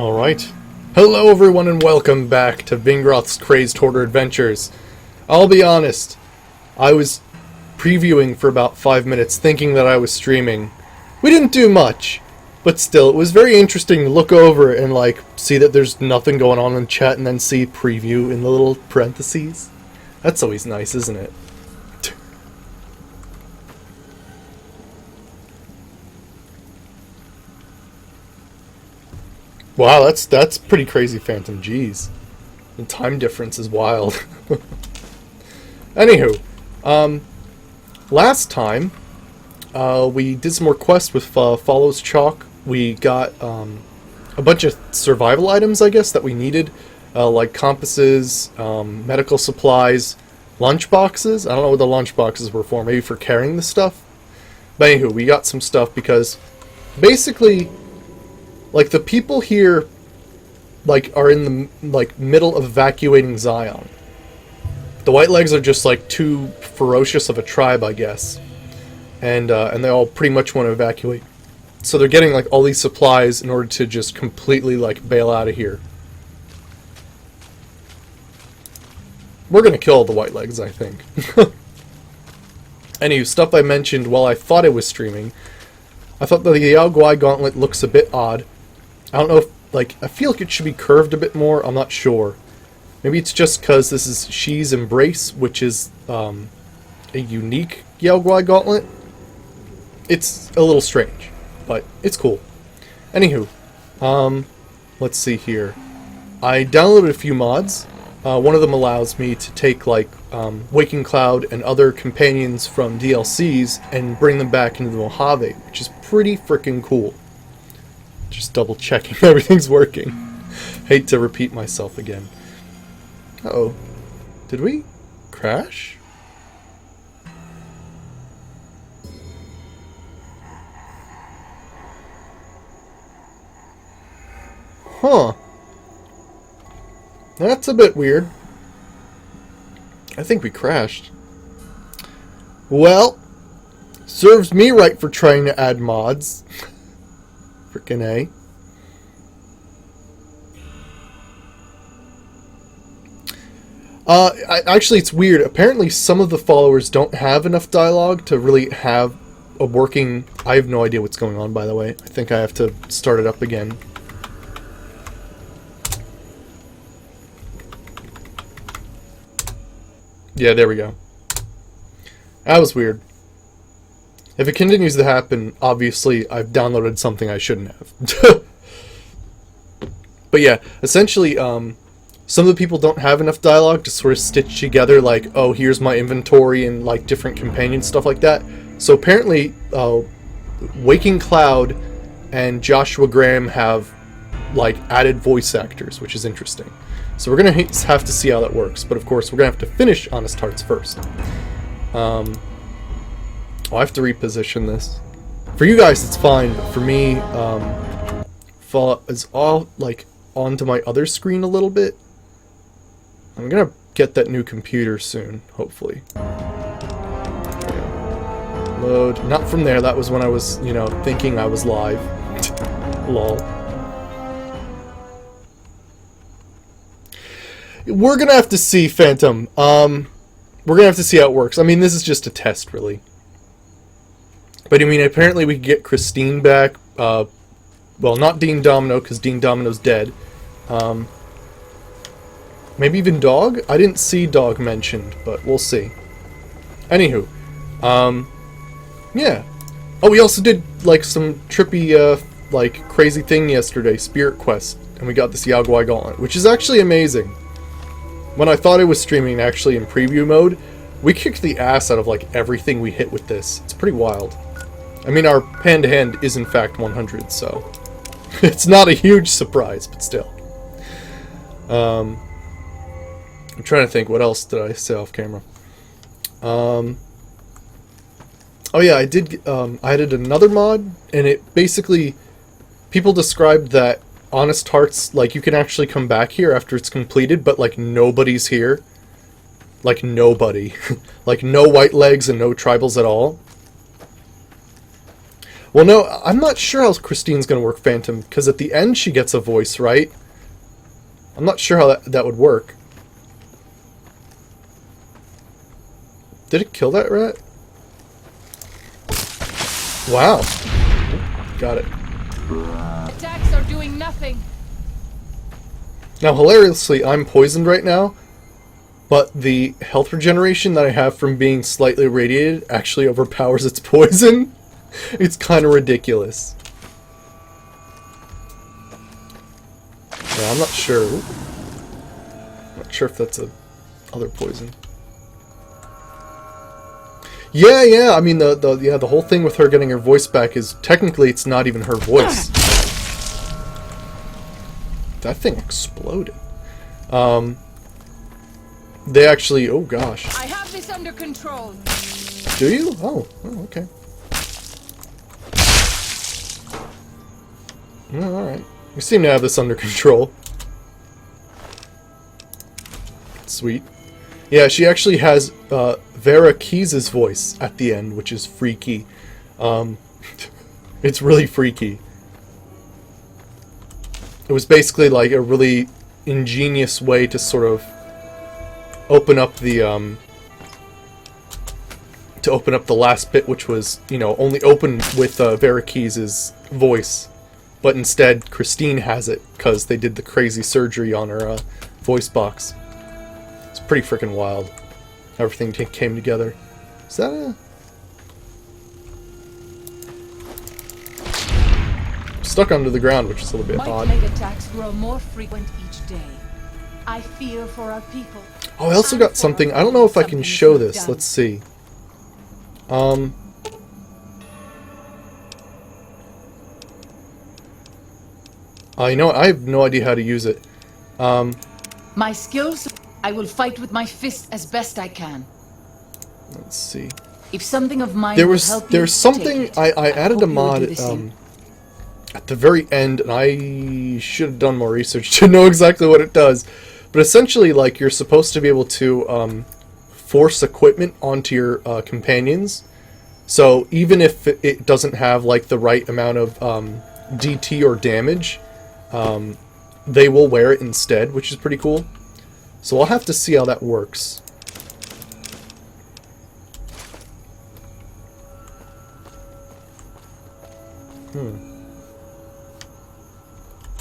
Alright. Hello everyone and welcome back to Vingroth's Crazed Hoarder Adventures. I'll be honest, I was previewing for about 5 minutes thinking that I was streaming. We didn't do much, but still, it was very interesting to look over and see that there's nothing going on in chat and then see preview in the little parentheses. That's always nice, isn't it? Wow, that's pretty crazy, Phantom. Jeez. The time difference is wild. Anywho, last time, we did some more quests with Follows Chalk. We got a bunch of survival items, I guess, that we needed, like compasses, medical supplies, lunch boxes. I don't know what the lunch boxes were for, maybe for carrying the stuff. But anywho, we got some stuff because basically, the people here, are in the, middle of evacuating Zion. The White Legs are just, too ferocious of a tribe, I guess. And they all pretty much want to evacuate. So they're getting, all these supplies in order to just completely, bail out of here. We're gonna kill all the White Legs, I think. Anyway, stuff I mentioned while I thought I was streaming. I thought that the Yao Guai Gauntlet looks a bit odd. I don't know if, I feel like it should be curved a bit more. I'm not sure. Maybe it's just because this is Xi's Embrace, which is a unique Yao Guai Gauntlet. It's a little strange, but it's cool. Anywho, let's see here. I downloaded a few mods. One of them allows me to take, Waking Cloud and other companions from DLCs and bring them back into the Mojave, which is pretty freaking cool. Just double checking everything's working. Hate to repeat myself again. Uh-oh. Did we crash? Huh. That's a bit weird. I think we crashed. Well, serves me right for trying to add mods. Frickin' A. Actually, it's weird. Apparently, some of the followers don't have enough dialogue to really have a working... I have no idea what's going on, by the way. I think I have to start it up again. Yeah, there we go. That was weird. If it continues to happen, obviously I've downloaded something I shouldn't have. But yeah, essentially, some of the people don't have enough dialogue to sort of stitch together, oh, here's my inventory and, different companion stuff like that. So apparently, Waking Cloud and Joshua Graham have, added voice actors, which is interesting. So we're going to have to see how that works. But of course, we're going to have to finish Honest Hearts first. I have to reposition this. For you guys, it's fine. But for me, it's all, onto my other screen a little bit. I'm going to get that new computer soon, hopefully. Okay. Load. Not from there. That was when I was, thinking I was live. Lol. We're gonna have to see, Phantom. We're gonna have to see how it works. I mean, this is just a test, really. But, I mean, apparently we can get Christine back. Well, not Dean Domino, because Dean Domino's dead. Maybe even Dog? I didn't see Dog mentioned, but we'll see. Anywho. Yeah. Oh, we also did, some trippy, crazy thing yesterday. Spirit Quest. And we got this Yao Guai Gauntlet, which is actually amazing. When I thought I was streaming actually in preview mode, we kicked the ass out of everything we hit with this. It's pretty wild. I mean, our hand-to-hand is in fact 100, so it's not a huge surprise, but still. I'm trying to think, what else did I say off camera? Oh yeah, I did. I added another mod, and it basically, people described that Honest Hearts, you can actually come back here after it's completed, but, nobody's here. Nobody. No White Legs and no tribals at all. Well, no, I'm not sure how Christine's gonna work Phantom, because at the end she gets a voice, right? I'm not sure how that would work. Did it kill that rat? Wow. Got it. Attacks are doing nothing. Now, hilariously, I'm poisoned right now, but the health regeneration that I have from being slightly irradiated actually overpowers its poison. It's kind of ridiculous. Yeah, I'm not sure. I'm not sure if that's a other poison. Yeah. I mean, the whole thing with her getting her voice back is technically it's not even her voice. That thing exploded. They actually. Oh gosh. I have this under control. Do you? Oh, okay. All right. We seem to have this under control. Sweet. Yeah, she actually has Vera Keys' voice at the end, which is freaky. It's really freaky. It was basically like a really ingenious way to sort of open up the last bit, which was, you know, only open with Vera Keys' voice, but instead Christine has it because they did the crazy surgery on her voice box. It's pretty freaking wild. Everything came together. Is that a... stuck under the ground, which is a little bit odd. Might make attacks grow more frequent each day. I fear for our people. Oh, I also got something. I don't know if I can show this. Let's see. You know what? I have no idea how to use it. My skills, I will fight with my fists as best I can. Let's see. If something of mine There's take something it. I added hope a you will mod do the same. at the very end, and I should have done more research to know exactly what it does. But essentially, like, you're supposed to be able to force equipment onto your companions. So even if it doesn't have like the right amount of DT or damage, they will wear it instead, which is pretty cool. So I'll have to see how that works.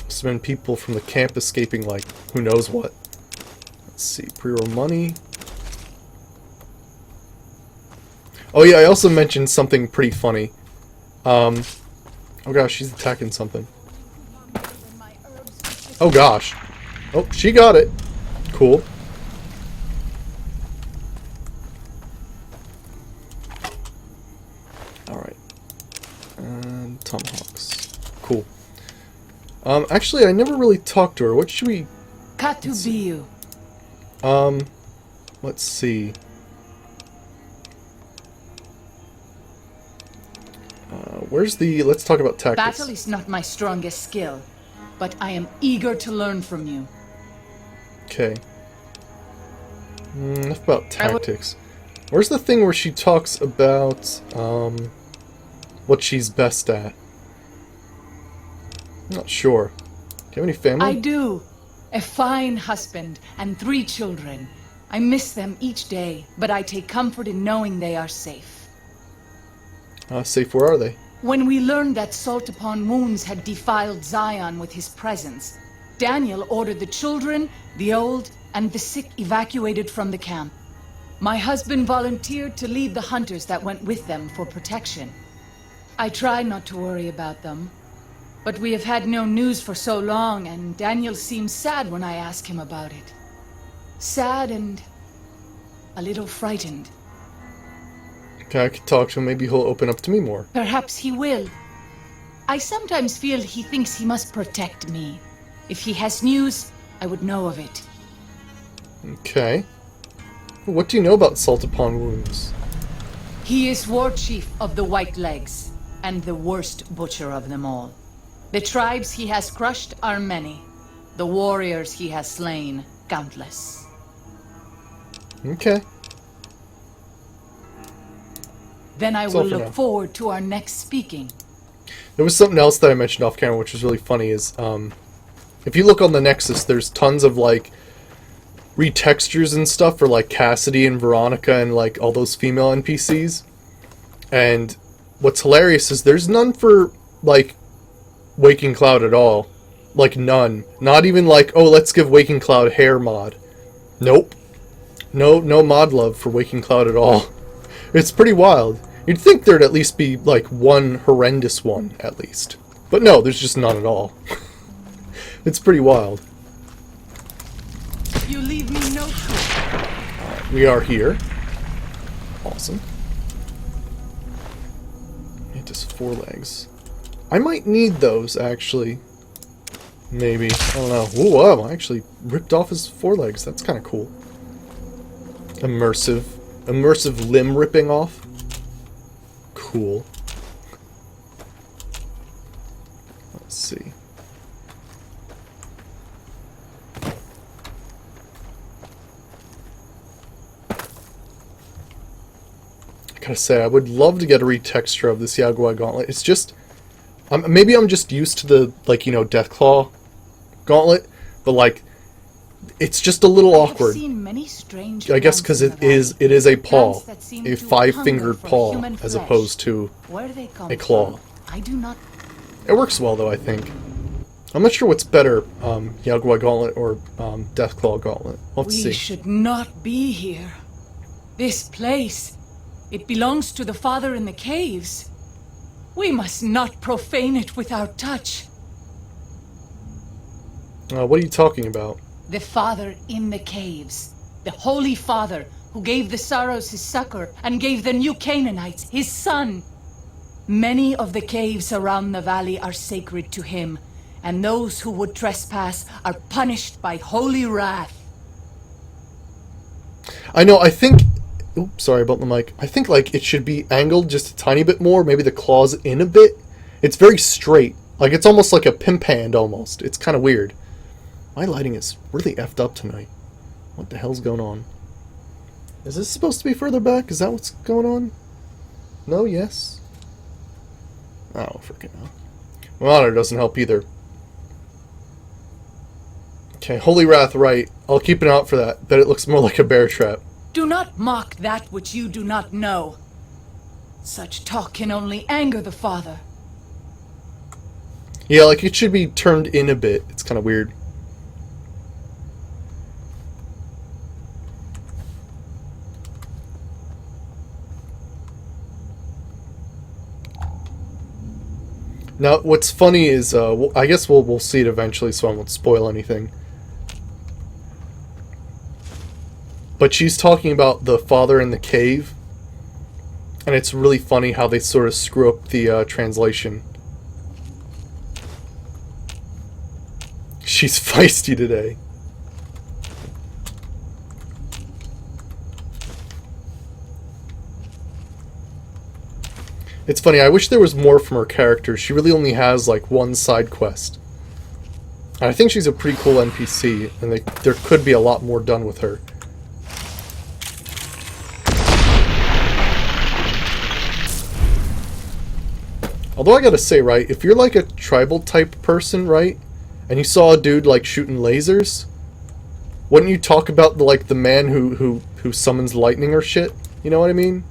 Must have been people from the camp escaping, like, who knows what. Let's see, pre-roll money. Oh yeah, I also mentioned something pretty funny. Oh gosh, she's attacking something. Oh gosh. Oh, she got it. Cool. Alright. And tomahawks. Cool. Actually, I never really talked to her. What should we... Katubiu. Let's see. Where's the... Let's talk about tactics. Battle is not my strongest skill, but I am eager to learn from you. Okay. Enough about tactics. Where's the thing where she talks about, what she's best at? I'm not sure. Do you have any family? I do. A fine husband and 3 children. I miss them each day, but I take comfort in knowing they are safe. Safe, where are they? When we learned that Salt Upon Wounds had defiled Zion with his presence, Daniel ordered the children, the old, and the sick evacuated from the camp. My husband volunteered to lead the hunters that went with them for protection. I tried not to worry about them, but we have had no news for so long, and Daniel seems sad when I ask him about it. Sad and a little frightened. Okay, I could talk to him. Maybe he'll open up to me more. Perhaps he will. I sometimes feel he thinks he must protect me. If he has news, I would know of it. Okay. What do you know about Salt Upon Wounds? He is war chief of the White Legs, and the worst butcher of them all. The tribes he has crushed are many. The warriors he has slain, countless. Okay. Then I That's all will for look now. forward to our next speaking. There was something else that I mentioned off camera, which was really funny, is, if you look on the Nexus, there's tons of, like, retextures and stuff for, like, Cassidy and Veronica and, like, all those female NPCs. And what's hilarious is there's none for, like, Waking Cloud at all. Like, none. Not even like, oh, let's give Waking Cloud hair mod. Nope. No mod love for Waking Cloud at all. It's pretty wild. You'd think there'd at least be, like, one horrendous one, at least. But no, there's just none at all. It's pretty wild. You leave me no choice. We are here. Awesome. It does 4 legs. I might need those, actually. Maybe. I don't know. Ooh, wow, I actually ripped off his 4 legs. That's kind of cool. Immersive limb ripping off. Cool. Let's see. I gotta say, I would love to get a retexture of this Yaguai Gauntlet. It's just... maybe I'm just used to the, like, you know, Deathclaw Gauntlet, but, like, it's just a little awkward. I guess because it is a paw, a 5-fingered paw, as opposed to a claw. I do not. It works well, though, I think. I'm not sure what's better, Yaguai Gauntlet or Deathclaw Gauntlet. Let's see. We should not be here. This place, it belongs to the Father in the caves. We must not profane it with our touch. What are you talking about? The Father in the caves. The Holy Father who gave the Saros his succor and gave the new Canaanites his son. Many of the caves around the valley are sacred to him, and those who would trespass are punished by holy wrath. I know, I think... Oops, sorry about the mic. I think, like, it should be angled just a tiny bit more, maybe the claws in a bit. It's very straight. Like, it's almost like a pimp hand, almost. It's kind of weird. My lighting is really effed up tonight. What the hell's going on? Is this supposed to be further back? Is that what's going on? No? Yes? I don't freaking know. My monitor doesn't help either. Okay, Holy Wrath, right. I'll keep an eye out for that. Bet it looks more like a bear trap. Do not mock that which you do not know. Such talk can only anger the Father. Yeah, like it should be turned in a bit. It's kind of weird. Now, what's funny is, I guess we'll see it eventually, so I won't spoil anything. But she's talking about the Father in the cave, and it's really funny how they sort of screw up the translation. She's feisty today. It's funny, I wish there was more from her character. She really only has, like, one side quest. And I think she's a pretty cool NPC, and there could be a lot more done with her. Although I gotta say, right, if you're like a tribal type person, right, and you saw a dude like shooting lasers, wouldn't you talk about the man who summons lightning or shit? You know what I mean?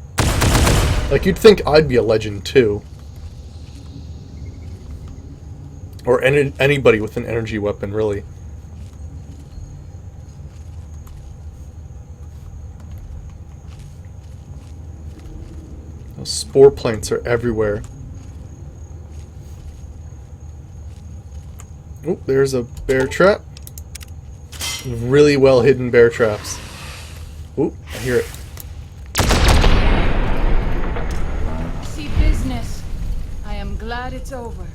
Like, you'd think I'd be a legend too. Or anybody with an energy weapon, really. Those spore plants are everywhere. Oh, there's a bear trap. Really well hidden bear traps. Oh, I hear it. See business. I am glad it's over.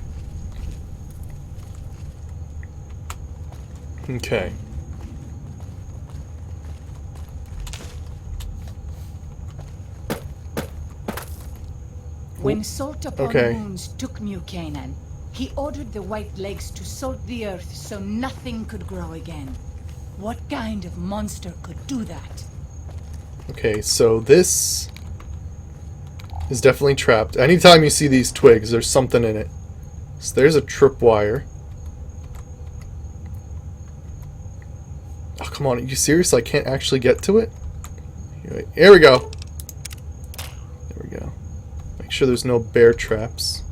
Okay. When Salt upon Moons took New Canaan, he ordered the White Legs to salt the earth so nothing could grow again. What kind of monster could do that? Okay, so this is definitely trapped. Anytime you see these twigs, there's something in it. So there's a tripwire. Oh, come on. Are you serious? I can't actually get to it? Here we go. There we go. Make sure there's no bear traps.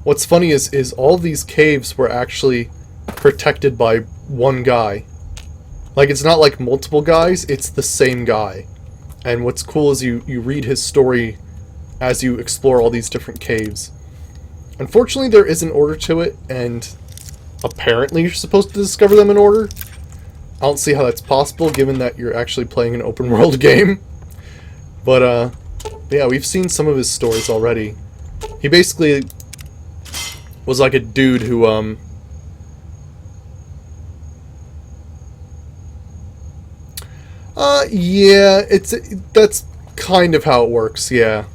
What's funny is all these caves were actually protected by one guy. Like, it's not like multiple guys, it's the same guy. And what's cool is you read his story as you explore all these different caves. Unfortunately, there is an order to it, and apparently you're supposed to discover them in order. I don't see how that's possible, given that you're actually playing an open world game. But, yeah, we've seen some of his stories already. He basically was like a dude who, yeah, that's kind of how it works, yeah.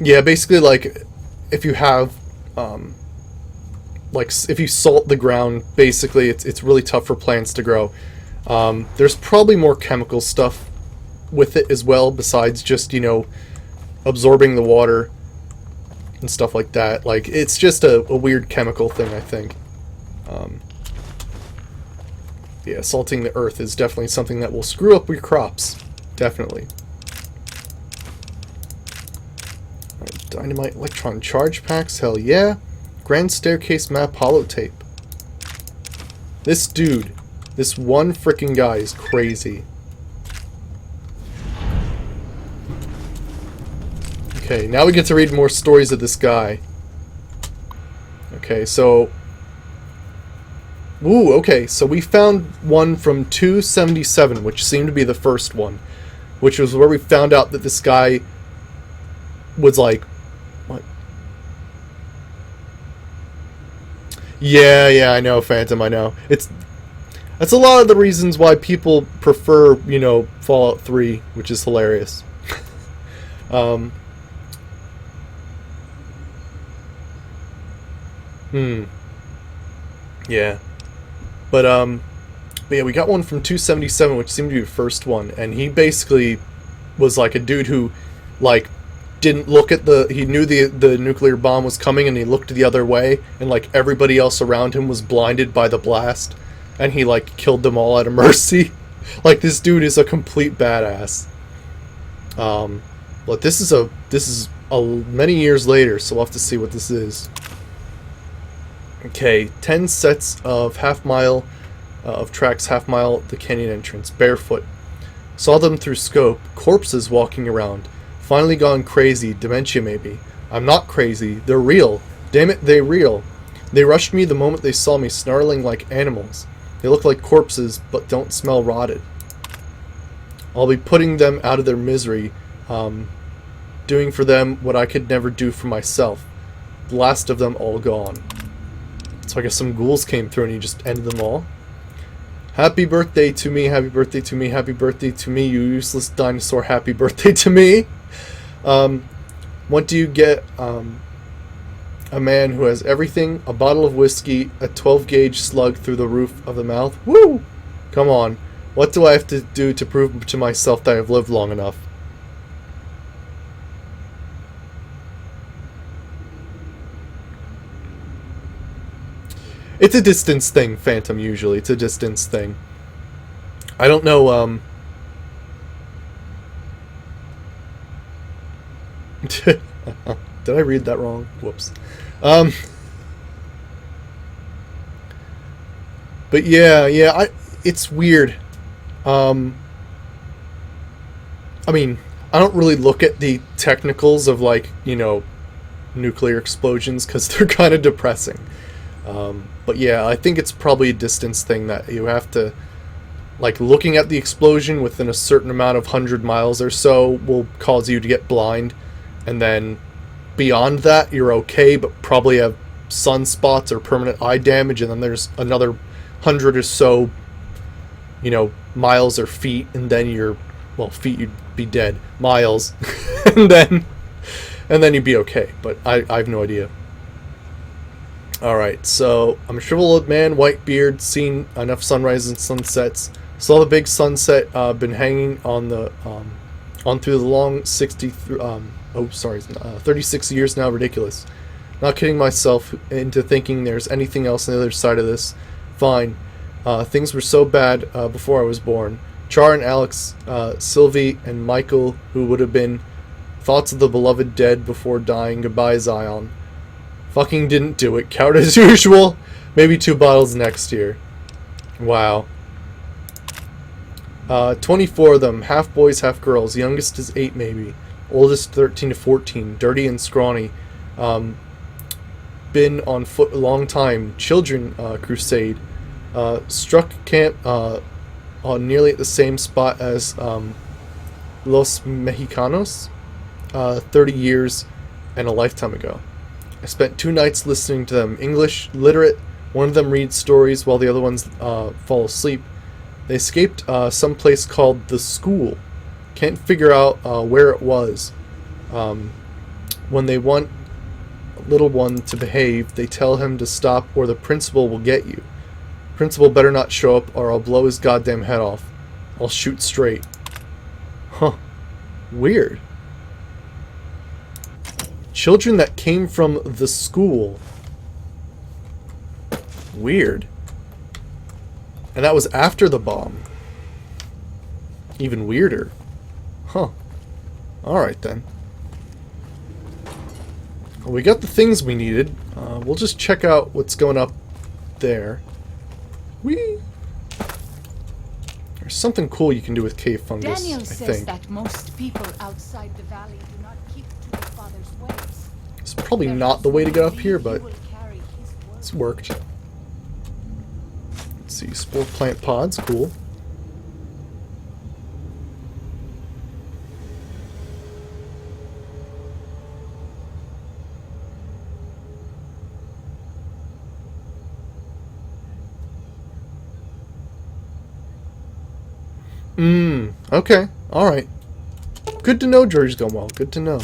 Yeah, basically, like, if you have, like, if you salt the ground, basically, it's really tough for plants to grow. There's probably more chemical stuff with it as well, besides just, you know, absorbing the water and stuff like that. Like, it's just a weird chemical thing, I think. Yeah, salting the earth is definitely something that will screw up your crops. Definitely. Dynamite electron charge packs, hell yeah. Grand staircase map holotape. This dude, this one freaking guy is crazy. Okay, now we get to read more stories of this guy. Okay, so... Ooh, okay, so we found one from 277, which seemed to be the first one. Which was where we found out that this guy was like... What? Yeah, I know, Phantom, I know. That's a lot of the reasons why people prefer, you know, Fallout 3, which is hilarious. Yeah. But yeah, we got one from 277, which seemed to be the first one, and he basically was like a dude who, like, didn't look at he knew the nuclear bomb was coming, and he looked the other way, and, like, everybody else around him was blinded by the blast, and he, like, killed them all out of mercy. Like, this dude is a complete badass. But this is many years later, so we'll have to see what this is. Okay, 10 sets of half-mile, of tracks half-mile the canyon entrance, barefoot. Saw them through scope, corpses walking around. Finally gone crazy, dementia maybe. I'm not crazy, they're real. Damn it, they're real. They rushed me the moment they saw me, snarling like animals. They look like corpses, but don't smell rotted. I'll be putting them out of their misery, doing for them what I could never do for myself. The last of them all gone. So I guess some ghouls came through and he just ended them all. Happy birthday to me, happy birthday to me, happy birthday to me, you useless dinosaur, happy birthday to me. What do you get, a man who has everything, a bottle of whiskey, a 12-gauge slug through the roof of the mouth? Woo! Come on, what do I have to do to prove to myself that I've lived long enough? It's a distance thing, Phantom, usually. It's a distance thing. I don't know, Did I read that wrong? Whoops. But yeah, it's weird. I mean, I don't really look at the technicals of, like, you know, nuclear explosions, because they're kind of depressing. But yeah, I think it's probably a distance thing that you have to, like, looking at the explosion within a certain amount of 100 miles or so will cause you to get blind, and then beyond that you're okay, but probably have sunspots or permanent eye damage, and then there's another 100 or so, you know, miles or feet, and then well, feet you'd be dead, miles, and then you'd be okay, but I have no idea. Alright, so I'm a shriveled old man, white beard, seen enough sunrises and sunsets, Saw the big sunset. Been hanging on the on through the long 36 years now. Ridiculous. Not kidding myself into thinking there's anything else on the other side of this. Fine. Things were so bad before I was born. Char and Alex, Sylvie and Michael, who would have been thoughts of the beloved dead before dying. Goodbye, Zion. Fucking didn't do it. Count as usual. Maybe 2 bottles next year. Wow. 24 of them. Half boys, half girls. Youngest is 8 maybe. Oldest 13 to 14. Dirty and scrawny. Been on foot a long time. Children crusade. Struck camp on nearly at the same spot as Los Mexicanos 30 years and a lifetime ago. I spent 2 nights listening to them. English literate. One of them reads stories while the other ones fall asleep. They escaped some place called The School. Can't figure out where it was. When they want a little one to behave, they tell him to stop or the principal will get you. Principal better not show up or I'll blow his goddamn head off. I'll shoot straight. Huh. Weird. Children that came from The School. Weird. And that was after the bomb. Even weirder. Huh. Alright then. Well, we got the things we needed. We'll just check out what's going up there. Whee! There's something cool you can do with cave fungus, Daniel I says think. that most people outside the valley do not keep to their father's ways. It's probably not the way to get up here, but it's worked. Let's see, spore plant pods, cool. Okay, alright. Good to know George's going well, good to know.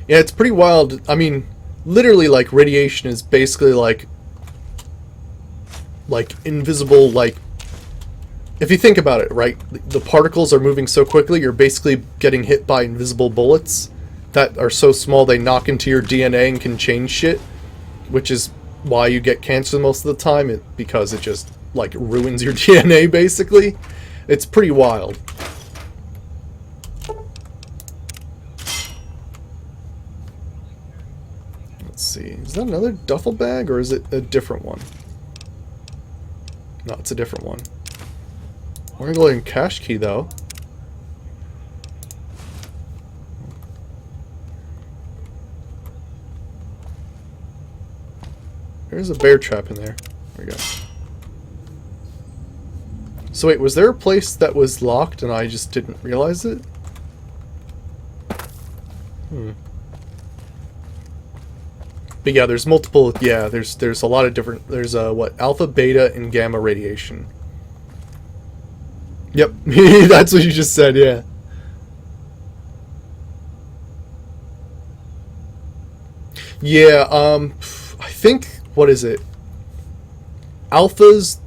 Yeah, it's pretty wild. I mean, literally, like, radiation is basically like invisible, like, if you think about it, right, the particles are moving so quickly, you're basically getting hit by invisible bullets that are so small they knock into your DNA and can change shit, which is why you get cancer most of the time, because it just, like, ruins your DNA, basically. It's pretty wild. Let's see, is that another duffel bag, or is it a different one? No, it's a different one. We're gonna go in cache key, though. There's a bear trap in there. There we go. So wait, was there a place that was locked and I just didn't realize it? But yeah, there's multiple, yeah, there's a lot of different, there's what, alpha, beta, and gamma radiation. Yep, that's what you just said, yeah. Yeah, I think, what is it? Alpha's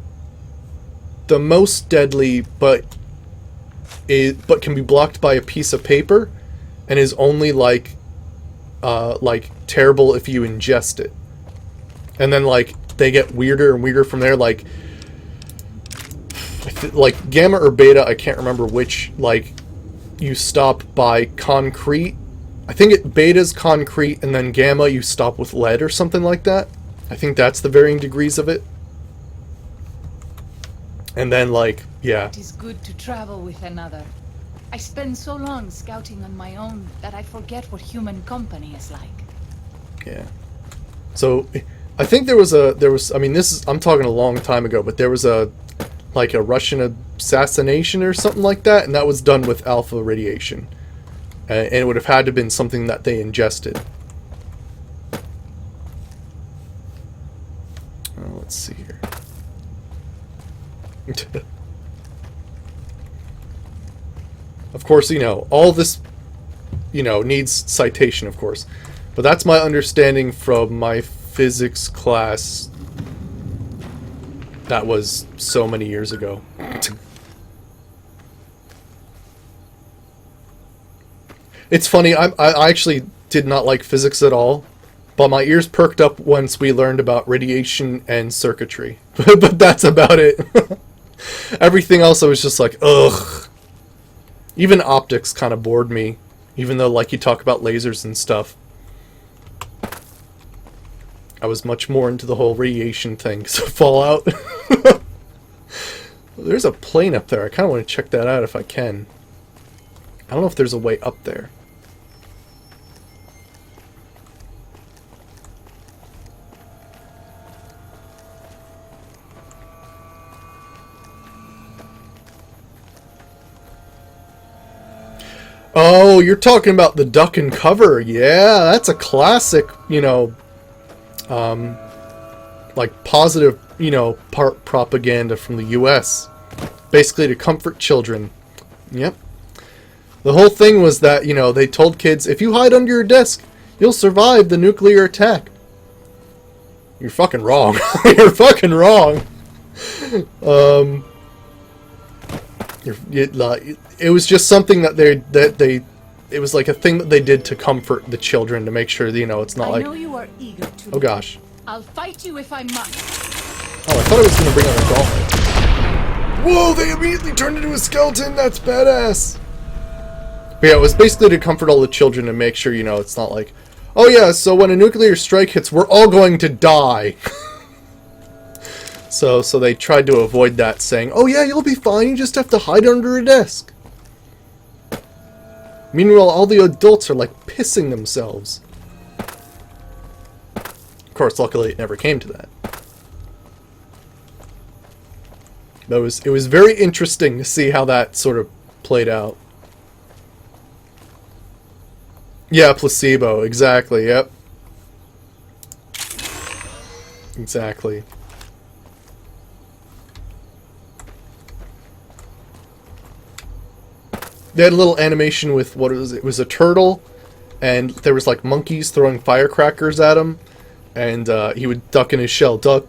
the most deadly, but can be blocked by a piece of paper, and is only like terrible if you ingest it. And then like they get weirder and weirder from there. Like gamma or beta, I can't remember which. Like you stop by concrete. I think beta's concrete, and then gamma you stop with lead or something like that. I think that's the varying degrees of it. And then, like, yeah. It is good to travel with another. I spend so long scouting on my own that I forget what human company is like. Yeah. So, I think there was, I mean, I'm talking a long time ago, but there was a Russian assassination or something like that, and that was done with alpha radiation. And it would have had to have been something that they ingested. Let's see here. Of course, you know, all this, you know, needs citation, of course. But that's my understanding from my physics class That was so many years ago. It's funny, I actually did not like physics at all, but my ears perked up once we learned about radiation and circuitry. But that's about it. Everything else I was just like, ugh. Even optics kind of bored me, even though like you talk about lasers and stuff. I was much more into the whole radiation thing, so Fallout. There's a plane up there. I kind of want to check that out if I can. I don't know if there's a way up there. Oh, you're talking about the duck and cover. Yeah, that's a classic, you know, like positive, you know, part propaganda from the US. Basically to comfort children. Yep. The whole thing was that, you know, they told kids, if you hide under your desk, you'll survive the nuclear attack. You're fucking wrong. You're fucking wrong. It was just something that it was like a thing that they did to comfort the children, to make sure that, you know, it's not like, I know you are eager to. Oh gosh. I'll fight you if I must. Oh, I thought I was going to bring out a gauntlet. Whoa, they immediately turned into a skeleton. That's badass. But yeah, it was basically to comfort all the children and make sure, you know, it's not like, oh yeah, so when a nuclear strike hits, we're all going to die. So they tried to avoid that, saying, oh yeah, you'll be fine, you just have to hide under a desk. Meanwhile, all the adults are like pissing themselves. Of course, luckily it never came to that. But it was very interesting to see how that sort of played out. Yeah, placebo, exactly, yep. Exactly. They had a little animation with, what was it? It was a turtle, and there was like monkeys throwing firecrackers at him, and he would duck in his shell, duck,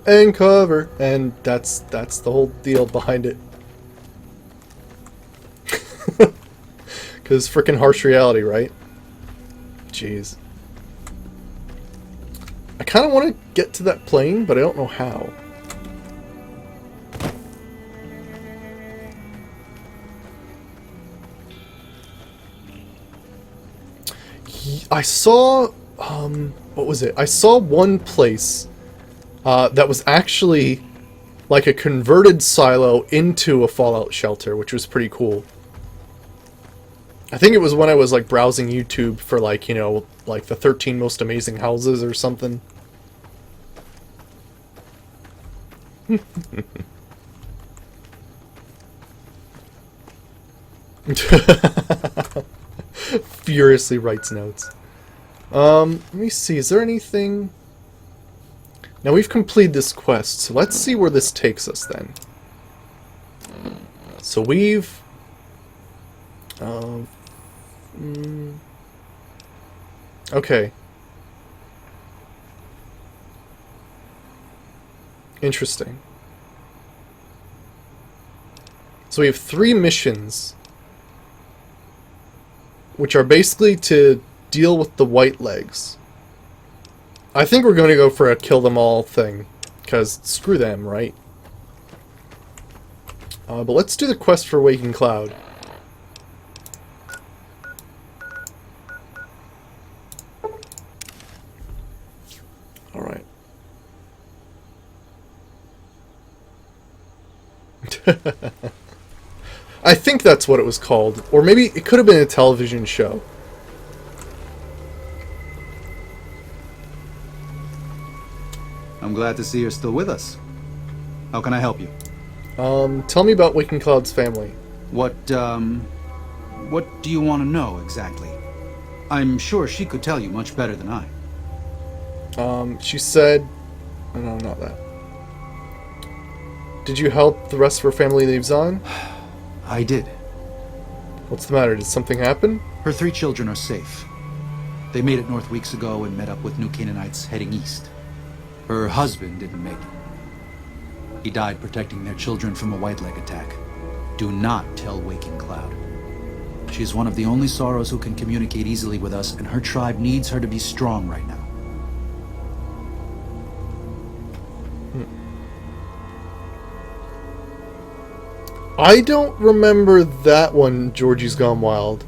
and cover, and that's the whole deal behind it. Because frickin' harsh reality, right? Jeez. I kind of want to get to that plane, but I don't know how. I saw, what was it? I saw one place that was actually like a converted silo into a Fallout shelter, which was pretty cool. I think it was when I was like browsing YouTube for like, you know, like the 13 most amazing houses or something. Furiously writes notes. Let me see, is there anything... Now we've completed this quest, so let's see where this takes us then. So we've... Okay. Interesting. So we have 3 missions, which are basically to deal with the white legs. I think we're going to go for a kill them all thing, because screw them, right? But let's do the quest for Waking Cloud. Alright. I think that's what it was called. Or maybe it could have been a television show. I'm glad to see you're still with us. How can I help you? Tell me about Waking Cloud's family. What do you want to know exactly? I'm sure she could tell you much better than I. She said... No, not that. Did you help the rest of her family leave Zahn? I did. What's the matter? Did something happen? Her 3 children are safe. They made it north weeks ago and met up with new Canaanites heading east. Her husband didn't make it. He died protecting their children from a white-leg attack. Do not tell Waking Cloud. She is one of the only Sorrows who can communicate easily with us, and her tribe needs her to be strong right now. I don't remember that one, Georgie's Gone Wild.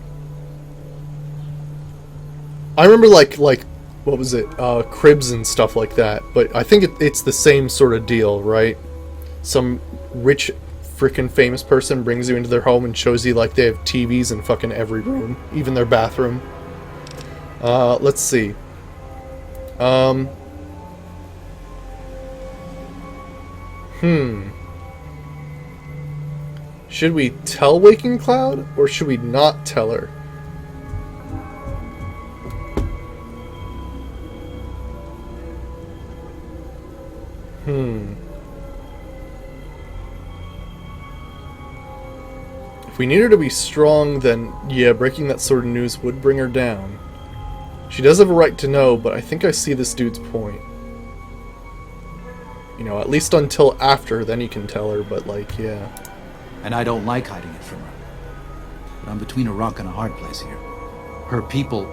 I remember like what was it, cribs and stuff like that, but I think it's the same sort of deal, right? Some rich freaking famous person brings you into their home and shows you like they have TVs in fucking every room, even their bathroom. Let's see. Should we tell Waking Cloud, or should we not tell her? If we need her to be strong, then yeah, breaking that sort of news would bring her down. She does have a right to know, but I think I see this dude's point. You know, at least until after, then you can tell her, but like, yeah. And I don't like hiding it from her. But I'm between a rock and a hard place here. Her people,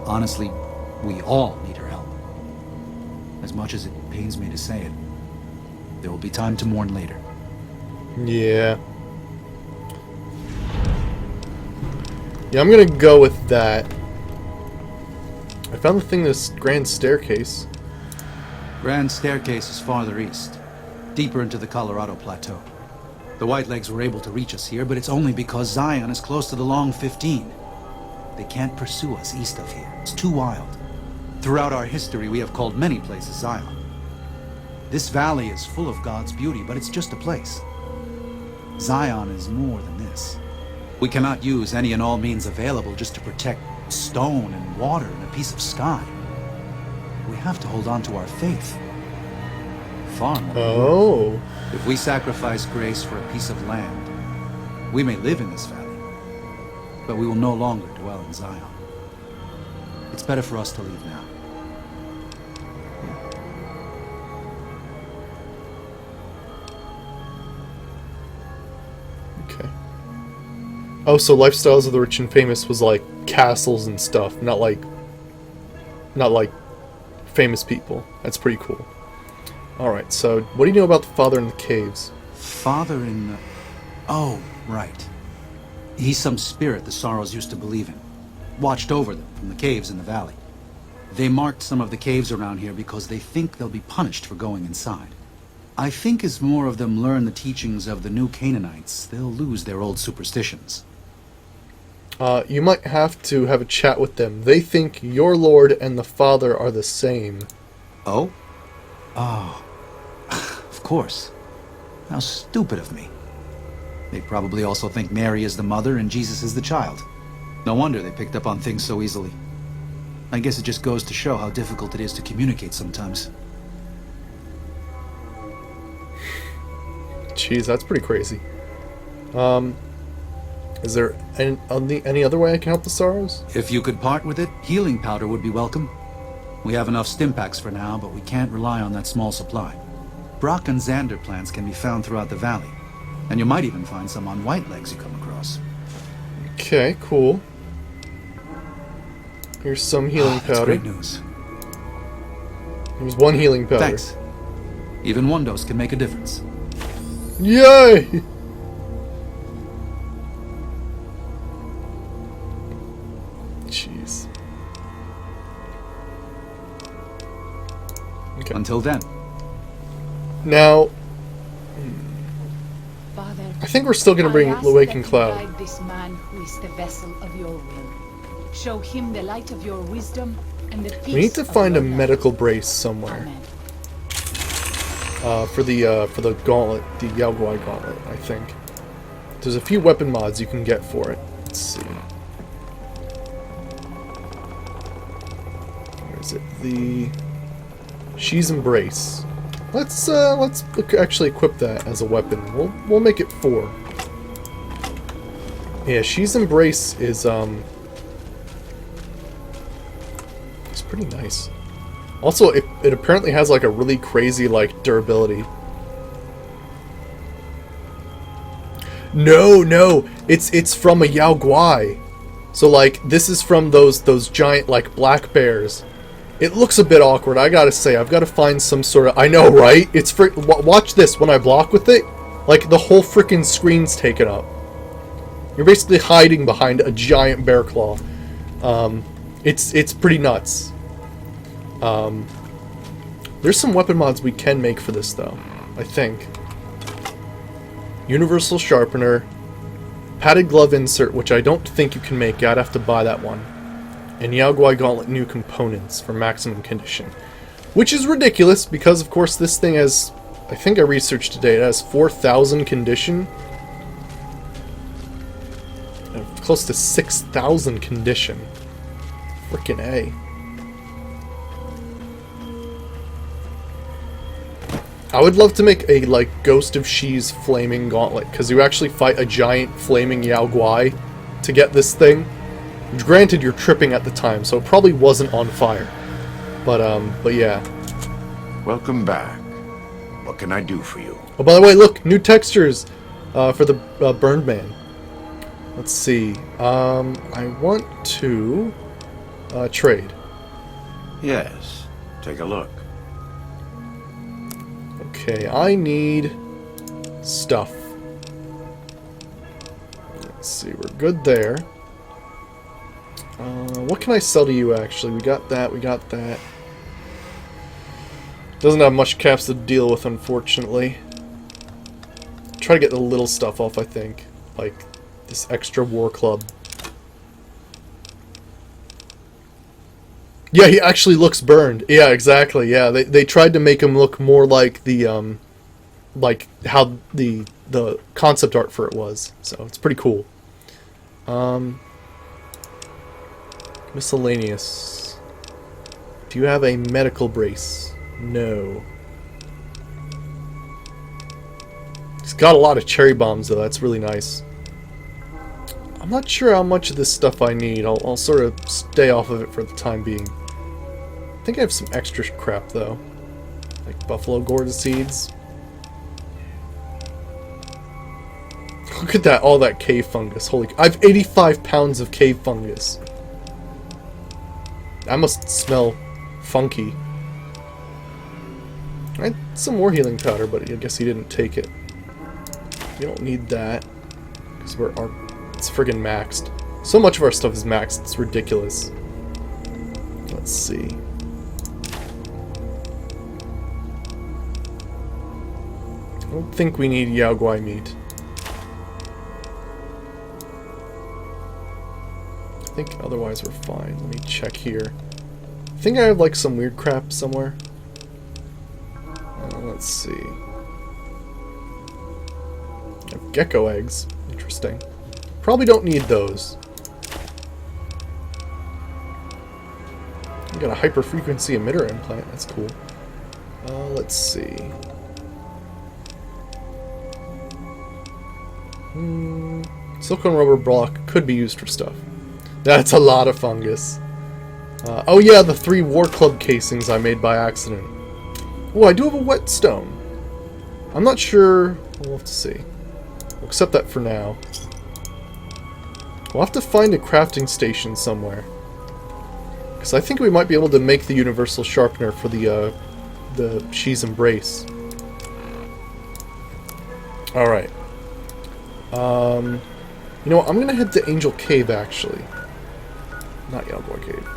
honestly, we all need her help. As much as it pains me to say it, there will be time to mourn later. Yeah. Yeah, I'm gonna go with that. I found the thing, this grand staircase. Grand Staircase is farther east, deeper into the Colorado Plateau. The Whitelegs were able to reach us here, but it's only because Zion is close to the Long 15. They can't pursue us east of here. It's too wild. Throughout our history, we have called many places Zion. This valley is full of God's beauty, but it's just a place. Zion is more than this. We cannot use any and all means available just to protect stone and water and a piece of sky. We have to hold on to our faith. Far more. Oh. If we sacrifice grace for a piece of land, we may live in this valley, but we will no longer dwell in Zion. It's better for us to leave now. Okay. Oh, so Lifestyles of the Rich and Famous was like castles and stuff, not like famous people. That's pretty cool. Alright, so what do you know about the Father in the Caves? Father in the... Oh, right. He's some spirit the Sorrows used to believe in. Watched over them from the caves in the valley. They marked some of the caves around here because they think they'll be punished for going inside. I think as more of them learn the teachings of the new Canaanites, they'll lose their old superstitions. You might have to have a chat with them. They think your Lord and the Father are the same. Oh? Oh. Of course. How stupid of me. They probably also think Mary is the mother and Jesus is the child. No wonder they picked up on things so easily. I guess it just goes to show how difficult it is to communicate sometimes. Jeez, that's pretty crazy. Is there any other way I can help the Sorrows? If you could part with it, healing powder would be welcome. We have enough stim packs for now, but we can't rely on that small supply. Brock and Xander plants can be found throughout the valley, and you might even find some on Whitelegs you come across. Okay, cool. Here's some healing That's powder. great news. Here's one healing powder. Thanks. Even one dose can make a difference. Yay! Jeez. Okay. Until then. Now, Father, I think we're still going to bring I ask the Waking that you Cloud. guide this man who is the vessel of your will. Show him the light of your wisdom and the peace We need to of find a your love. medical brace somewhere. Amen. For the gauntlet, the Yaogwai gauntlet, I think. There's a few weapon mods you can get for it. Let's see. Where is it? The She's Embrace. Let's actually equip that as a weapon. We'll make it 4. Yeah, She's Embrace is it's pretty nice. Also, it apparently has like a really crazy like durability. No, it's from a Yao Guai. So like this is from those giant like black bears. It looks a bit awkward, I gotta say. I've got to find some sort of... I know, right? It's watch this. When I block with it, like the whole freaking screen's taken up. You're basically hiding behind a giant bear claw. It's pretty nuts. There's some weapon mods we can make for this though, I think. Universal sharpener, padded glove insert, which I don't think you can make. I'd have to buy that one. And Yao Guai Gauntlet new components for maximum condition. Which is ridiculous, because of course this thing has... I think I researched today, it has 4,000 condition. Close to 6,000 condition. Frickin' A. I would love to make a, like, Ghost of Xi's flaming gauntlet, because you actually fight a giant flaming Yao Guai to get this thing. Granted, you're tripping at the time, so it probably wasn't on fire. But yeah. Welcome back. What can I do for you? Oh, by the way, look! New textures for the Burned Man. Let's see. I want to trade. Yes. Take a look. Okay, I need stuff. Let's see, we're good there. What can I sell to you, actually? We got that, we got that. Doesn't have much caps to deal with, unfortunately. Try to get the little stuff off, I think. Like, this extra war club. Yeah, he actually looks burned. Yeah, exactly, yeah. They tried to make him look more like the, like, how the concept art for it was. So, it's pretty cool. Miscellaneous. Do you have a medical brace? No. He's got a lot of cherry bombs, though. That's really nice. I'm not sure how much of this stuff I need. I'll sort of stay off of it for the time being. I think I have some extra crap, though. Like buffalo gourd seeds. Look at that, all that cave fungus. Holy... I have 85 pounds of cave fungus. That must smell funky. I had some more healing powder, but I guess he didn't take it. We don't need that. Because it's friggin' maxed. So much of our stuff is maxed, it's ridiculous. Let's see. I don't think we need Yao Guai meat. I think otherwise we're fine. Let me check here. I think I have like some weird crap somewhere. Let's see. I have gecko eggs. Interesting. Probably don't need those. I got a hyper frequency emitter implant. That's cool. Let's see. Silicone rubber block could be used for stuff. That's a lot of fungus. Oh yeah, the 3 War Club casings I made by accident. Oh, I do have a whetstone. I'm not sure. We'll have to see. We'll accept that for now. We'll have to find a crafting station somewhere. Because I think we might be able to make the universal sharpener for the Xi's Embrace. Alright. You know what? I'm gonna head to Angel Cave, actually. Not Yao Guai Cave.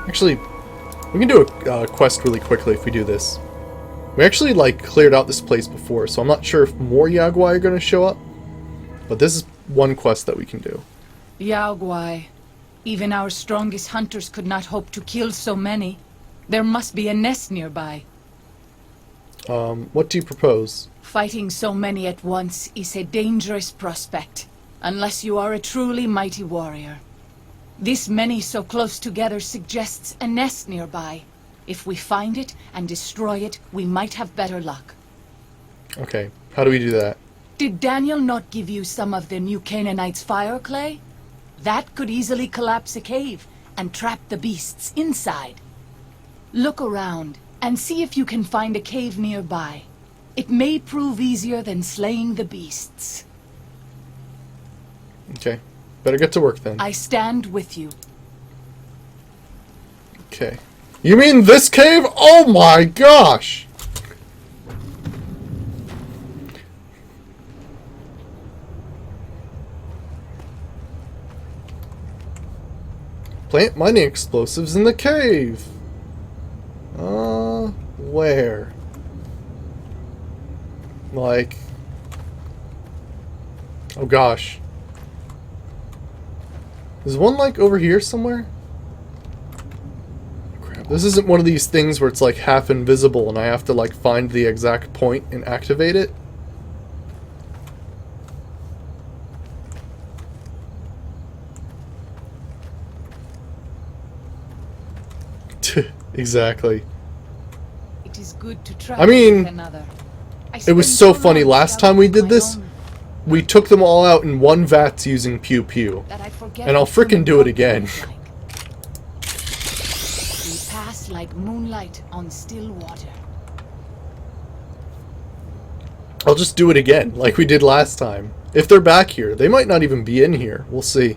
Actually, we can do a quest really quickly if we do this. We actually, like, cleared out this place before, so I'm not sure if more Yao Guai are gonna show up. But this is one quest that we can do. Yao Guai. Even our strongest hunters could not hope to kill so many. There must be a nest nearby. What do you propose? Fighting so many at once is a dangerous prospect, unless you are a truly mighty warrior. This many so close together suggests a nest nearby. If we find it and destroy it, we might have better luck. Okay, how do we do that? Did Daniel not give you some of the new Canaanites' fire clay? That could easily collapse a cave and trap the beasts inside. Look around and see if you can find a cave nearby. It may prove easier than slaying the beasts. Okay. Better get to work then. I stand with you. Okay. You mean this cave? Oh my gosh! Plant mining explosives in the cave. Where? Like... Oh gosh. Is one like over here somewhere? Crap, this isn't one of these things where it's like half invisible and I have to like find the exact point and activate it. Exactly. It is good to try I mean, with another. it was so funny. Last time we did this, we took them all out in one vat using Pew Pew. And I'll frickin' do it again. We pass like moonlight on still water. I'll just do it again, like we did last time. If they're back here, they might not even be in here. We'll see.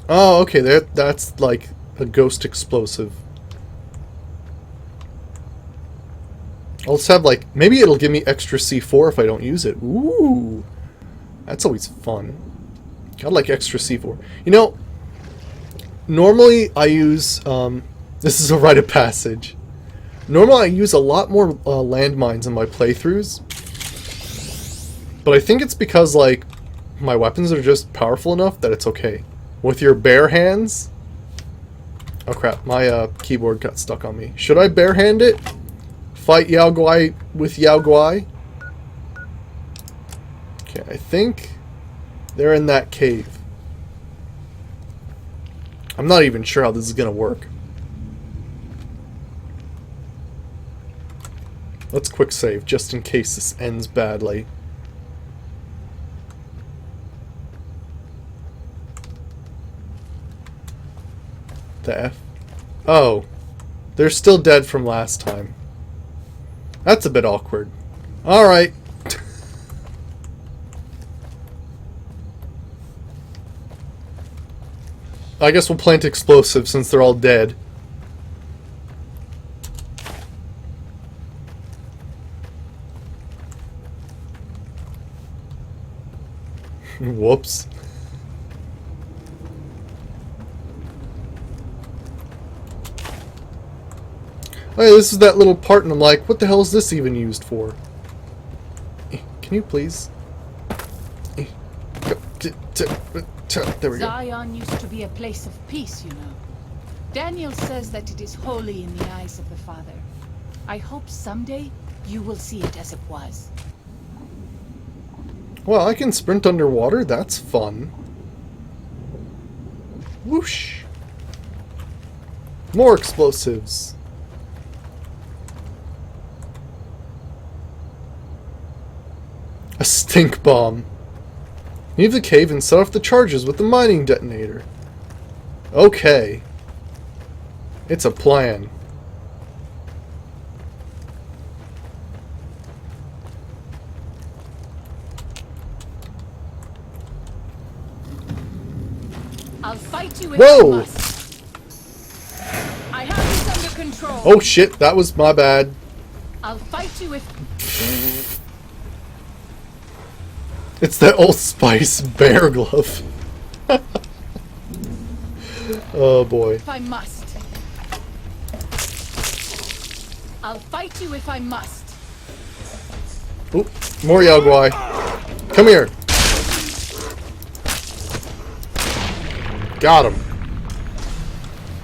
Oh, okay, that's like a ghost explosive. I'll just have like, maybe it'll give me extra C4 if I don't use it. Ooh, that's always fun. I like extra C4. You know, normally I use, this is a rite of passage. Normally I use a lot more landmines in my playthroughs. But I think it's because, like, my weapons are just powerful enough that it's okay. With your bare hands... Oh crap, my keyboard got stuck on me. Should I barehand it? Fight Yao Guai with Yao Guai? Okay, I think they're in that cave. I'm not even sure how this is gonna work. Let's quick save, just in case this ends badly. The F? Oh. They're still dead from last time. That's a bit awkward. Alright. I guess we'll plant explosives since they're all dead. Whoops. Hey, this is that little part, and I'm like, what the hell is this even used for? Can you please? There we go. Zion used to be a place of peace, you know. Daniel says that it is holy in the eyes of the Father. I hope someday you will see it as it was. Well, I can sprint underwater. That's fun. Whoosh. More explosives. A stink bomb. Leave the cave and set off the charges with the mining detonator. Okay. It's a plan. I'll fight you if Whoa! I must. I have this under control. Oh shit, that was my bad. I'll fight you if... It's that Old Spice bear glove. Oh boy. If I must. I'll fight you if I must. Oop, more Yao Guai. Come here. Got him.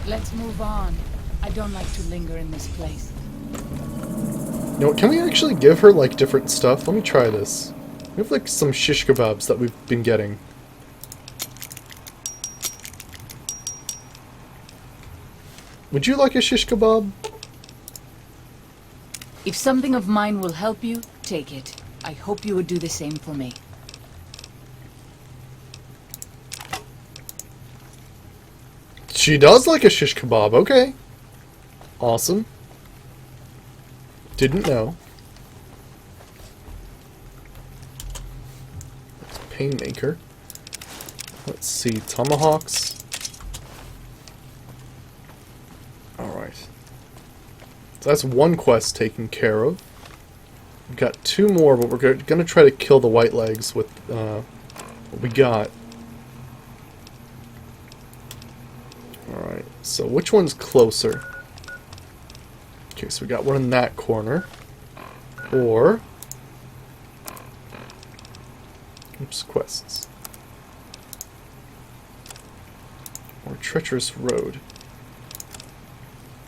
Let's move on. I don't like to linger in this place. You know what, can we actually give her like different stuff? Let me try this. We have like some shish kebabs that we've been getting. Would you like a shish kebab? If something of mine will help you, take it. I hope you would do the same for me. She does like a shish kebab, okay. Awesome. Didn't know. Painmaker. Let's see, Tomahawks. Alright. So that's one quest taken care of. We've got 2 more, but we're going to try to kill the white legs with what we got. Alright, so which one's closer? Okay, so we got one in that corner. Or... oops, quests. Or Treacherous Road.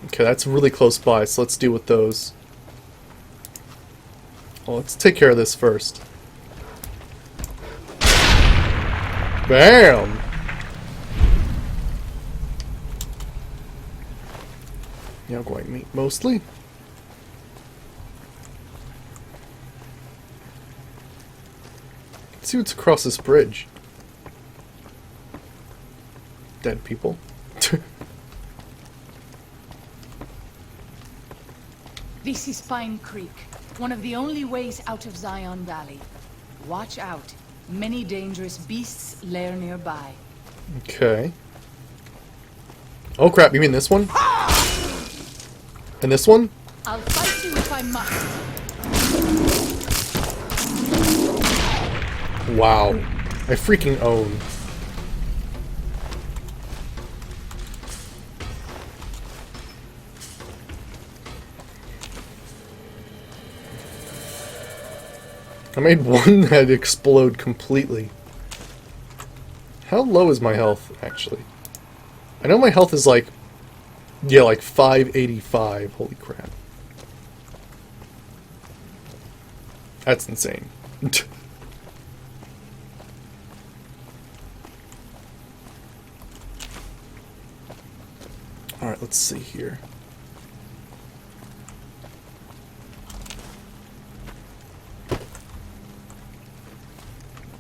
Okay, that's really close by, so let's deal with those. Well, let's take care of this first. Bam! Yaogwai meat, mostly. Let's see what's across this bridge. Dead people. This is Pine Creek, one of the only ways out of Zion Valley. Watch out. Many dangerous beasts lair nearby. Okay. Oh crap, you mean this one? And this one? I'll fight you if I must. Wow. I freaking own. I made one head explode completely. How low is my health, actually? I know my health is like... yeah, like 585. Holy crap. That's insane. Alright, let's see here.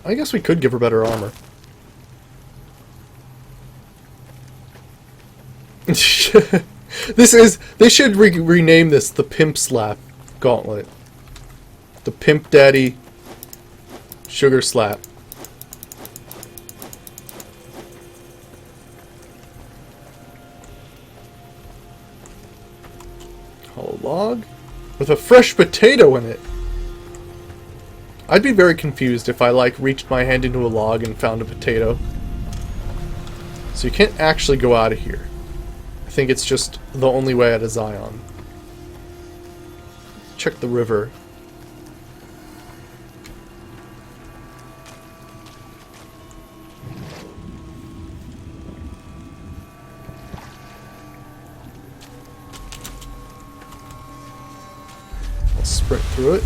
I guess we could give her better armor. This is... they should rename this the Pimp Slap Gauntlet. The Pimp Daddy Sugar Slap. Hollow log? With a fresh potato in it! I'd be very confused if I, like, reached my hand into a log and found a potato. So you can't actually go out of here. I think it's just the only way out of Zion. Check the river. I'll sprint through it.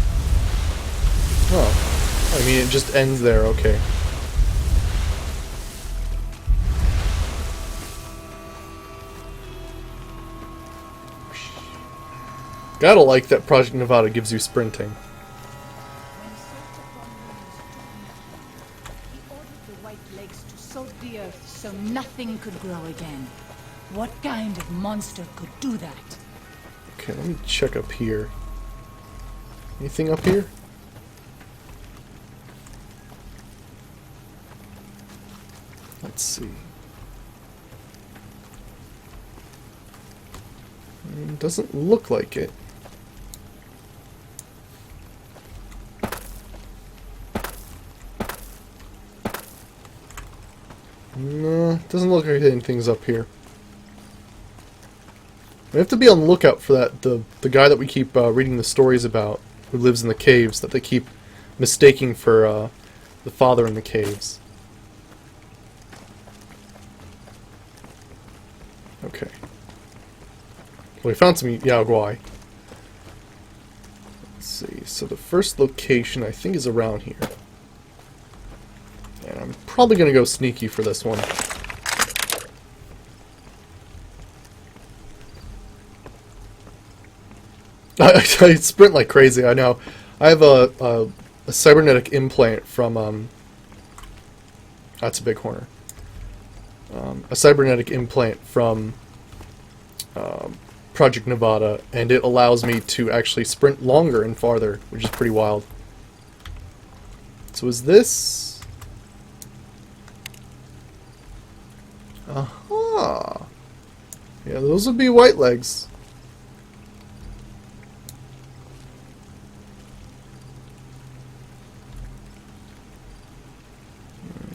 Oh, I mean, it just ends there, okay. Gotta like that Project Nevada gives you sprinting. He ordered the white legs to soak the earth so nothing could grow again. What kind of monster could do that? Okay, let me check up here. Anything up here? Let's see. Doesn't look like it. No, doesn't look like anything's up here. We have to be on the lookout for that the guy that we keep reading the stories about, who lives in the caves, that they keep mistaking for the father in the caves. Okay. Well, we found some Yaogwai. Let's see. So the first location, I think, is around here. And I'm probably going to go sneaky for this one. I sprint like crazy, I know. I have a cybernetic implant from... that's a big corner. A cybernetic implant from Project Nevada, and it allows me to actually sprint longer and farther, which is pretty wild. So is this... Those would be white legs.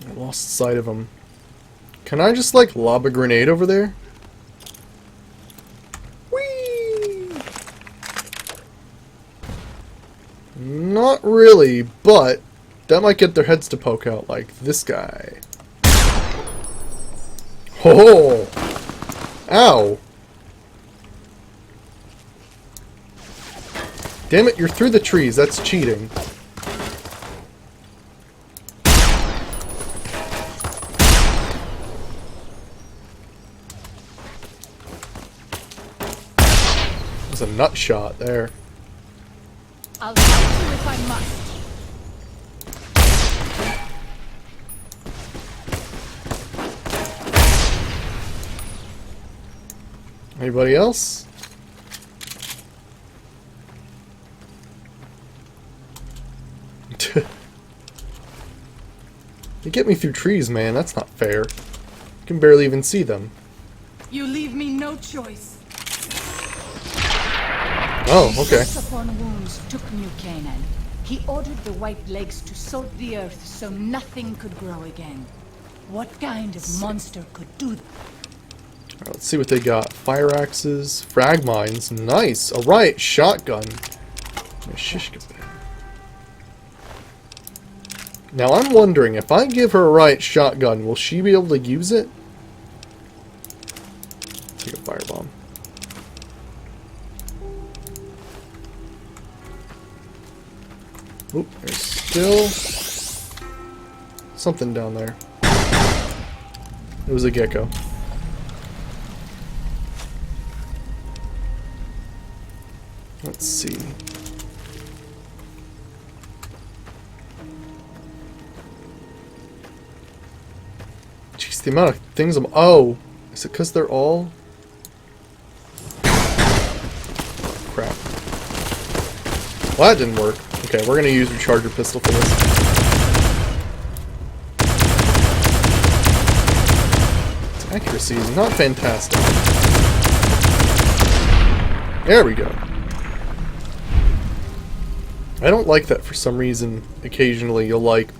I lost sight of them. Can I just, like, lob a grenade over there? Whee! Not really, but that might get their heads to poke out, like this guy. Oh! Ow! Damn it, you're through the trees. That's cheating. There's a nut shot there. I'll fight you if I must. Anybody else? You get me through trees, man. That's not fair. You can barely even see them. You leave me no choice. Oh, okay. Salt upon wounds took New Canaan. He ordered the white legs to salt the earth so nothing could grow again. What kind of monster could do that? Alright, let's see what they got. Fire axes, frag mines, nice. A riot shotgun. A shish kebab. Now I'm wondering, if I give her a riot shotgun, will she be able to use it? Take a firebomb. Oop, there's still something down there. It was a gecko. Let's see. Jeez, the amount of things I'm... Oh! Is it because they're all... Crap. Well, that didn't work. Okay, we're gonna use a charger pistol for this. Its accuracy is not fantastic. There we go. I don't like that for some reason. Occasionally you'll like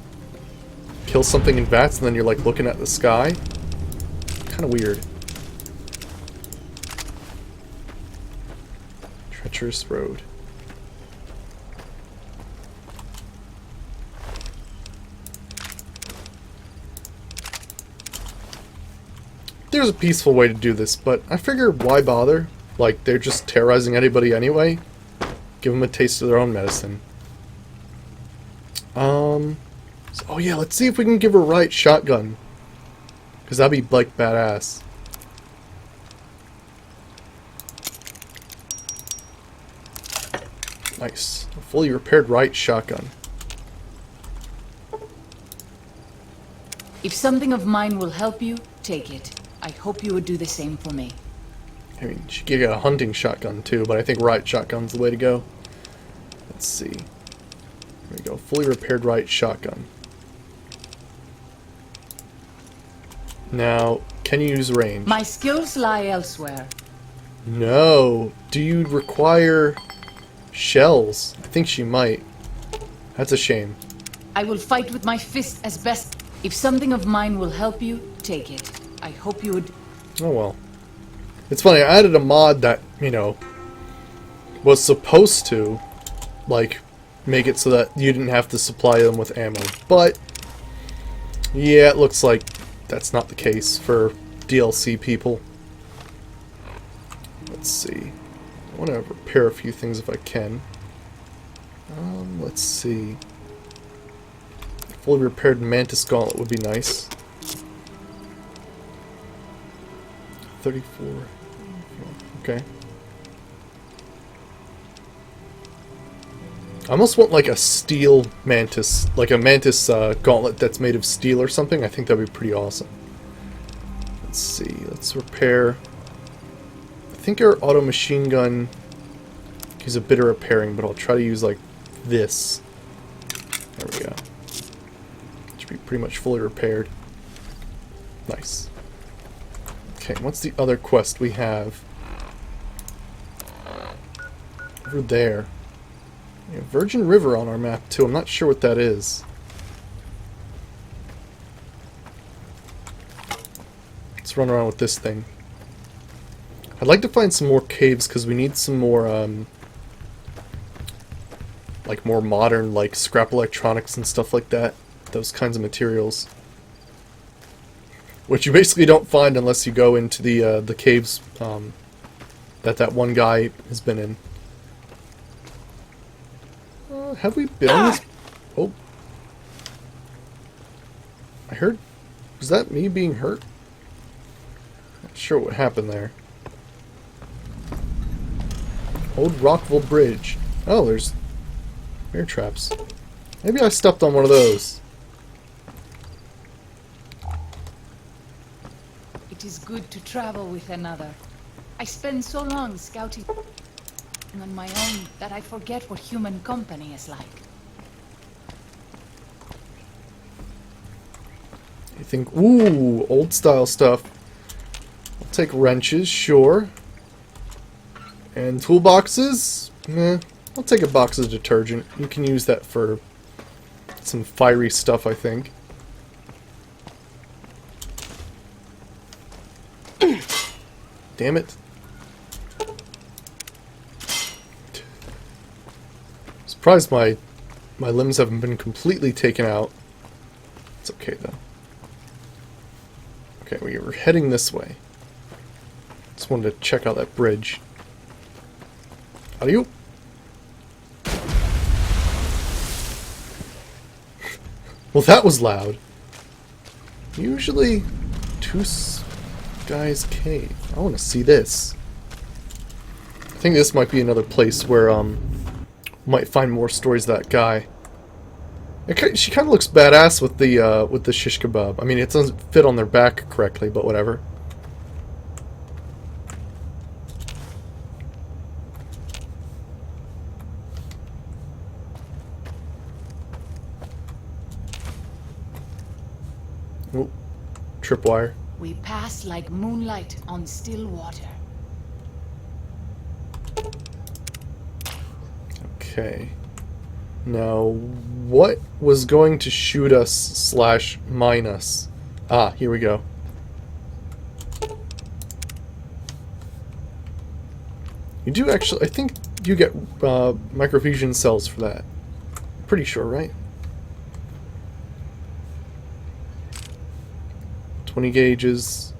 kill something in VATS and then you're like looking at the sky. Kind of weird. Treacherous road. There's a peaceful way to do this, but I figure why bother? Like, they're just terrorizing anybody anyway. Give them a taste of their own medicine. So, oh yeah, let's see if we can give her a right shotgun. Because that'd be, like, badass. Nice. A fully repaired right shotgun. If something of mine will help you, take it. I hope you would do the same for me. I mean, she could get a hunting shotgun too, but I think right shotgun's the way to go. Let's see. There we go. Fully repaired right shotgun. Now, can you use range? My skills lie elsewhere. No. Do you require shells? I think she might. That's a shame. I will fight with my fist as best. If something of mine will help you, take it. I hope you would... Oh well. It's funny, I added a mod that, you know, was supposed to, like, make it so that you didn't have to supply them with ammo. But, yeah, it looks like that's not the case for DLC people. Let's see. I want to repair a few things if I can. Let's see. Fully repaired Mantis Gauntlet would be nice. 34. Okay. I almost want like a steel Mantis, like a Mantis Gauntlet that's made of steel or something. I think that'd be pretty awesome. Let's see. Let's repair. I think our auto machine gun is a bit of repairing, but I'll try to use like this. There we go. Should be pretty much fully repaired. Nice. Okay, what's the other quest we have? Over there. We have Virgin River on our map, too. I'm not sure what that is. Let's run around with this thing. I'd like to find some more caves, because we need some more, like, more modern, like, scrap electronics and stuff like that. Those kinds of materials. Which you basically don't find unless you go into the caves, that one guy has been in. Have we been on this? Oh. I heard... Was that me being hurt? Not sure what happened there. Old Rockville Bridge. Oh, there's bear traps. Maybe I stepped on one of those. It is good to travel with another. I spend so long scouting on my own that I forget what human company is like. I think, ooh, old style stuff. I'll take wrenches, sure. And toolboxes? Meh. I'll take a box of detergent. You can use that for some fiery stuff, I think. Damn it. Surprised my limbs haven't been completely taken out. It's okay, though. Okay, we were heading this way. Just wanted to check out that bridge. How do you? Well, that was loud. Usually, two guys' cave. I want to see this. I think this might be another place where we might find more stories of that guy. She kind of looks badass with the shish kebab. I mean, it doesn't fit on their back correctly, but whatever. Oh, tripwire. We pass like moonlight on still water. Okay. Now, what was going to shoot us / mine us? Ah, here we go. You do actually, I think you get microfusion cells for that. Pretty sure, right? 20 gauges.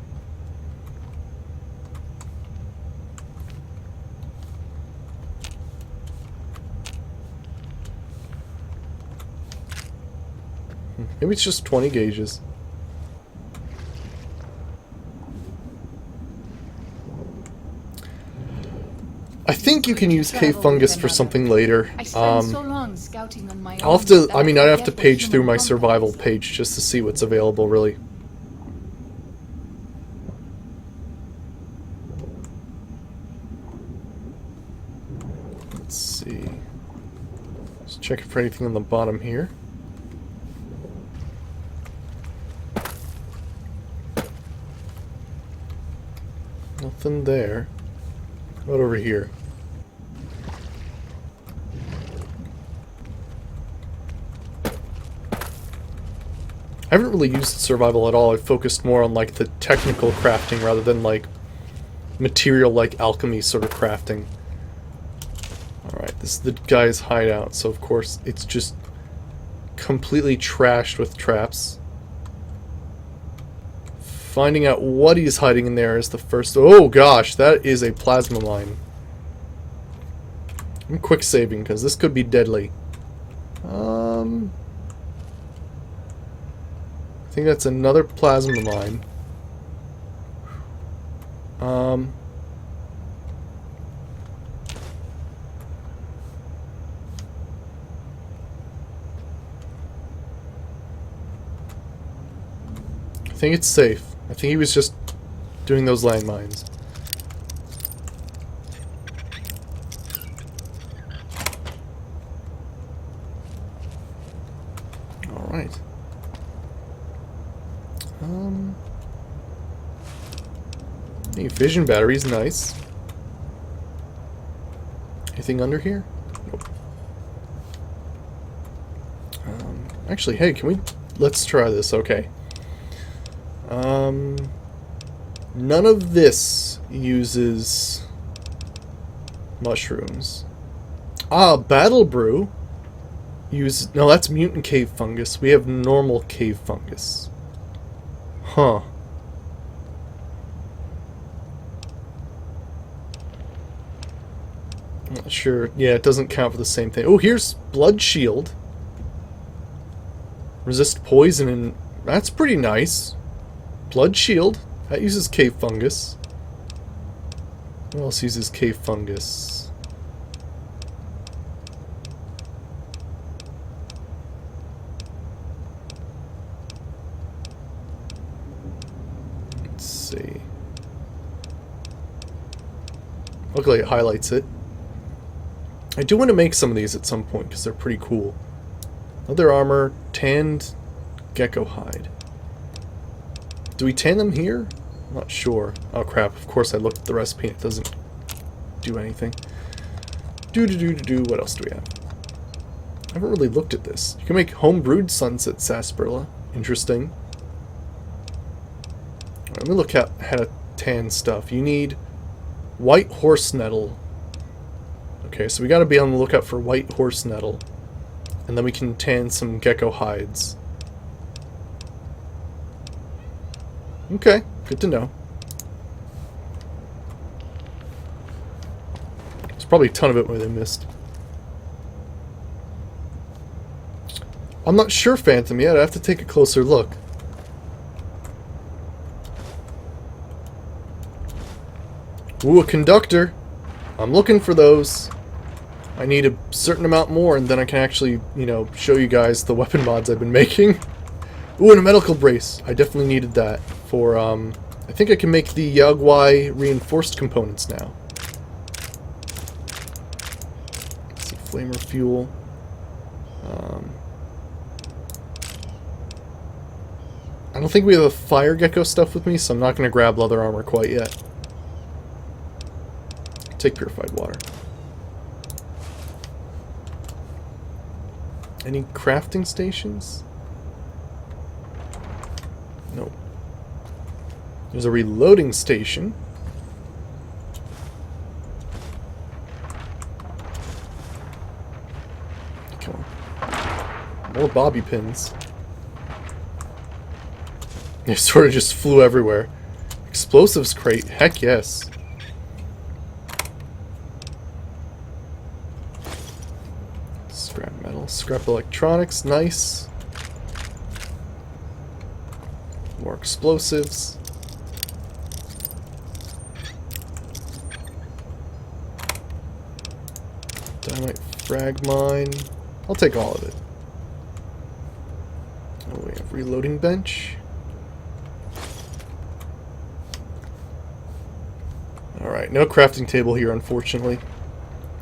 Maybe it's just 20 gauges. I think you can use cave fungus for something later. So long scouting on my I'll have to, I mean, I'd have to page through my survival page just to see what's available, really. Let's see. Just checking for anything on the bottom here. Nothing there. What over here? I haven't really used survival at all. I've focused more on like the technical crafting rather than like material like alchemy sort of crafting. Alright, this is the guy's hideout, so of course it's just completely trashed with traps. Finding out what he's hiding in there is the first... Oh gosh, that is a plasma mine. I'm quick saving because this could be deadly. I think that's another plasma mine. I think it's safe. I think he was just doing those landmines. Alright. Hey, fission batteries, nice. Anything under here? Nope. Actually, hey, can we... Let's try this, okay. None of this uses mushrooms. Ah, Battle Brew uses... No, that's mutant cave fungus. We have normal cave fungus. Huh. I'm not sure. Yeah, it doesn't count for the same thing. Oh, here's Blood Shield. Resist poison, and that's pretty nice. Blood Shield. That uses cave fungus. What else uses cave fungus? Let's see. Luckily it highlights it. I do want to make some of these at some point because they're pretty cool. Leather armor, tanned gecko hide. Do we tan them here? I'm not sure. Oh crap, of course I looked at the recipe and it doesn't do anything. What else do we have? I haven't really looked at this. You can make home-brewed sunset sarsaparilla. Interesting. Right, let me look at how to tan stuff. You need white horse nettle. Okay, so we gotta be on the lookout for white horse nettle. And then we can tan some gecko hides. Okay, good to know. There's probably a ton of it where they missed. I'm not sure, Phantom, yet. I have to take a closer look. Ooh, a conductor. I'm looking for those. I need a certain amount more, and then I can actually, you know, show you guys the weapon mods I've been making. Ooh, and a medical brace. I definitely needed that for, I think I can make the Yagwai reinforced components now. Let's see, flamer fuel. I don't think we have a fire gecko stuff with me, so I'm not going to grab leather armor quite yet. Take purified water. Any crafting stations? Nope. There's a reloading station. Come on. More bobby pins. They sort of just flew everywhere. Explosives crate. Heck yes. Scrap metal. Scrap electronics. Nice. More explosives. Dynamite frag mine. I'll take all of it. Oh, we have reloading bench. Alright, no crafting table here, unfortunately.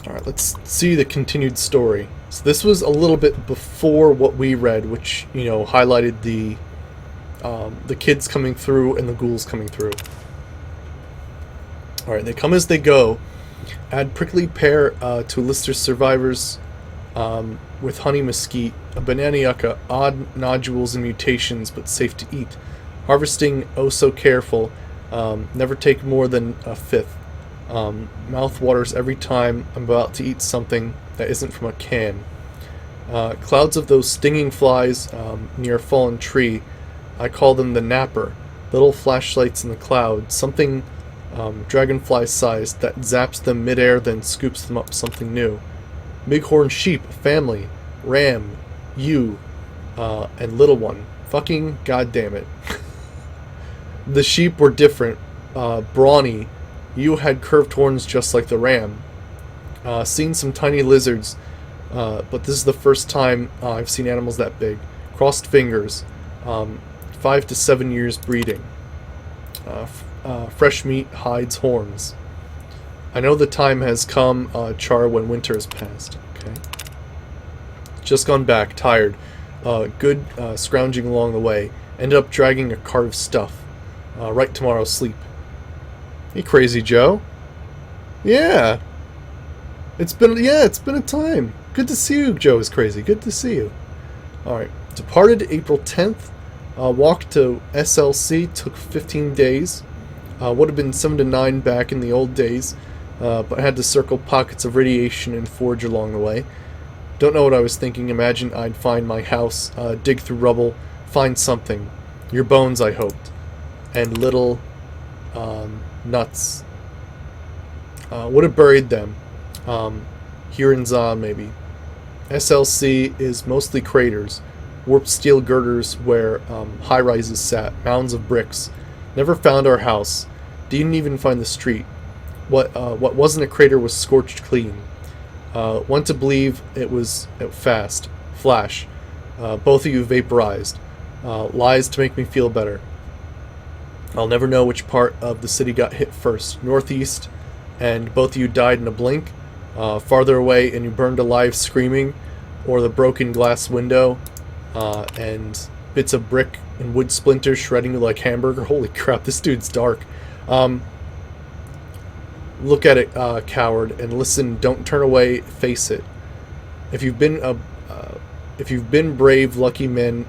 Alright, let's see the continued story. So this was a little bit before what we read, which, you know, highlighted the kids coming through and the ghouls coming through. Alright, they come as they go. Add prickly pear to Lister's survivors with honey mesquite, a banana yucca, odd nodules and mutations, but safe to eat. Harvesting, oh so careful. Never take more than a fifth. Mouth waters every time I'm about to eat something that isn't from a can. Clouds of those stinging flies near a fallen tree. I call them the napper. Little flashlights in the cloud. Something dragonfly-sized that zaps them midair, then scoops them up something new. Bighorn sheep, family, ram, you, and little one. Fucking goddamn it. The sheep were different, brawny. You had curved horns just like the ram. Seen some tiny lizards, but this is the first time I've seen animals that big. Crossed fingers. 5 to 7 years breeding. Fresh meat, hides, horns. I know the time has come, Char, when winter has passed. Okay. Just gone back, tired. Good scrounging along the way. Ended up dragging a cart of stuff. Right tomorrow's sleep. Hey, Crazy Joe. Yeah. It's been a time. Good to see you, Joe is crazy. Good to see you. Alright. Departed April 10th. Walk to SLC took 15 days. Would have been 7 to 9 back in the old days. But I had to circle pockets of radiation and forge along the way. Don't know what I was thinking. Imagine I'd find my house, dig through rubble, find something. Your bones, I hoped. And little nuts. Would have buried them. Here in Zon, maybe. SLC is mostly craters. Warped steel girders where high-rises sat. Mounds of bricks. Never found our house. Didn't even find the street. What wasn't a crater was scorched clean. Want to believe it was fast. Flash. Both of you vaporized. Lies to make me feel better. I'll never know which part of the city got hit first. Northeast, and both of you died in a blink. Farther away, and you burned alive screaming. Or the broken glass window, and bits of brick and wood splinters shredding you like hamburger. Holy crap, this dude's dark. Look at it, coward, and listen. Don't turn away. Face it. If you've been brave, lucky men,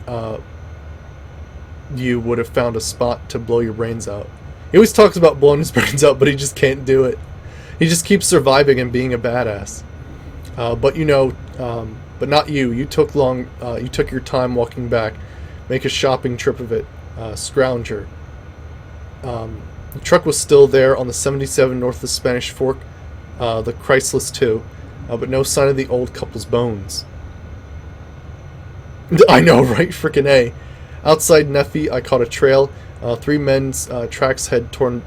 you would have found a spot to blow your brains out. He always talks about blowing his brains out, but he just can't do it. He just keeps surviving and being a badass. But you know, but not you. You took you took your time walking back. Make a shopping trip of it. Scrounger. The truck was still there on the 77 north of the Spanish Fork, the Chrysalis too, but no sign of the old couple's bones. I know, right? Frickin' A. Outside Neffy, I caught a trail. 3 men's tracks had torn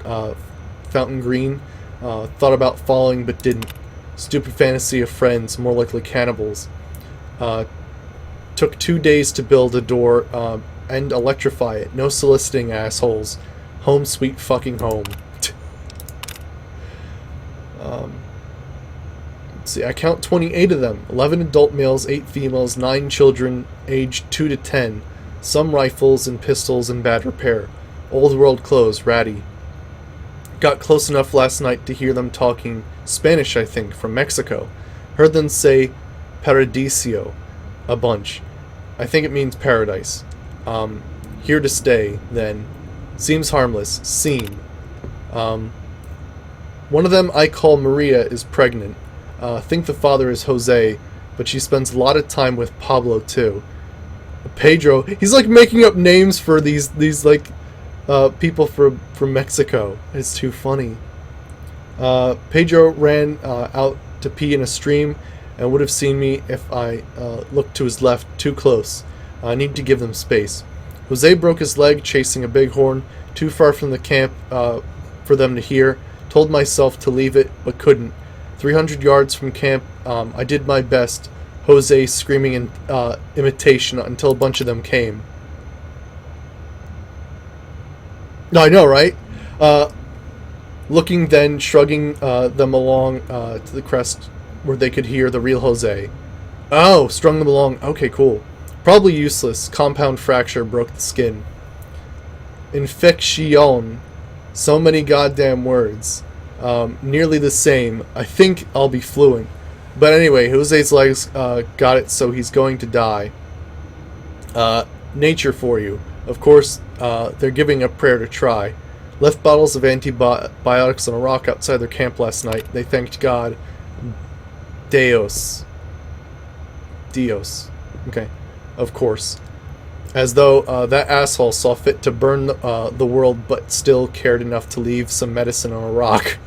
fountain green. Thought about following, but didn't. Stupid fantasy of friends, more likely cannibals. Took 2 days to build a door and electrify it. No soliciting, assholes. Home sweet fucking home. Let's see, I count 28 of them. 11 adult males, 8 females, 9 children aged 2 to 10. Some rifles and pistols in bad repair. Old world clothes, ratty. Got close enough last night to hear them talking Spanish, I think, from Mexico. Heard them say Paradiso a bunch. I think it means paradise. Here to stay, then. Seems harmless. Seem. One of them I call Maria is pregnant. Think the father is Jose, but she spends a lot of time with Pablo too. Pedro, he's like making up names for these like people from Mexico. It's too funny. Pedro ran out to pee in a stream and would have seen me if I looked to his left too close. I need to give them space. Jose broke his leg chasing a bighorn, too far from the camp for them to hear. Told myself to leave it, but couldn't. 300 yards from camp, I did my best. Jose screaming in imitation until a bunch of them came. I know, right? Looking then, shrugging them along to the crest where they could hear the real Jose. Oh, strung them along. Okay, cool. Probably useless. Compound fracture broke the skin. Infection. So many goddamn words. Nearly the same. I think I'll be fluent. But anyway, Jose's legs got it, so he's going to die. Nature for you. Of course, they're giving a prayer to try. Left bottles of antibiotics on a rock outside their camp last night. They thanked God. Dios. Okay. Of course. As though that asshole saw fit to burn the world but still cared enough to leave some medicine on a rock.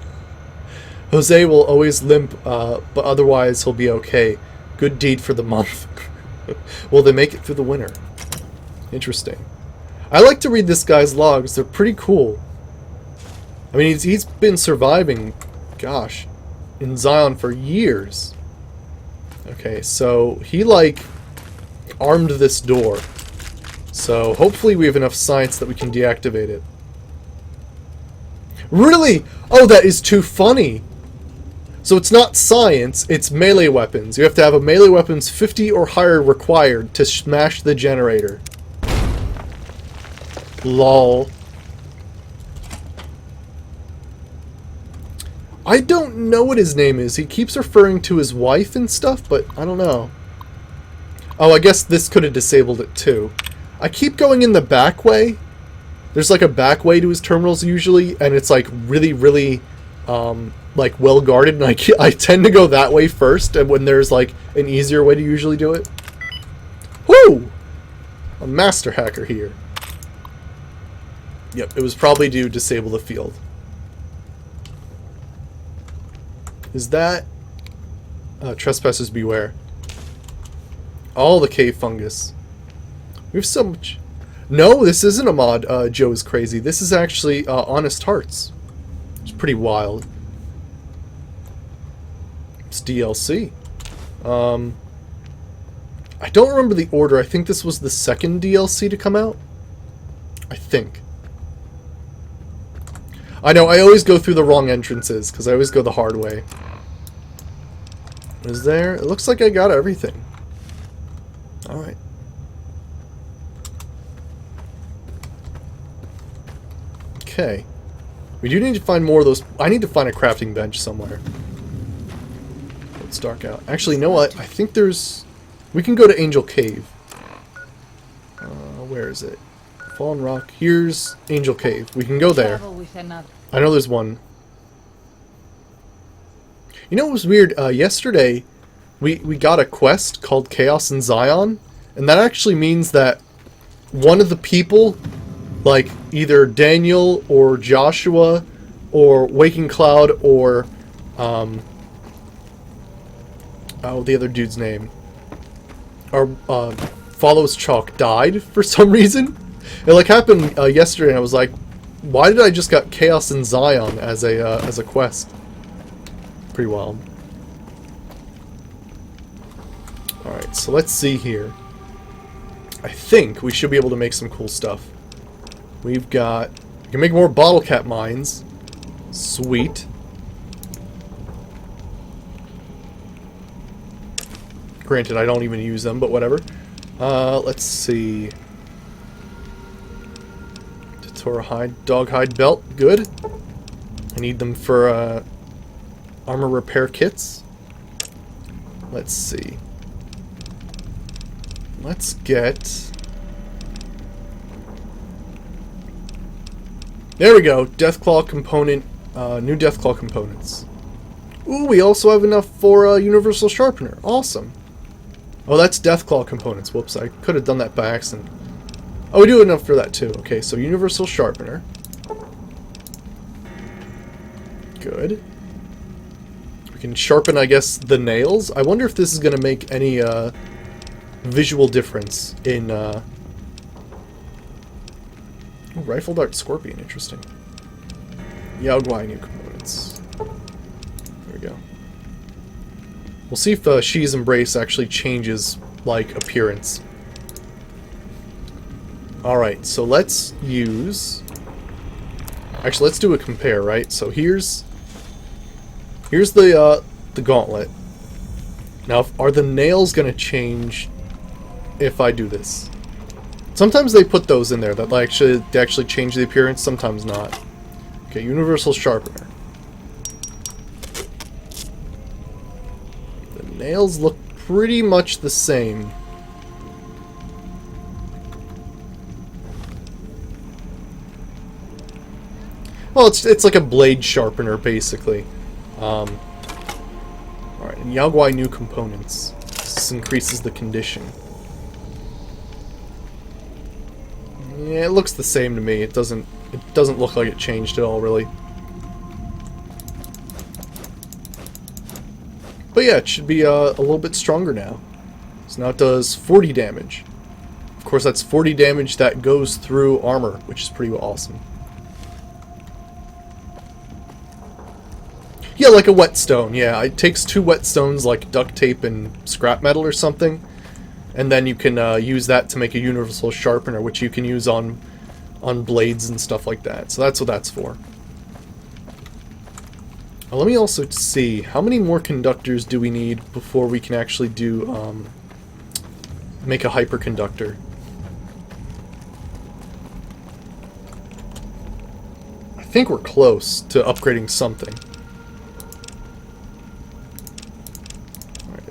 Jose will always limp, but otherwise he'll be okay. Good deed for the month. Will they make it through the winter? Interesting. I like to read this guy's logs. They're pretty cool. I mean, he's been surviving, gosh, in Zion for years. Okay, so he, like, armed this door. So hopefully we have enough science that we can deactivate it. Really? Oh, that is too funny. So it's not science, it's melee weapons. You have to have a melee weapons 50 or higher required to smash the generator. Lol. I don't know what his name is. He keeps referring to his wife and stuff, but I don't know. Oh, I guess this could have disabled it too. I keep going in the back way. There's like a back way to his terminals usually, and it's like really, really like well guarded, and I tend to go that way first, and when there's like an easier way to usually do it. Woo! A master hacker here. Yep, it was probably to disable the field. Is that... trespassers beware. All the cave fungus. We have so much... No, this isn't a mod, Joe is crazy. This is actually Honest Hearts. It's pretty wild. It's DLC. I don't remember the order. I think this was the second DLC to come out. I think. I know, I always go through the wrong entrances, because I always go the hard way. Is there? It looks like I got everything. Alright. Okay. We do need to find more of those. I need to find a crafting bench somewhere. It's dark out. Actually, you know what? I think there's... We can go to Angel Cave. Where is it? Fallen Rock. Here's Angel Cave. We can go there. I know there's one. You know what was weird? Yesterday, we got a quest called Chaos in Zion, and that actually means that one of the people, like either Daniel or Joshua or Waking Cloud or oh, the other dude's name, or Follows Chalk died for some reason. It like happened yesterday, and I was like, why did I just got Chaos in Zion as a quest? Pretty wild. Alright, so let's see here. I think we should be able to make some cool stuff. We've got... We can make more bottle cap mines. Sweet. Granted, I don't even use them, but whatever. Let's see. Datora hide, dog hide belt, good. I need them for armor repair kits. Let's see. Let's get... There we go, Deathclaw component, new Deathclaw components. Ooh, we also have enough for a Universal Sharpener, awesome. Oh, that's Deathclaw components, whoops, I could have done that by accident. Oh, we do enough for that too, okay, so Universal Sharpener. Good. We can sharpen, I guess, the nails. I wonder if this is going to make any visual difference in... Ooh, Rifle Dart Scorpion, interesting. Yaogwai new components. There we go. We'll see if She's Embrace actually changes, like, appearance. Alright, so let's use... Actually, let's do a compare, right? So here's the gauntlet. Now, are the nails going to change if I do this? Sometimes they put those in there that they actually change the appearance, sometimes not. Okay, Universal Sharpener. The nails look pretty much the same. Well, it's like a blade sharpener, basically. Alright, and Yaogwai new components. This increases the condition. Yeah, it looks the same to me. It doesn't look like it changed at all, really. But yeah, it should be a little bit stronger now. So now it does 40 damage. Of course, that's 40 damage that goes through armor, which is pretty awesome. Yeah, like a whetstone, yeah. It takes 2 whetstones, like duct tape and scrap metal or something, and then you can use that to make a universal sharpener, which you can use on blades and stuff like that. So that's what that's for. Let me also see, how many more conductors do we need before we can actually do, make a hyperconductor? I think we're close to upgrading something.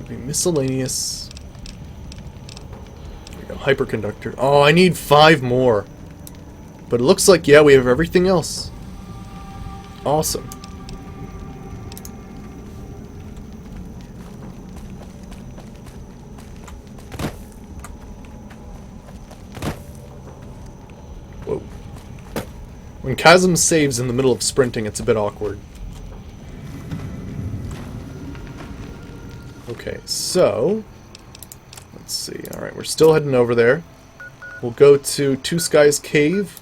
Could be miscellaneous. There we go. Hyperconductor. Oh, I need 5 more. But it looks like, yeah, we have everything else. Awesome. Whoa. When Chasm saves in the middle of sprinting, it's a bit awkward. Okay, so... let's see. Alright, we're still heading over there. We'll go to Two Skies Cave.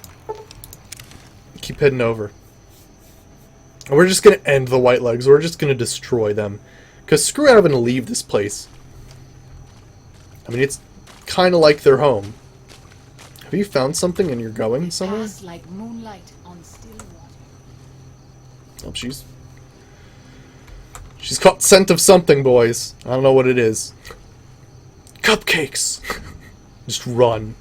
Keep heading over. And we're just going to end the White Legs. We're just going to destroy them. Because screw having to leave this place. I mean, it's kind of like their home. Have you found something and you're going somewhere? Pass like moonlight on still water. Oh, she's caught scent of something, boys. I don't know what it is. Cupcakes! Just run.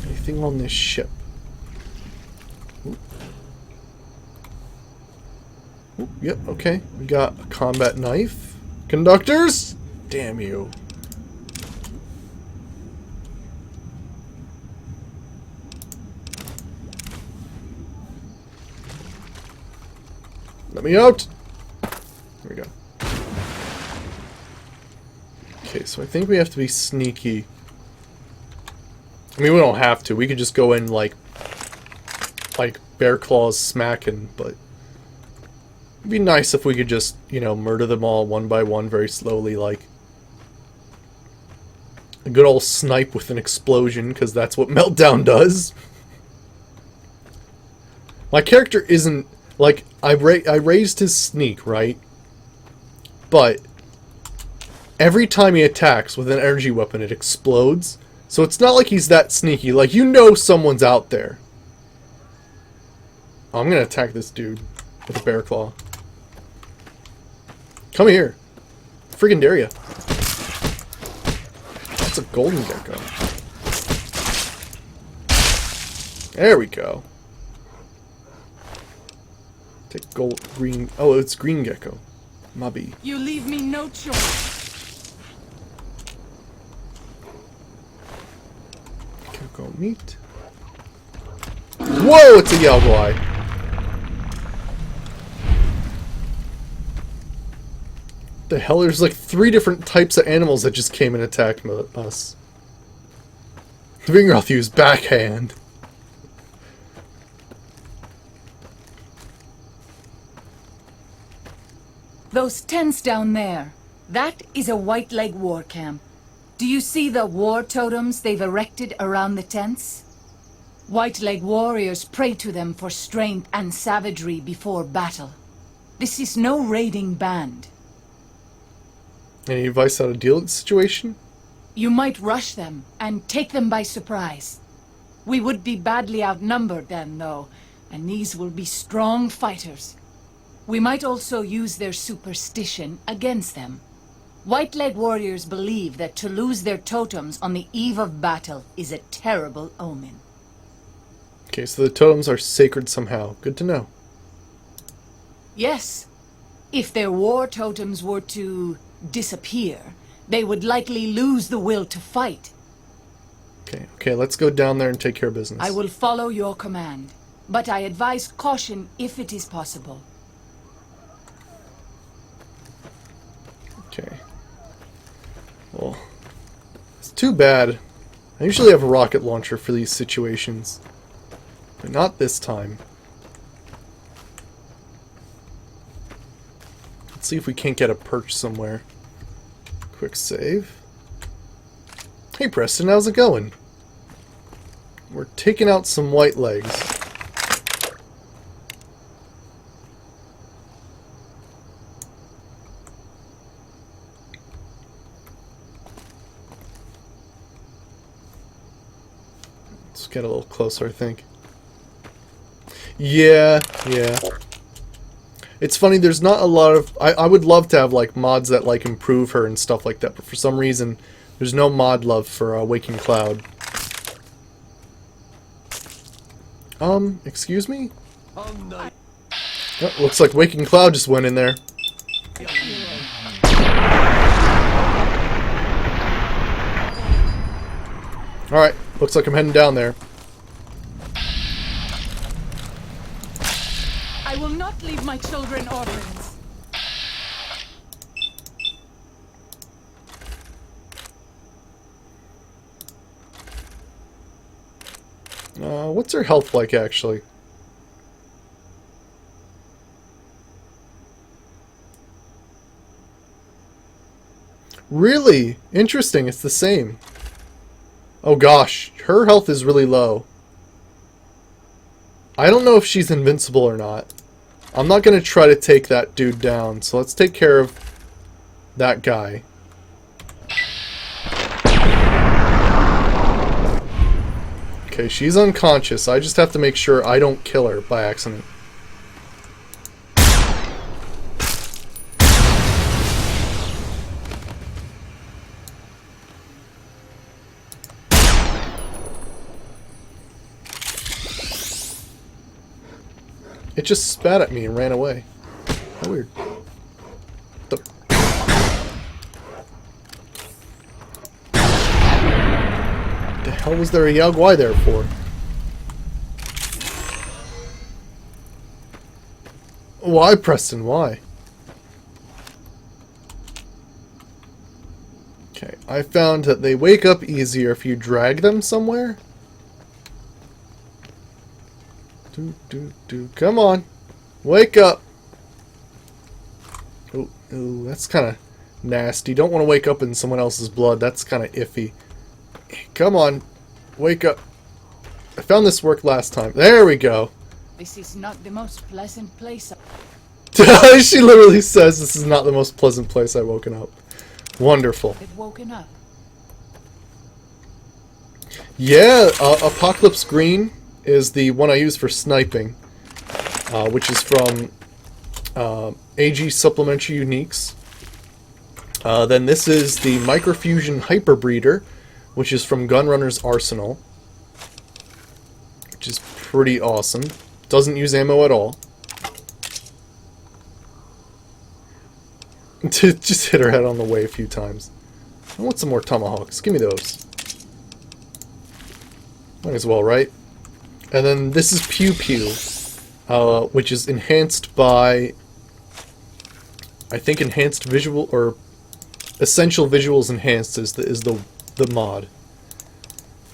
Anything on this ship? Ooh. Ooh, yep, okay. We got a combat knife. Conductors? Damn you. Let me out! There we go. Okay, so I think we have to be sneaky. I mean, we don't have to. We could just go in like bear claws smacking, but it'd be nice if we could just, you know, murder them all one by one very slowly, like a good old snipe with an explosion, because that's what Meltdown does. My character isn't, like, I raised his sneak, right? But every time he attacks with an energy weapon, it explodes. So it's not like he's that sneaky. Like, you know someone's out there. Oh, I'm gonna attack this dude with a bear claw. Come here. Friggin' dare ya. That's a golden gecko. There we go. Take gold, green. Oh, it's green gecko. Mubby. You leave me no choice. Gecko meat. Whoa, it's a Yelgoi. The hell? There's like 3 different types of animals that just came and attacked us. Vingroth used backhand. Those tents down there, that is a White Leg war camp. Do you see the war totems they've erected around the tents? White Leg warriors pray to them for strength and savagery before battle. This is no raiding band. Any advice how to deal with the situation? You might rush them and take them by surprise. We would be badly outnumbered then, though, and these will be strong fighters. We might also use their superstition against them. White Leg warriors believe that to lose their totems on the eve of battle is a terrible omen. Okay, so the totems are sacred somehow. Good to know. Yes. If their war totems were to disappear, they would likely lose the will to fight. Okay, let's go down there and take care of business. I will follow your command, but I advise caution if it is possible. Okay. Well, it's too bad. I usually have a rocket launcher for these situations, but not this time. Let's see if we can't get a perch somewhere. Quick save. Hey Preston, how's it going? We're taking out some white legs. Let's get a little closer, I think. Yeah. It's funny, there's not a lot of... I would love to have, like, mods that, like, improve her and stuff like that, but for some reason, there's no mod love for Waking Cloud. Excuse me? Looks like Waking Cloud just went in there. Alright, looks like I'm heading down there. I will not leave my children orphans. What's her health like, actually? Really? Interesting, it's the same. Oh gosh, her health is really low. I don't know if she's invincible or not. I'm not going to try to take that dude down, so let's take care of that guy. Okay, she's unconscious. I just have to make sure I don't kill her by accident. It just spat at me and ran away. How weird. The hell was there a Yao Guai there for? Why, Preston? Why? Okay, I found that they wake up easier if you drag them somewhere. Come on. Wake up. Ooh, that's kind of nasty. Don't want to wake up in someone else's blood. That's kind of iffy. Come on. Wake up. I found this worked last time. There we go. This is not the most pleasant place. She literally says this is not the most pleasant place I've woken up. Wonderful. I've woken up. Yeah, Apocalypse Green is the one I use for sniping, which is from AG Supplementary Uniques. Then this is the Microfusion Hyperbreeder, which is from Gunrunner's Arsenal, which is pretty awesome. Doesn't use ammo at all. Just hit her head on the way a few times. I want some more tomahawks. Give me those. Might as well, right? And then this is Pew Pew, which is enhanced by, I think, enhanced visual or essential visuals enhanced is the mod.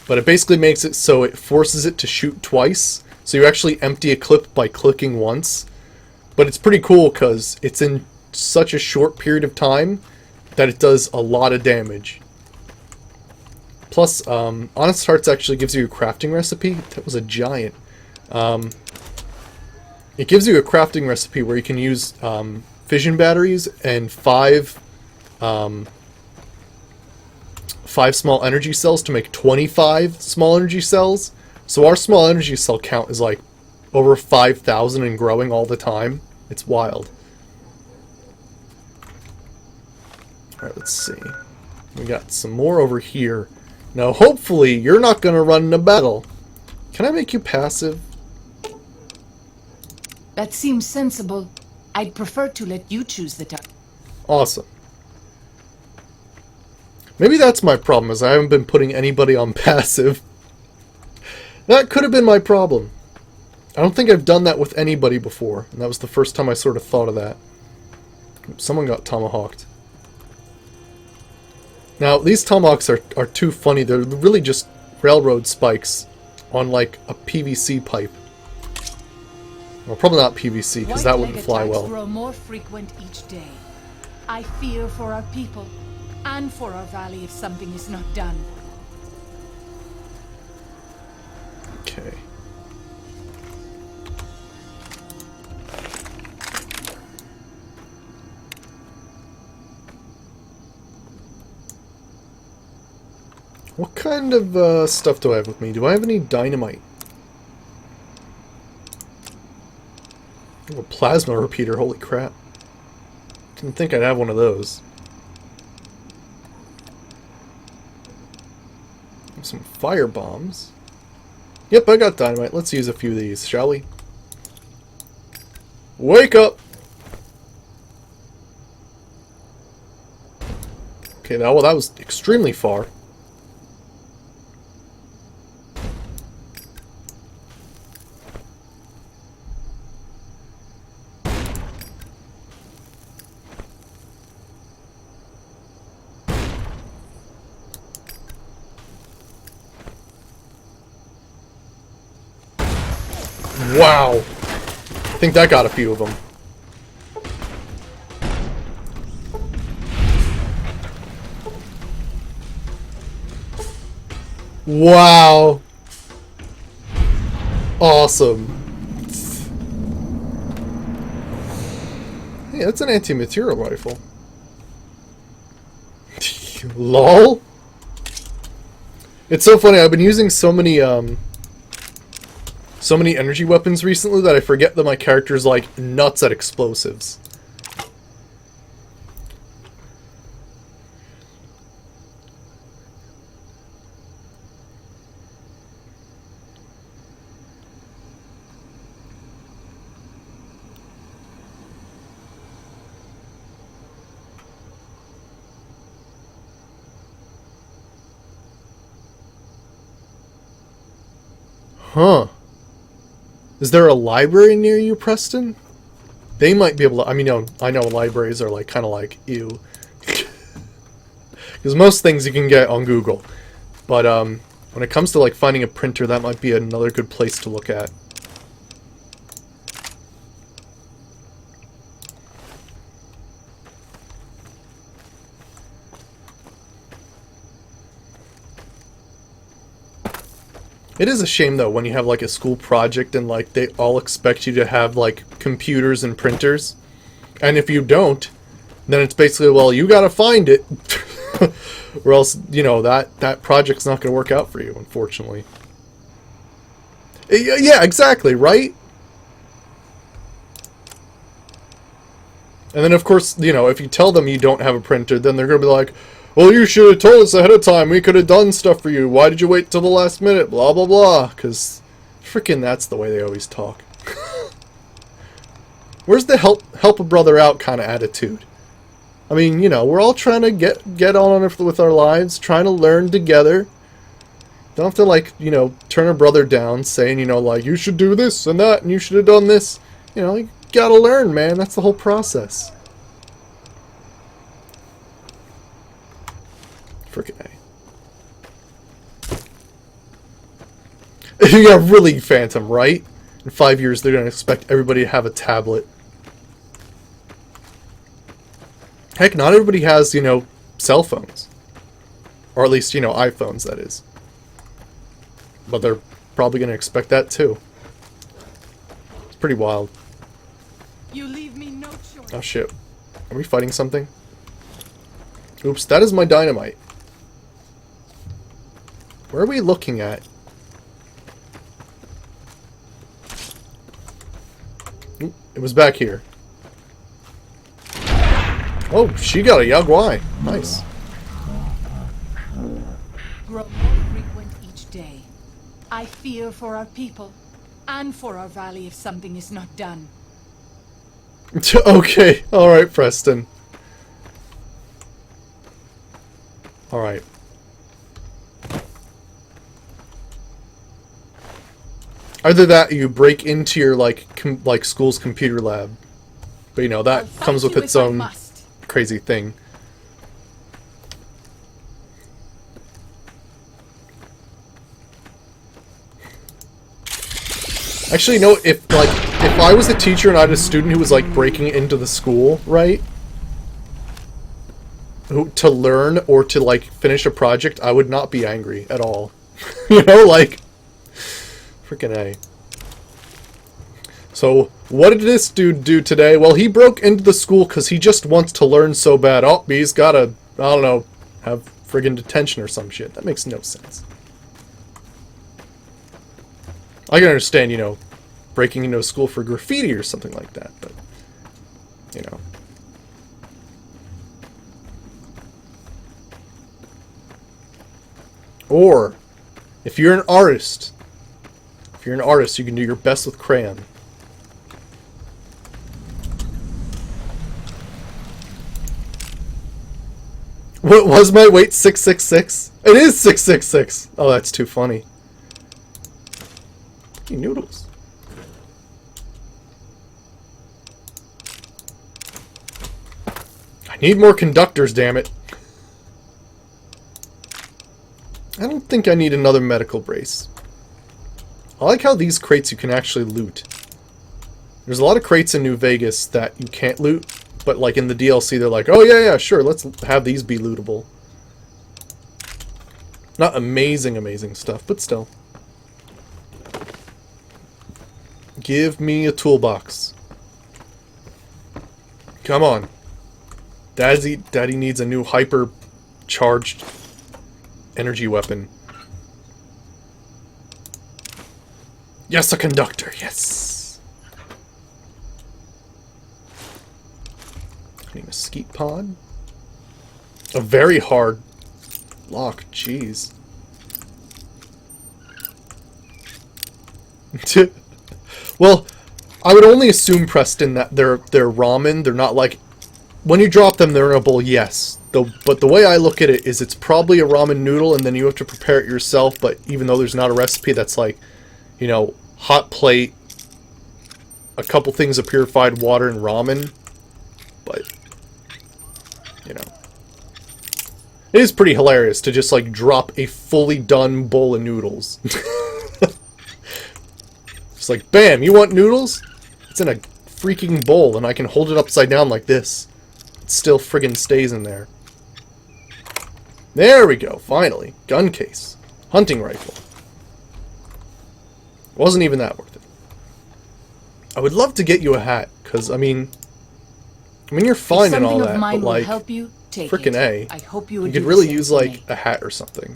But it basically makes it so it forces it to shoot twice, so you actually empty a clip by clicking once. But it's pretty cool because it's in such a short period of time that it does a lot of damage. Plus, Honest Hearts actually gives you a crafting recipe. That was a giant. It gives you a crafting recipe where you can use fission batteries and five small energy cells to make 25 small energy cells. So our small energy cell count is like over 5,000 and growing all the time. It's wild. Alright, let's see. We got some more over here. Now, hopefully, you're not going to run in a battle. Can I make you passive? That seems sensible. I'd prefer to let you choose the time. Awesome. Maybe that's my problem, is I haven't been putting anybody on passive. That could have been my problem. I don't think I've done that with anybody before, and that was the first time I sort of thought of that. Someone got tomahawked. Now, these tomahawks are too funny. They're really just railroad spikes on, like, a PVC pipe. Well, probably not PVC, because that wouldn't fly well. Grow more frequent each day. I fear for our people, and for our valley if something is not done. Okay. What kind of stuff do I have with me? Do I have any dynamite? I have a plasma repeater, holy crap. Didn't think I'd have one of those. Some fire bombs. Yep, I got dynamite. Let's use a few of these, shall we? Wake up! Okay, now, well, that was extremely far. Wow. I think that got a few of them. Wow. Awesome. Hey, that's an anti-material rifle. LOL? It's so funny, I've been using so many energy weapons recently that I forget that my character's like nuts at explosives. Huh. Is there a library near you, Preston? They might be able to... I mean, no, I know libraries are like kind of like, ew. Because most things you can get on Google. But when it comes to like finding a printer, that might be another good place to look at. It is a shame, though, when you have, like, a school project and, like, they all expect you to have, like, computers and printers. And if you don't, then it's basically, well, you gotta find it. Or else, you know, that project's not gonna work out for you, unfortunately. Yeah, exactly, right? And then, of course, you know, if you tell them you don't have a printer, then they're gonna be like, well, you should have told us ahead of time. We could have done stuff for you. Why did you wait till the last minute? Blah, blah, blah. Because freaking that's the way they always talk. Where's the help a brother out kind of attitude? I mean, you know, we're all trying to get on with our lives, trying to learn together. Don't have to, like, you know, turn a brother down, saying, you know, like, you should do this and that, and you should have done this. You know, you gotta learn, man. That's the whole process. Frickin' A. Yeah, really, Phantom, right? In 5 years, they're gonna expect everybody to have a tablet. Heck, not everybody has, you know, cell phones. Or at least, you know, iPhones, that is. But they're probably gonna expect that, too. It's pretty wild. You leave me no choice. Oh, shit. Are we fighting something? Oops, that is my dynamite. Where are we looking at? Oop, it was back here. Oh, she got a Yaguai. Nice. Grow more frequent each day. I fear for our people and for our valley if something is not done. Okay, alright, Preston. Alright. Either that or you break into your, like, school's computer lab. But, you know, that comes with its own crazy thing. Actually, no, if I was a teacher and I had a student who was, like, breaking into the school, right? To learn or to, like, finish a project, I would not be angry at all. You know, like... Freaking A. So, what did this dude do today? Well, he broke into the school because he just wants to learn so bad. Oh, he's gotta, I don't know, have friggin' detention or some shit. That makes no sense. I can understand, you know, breaking into a school for graffiti or something like that, but, you know. Or, if you're an artist, You're an artist. You can do your best with crayon. What was my weight? 666? It is 666! Oh, that's too funny. Hey, noodles. I need more conductors, damn it. I don't think I need another medical brace. I like how these crates you can actually loot. There's a lot of crates in New Vegas that you can't loot, but like in the DLC they're like, oh yeah, sure, let's have these be lootable. Not amazing stuff, but still. Give me a toolbox. Come on. Daddy needs a new hyper-charged energy weapon. Yes, a conductor, yes! I need a mesquite pod. A very hard lock, jeez. Well, I would only assume, Preston, that they're ramen. They're not like... When you drop them, they're in a bowl, yes. But the way I look at it is it's probably a ramen noodle, and then you have to prepare it yourself, but even though there's not a recipe that's like, you know, hot plate, a couple things of purified water, and ramen. But, you know. It is pretty hilarious to just, like, drop a fully done bowl of noodles. It's like, bam, you want noodles? It's in a freaking bowl, and I can hold it upside down like this. It still friggin' stays in there. There we go, finally. Gun case. Hunting rifle. Wasn't even that worth it. I would love to get you a hat, because, I mean, you're fine and all that, but, like, frickin' A. I hope you could really use, like, a hat or something.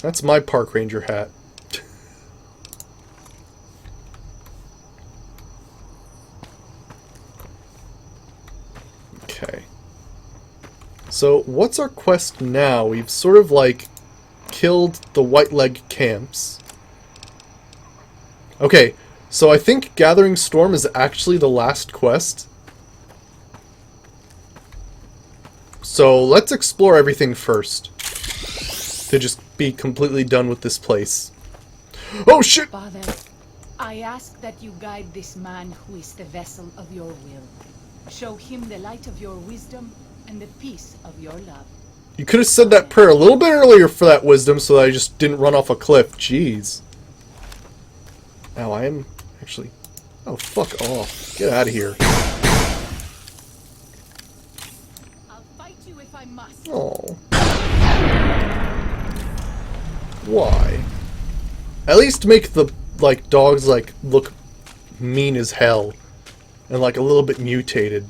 That's my park ranger hat. Okay. So, what's our quest now? We've sort of, like, killed the white leg camps. Okay, so I think Gathering Storm is actually the last quest. So, let's explore everything first. To just be completely done with this place. Oh shit! Father, I ask that you guide this man who is the vessel of your will. Show him the light of your wisdom and the peace of your love. You could have said that prayer a little bit earlier for that wisdom so that I just didn't run off a cliff. Jeez. Now I am actually... Oh, fuck off. Get out of here. I'll fight you if I must. Oh. Why? At least make the, like, dogs, like, look mean as hell. And, like, a little bit mutated.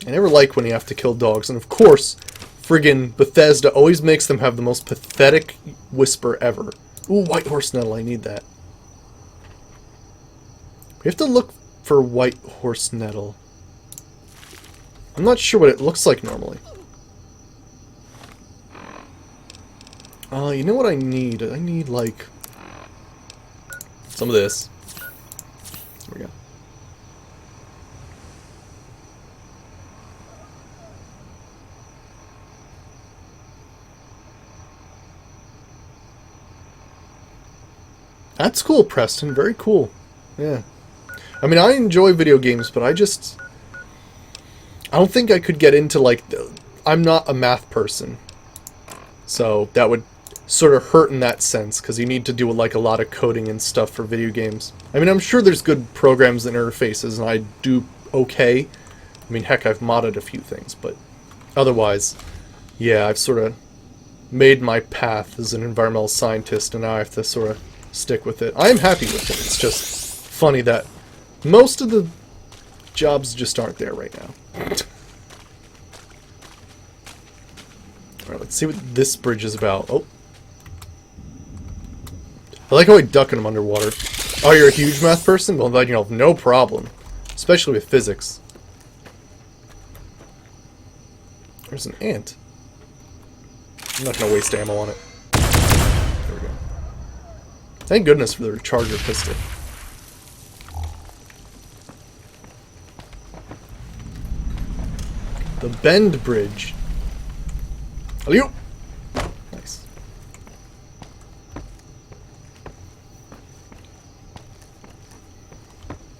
I never like when you have to kill dogs. And, of course, friggin' Bethesda always makes them have the most pathetic whisper ever. Ooh, white horse nettle. I need that. We have to look for white horse nettle. I'm not sure what it looks like normally. You know what I need? I need, like, some of this. There we go. That's cool, Preston. Very cool. Yeah. I mean, I enjoy video games, but I don't think I could get into, like, I'm not a math person. So that would sort of hurt in that sense, because you need to do, like, a lot of coding and stuff for video games. I mean, I'm sure there's good programs and interfaces, and I do okay. I mean, heck, I've modded a few things, but otherwise, yeah, I've sort of made my path as an environmental scientist, and now I have to sort of stick with it. I'm happy with it. It's just funny that most of the jobs just aren't there right now. Alright, let's see what this bridge is about. Oh. I like how I duck when I'm underwater. Oh, you're a huge math person? Well, then, you know, no problem. Especially with physics. There's an ant. I'm not gonna waste ammo on it. There we go. Thank goodness for the recharger pistol. The Bend Bridge. Alley-oop! Nice.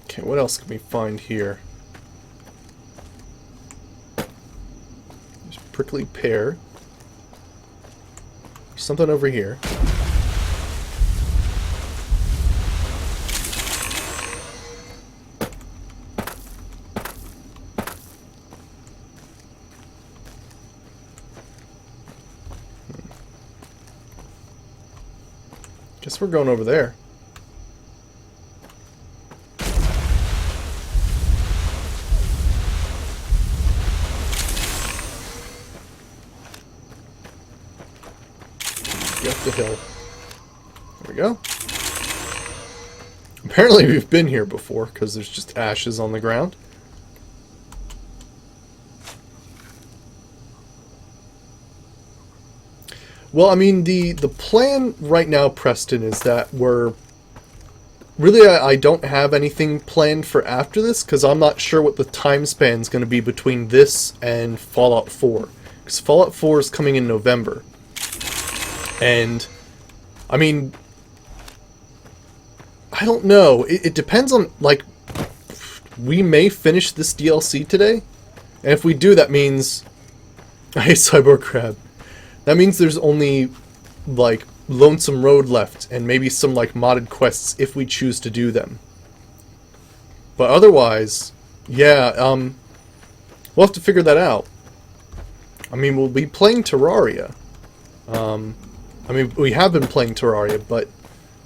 Okay, what else can we find here? There's prickly pear. There's something over here. Guess we're going over there. Get up the hill. There we go. Apparently we've been here before, because there's just ashes on the ground. Well, I mean, the plan right now, Preston, is that we're... Really, I don't have anything planned for after this, because I'm not sure what the time span is going to be between this and Fallout 4. Because Fallout 4 is coming in November. And, I mean... I don't know. It depends on, like... We may finish this DLC today. And if we do, that means... Hey, Cyborg Crab. That means there's only, like, Lonesome Road left, and maybe some, like, modded quests if we choose to do them. But otherwise, yeah, we'll have to figure that out. I mean, we'll be playing Terraria. I mean, we have been playing Terraria, but,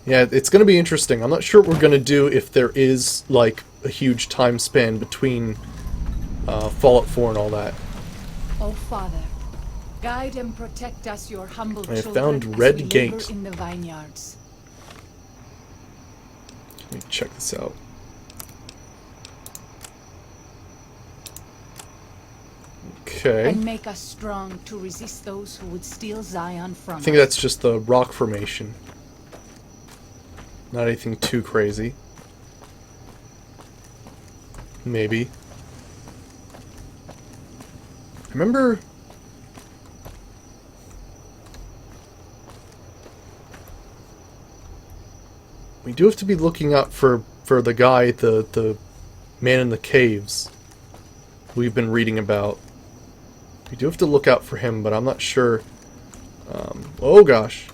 yeah, it's going to be interesting. I'm not sure what we're going to do if there is, like, a huge time span between Fallout 4 and all that. Oh, Father. Guide and protect us, your humble I children, found Red as we Gate. labor in the vineyards. Let me check this out. Okay. And make us strong to resist those who would steal Zion from us. I think that's just the rock formation. Not anything too crazy. Maybe. I remember... We do have to be looking out for the guy, the man in the caves we've been reading about. We do have to look out for him, but I'm not sure... oh gosh.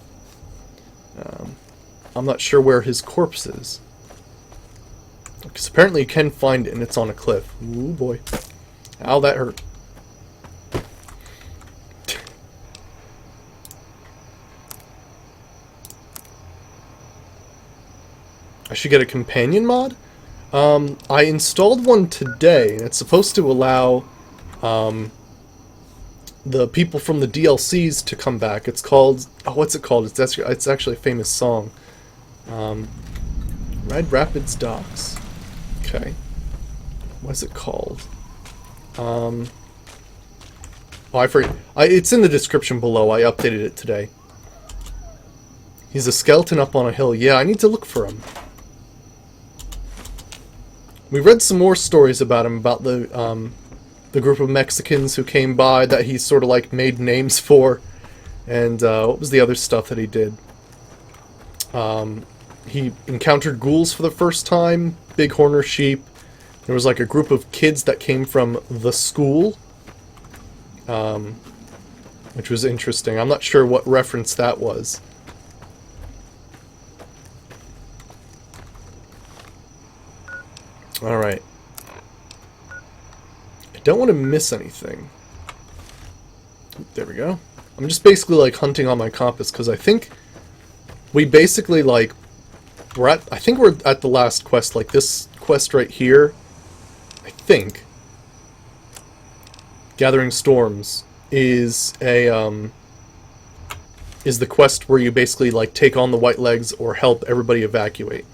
I'm not sure where his corpse is. Because apparently you can find it, and it's on a cliff. Ooh boy. Ow, that hurt. I should get a companion mod? I installed one today, and it's supposed to allow the people from the DLCs to come back. It's called... Oh, what's it called? It's actually a famous song. Red Rapids Docks. Okay. What's it called? Oh, I forget. It's in the description below. I updated it today. He's a skeleton up on a hill. Yeah, I need to look for him. We read some more stories about him, about the group of Mexicans who came by that he sort of like made names for, and what was the other stuff that he did? He encountered ghouls for the first time, big horner sheep. There was like a group of kids that came from the school, which was interesting. I'm not sure what reference that was. Alright. I don't want to miss anything. There we go. I'm just basically like hunting on my compass because I think we basically like I think we're at the last quest, like this quest right here. I think Gathering Storms is a is the quest where you basically like take on the White Legs or help everybody evacuate.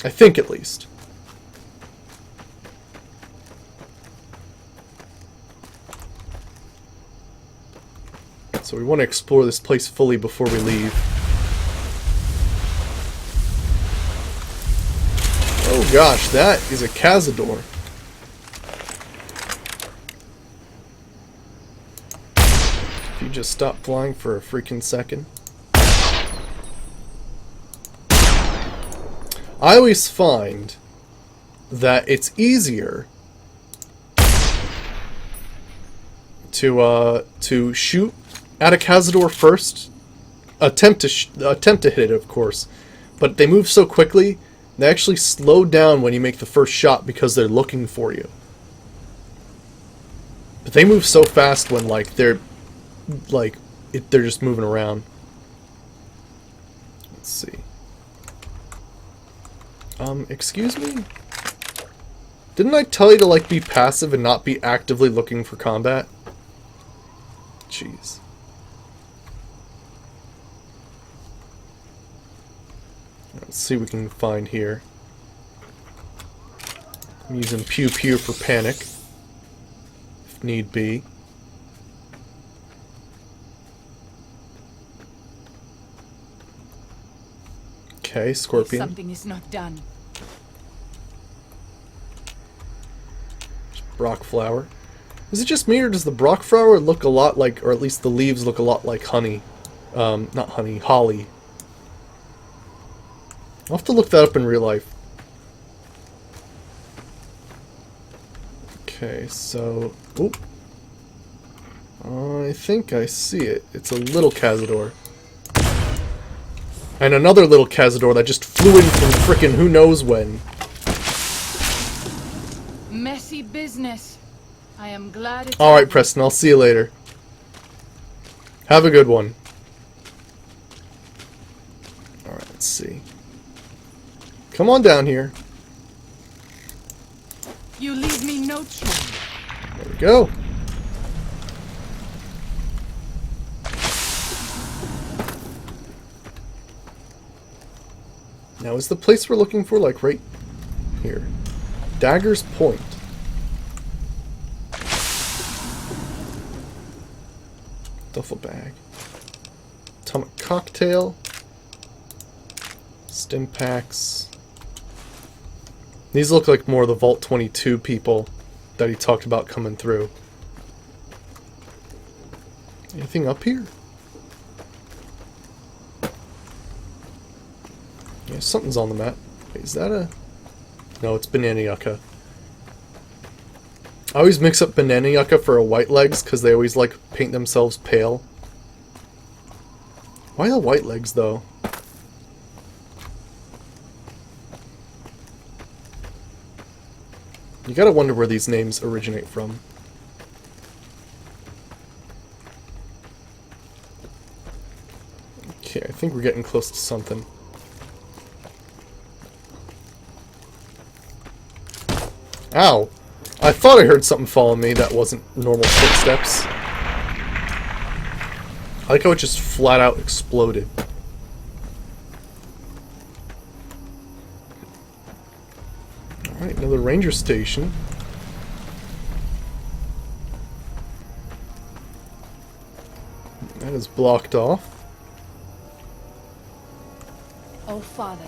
I think at least. So we want to explore this place fully before we leave. Oh gosh, that is a Cazador. If you just stop flying for a freaking second. I always find that it's easier to shoot at a Cazador first, attempt to hit it, of course, but they move so quickly, they actually slow down when you make the first shot because they're looking for you. But they move so fast when they're just moving around. Let's see. Excuse me? Didn't I tell you to be passive and not be actively looking for combat? Jeez. Let's see what we can find here. I'm using Pew Pew for panic, if need be. Okay, Scorpion. Something is not done. Brock flower. Is it just me, or does the Brock flower look a lot like, or at least the leaves look a lot like honey? Not honey, holly. I'll have to look that up in real life. Okay, so... Oop. I think I see it. It's a little Cazador. And another little Cazador that just flew in from frickin' who knows when. Messy business. I am glad it's... Alright, Preston, I'll see you later. Have a good one. Alright, let's see. Come on down here. You leave me no choice. There we go. Now, is the place we're looking for, right here? Dagger's Point. Duffel bag. Atomic cocktail. Stim packs. These look like more of the Vault 22 people that he talked about coming through. Anything up here? Yeah, something's on the map. Wait, is that a... No, it's Banana Yucca. I always mix up Banana Yucca for a White Legs because they always paint themselves pale. Why the White Legs though? You gotta wonder where these names originate from. Okay, I think we're getting close to something. Ow! I thought I heard something follow me that wasn't normal footsteps. I like how it just flat out exploded. Alright, another ranger station. That is blocked off. Oh, Father,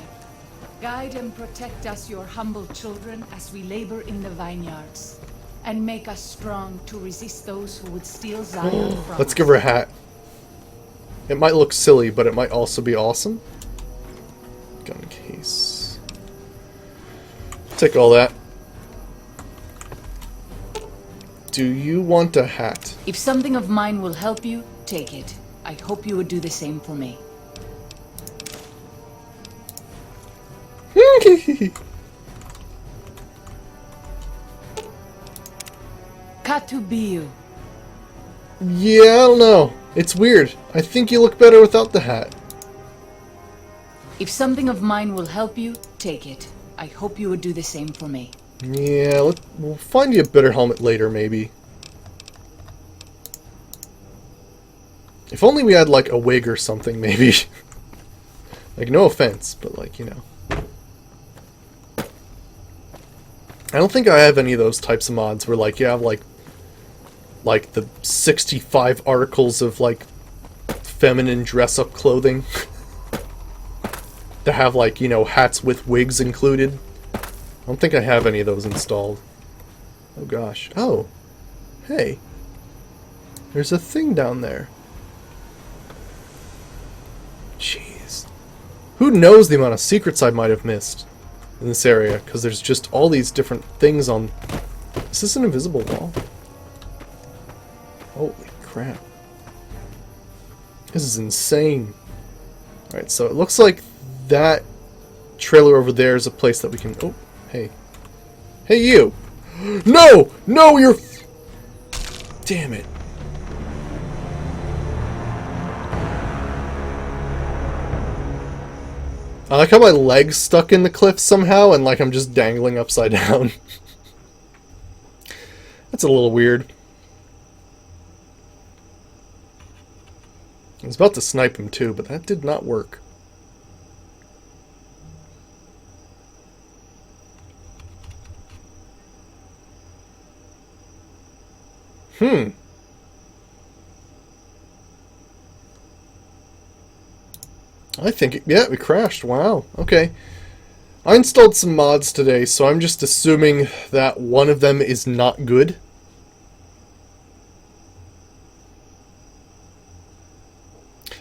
guide and protect us, your humble children, as we labor in the vineyards, and make us strong to resist those who would steal Zion from Let's us. give her a hat. It might look silly, but it might also be awesome. Gun case. Take all that. Do you want a hat? If something of mine will help you, take it. I hope you would do the same for me. Katubiu. Yeah, I don't know. It's weird. I think you look better without the hat. If something of mine will help you, take it. I hope you would do the same for me. Yeah, we'll find you a better helmet later, maybe. If only we had, a wig or something, maybe. No offense, but, you know. I don't think I have any of those types of mods where, you have, the 65 articles of, feminine dress-up clothing. To have, like, you know, hats with wigs included. I don't think I have any of those installed. Oh gosh. Oh. Hey. There's a thing down there. Jeez. Who knows the amount of secrets I might have missed in this area, because there's just all these different things on... Is this an invisible wall? Holy crap. This is insane. Alright, so it looks like that trailer over there is a place that we can... Oh, hey. Hey, you! No! No, you're... Damn it. I like how my leg's stuck in the cliff somehow, and like I'm just dangling upside down. That's a little weird. I was about to snipe him too, but that did not work. I think yeah, we crashed. Wow. Okay. I installed some mods today, so I'm just assuming that one of them is not good.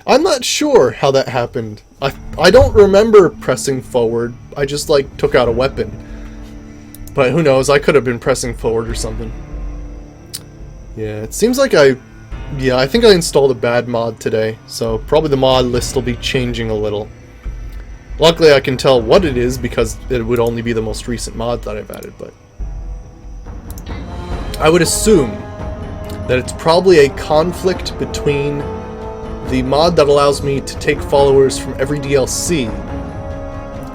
I'm not sure how that happened. I don't remember pressing forward. I just, like, took out a weapon. But who knows, I could have been pressing forward or something. Yeah, it seems like I think I installed a bad mod today, so probably the mod list will be changing a little. Luckily I can tell what it is because it would only be the most recent mod that I've added, but... I would assume that it's probably a conflict between the mod that allows me to take followers from every DLC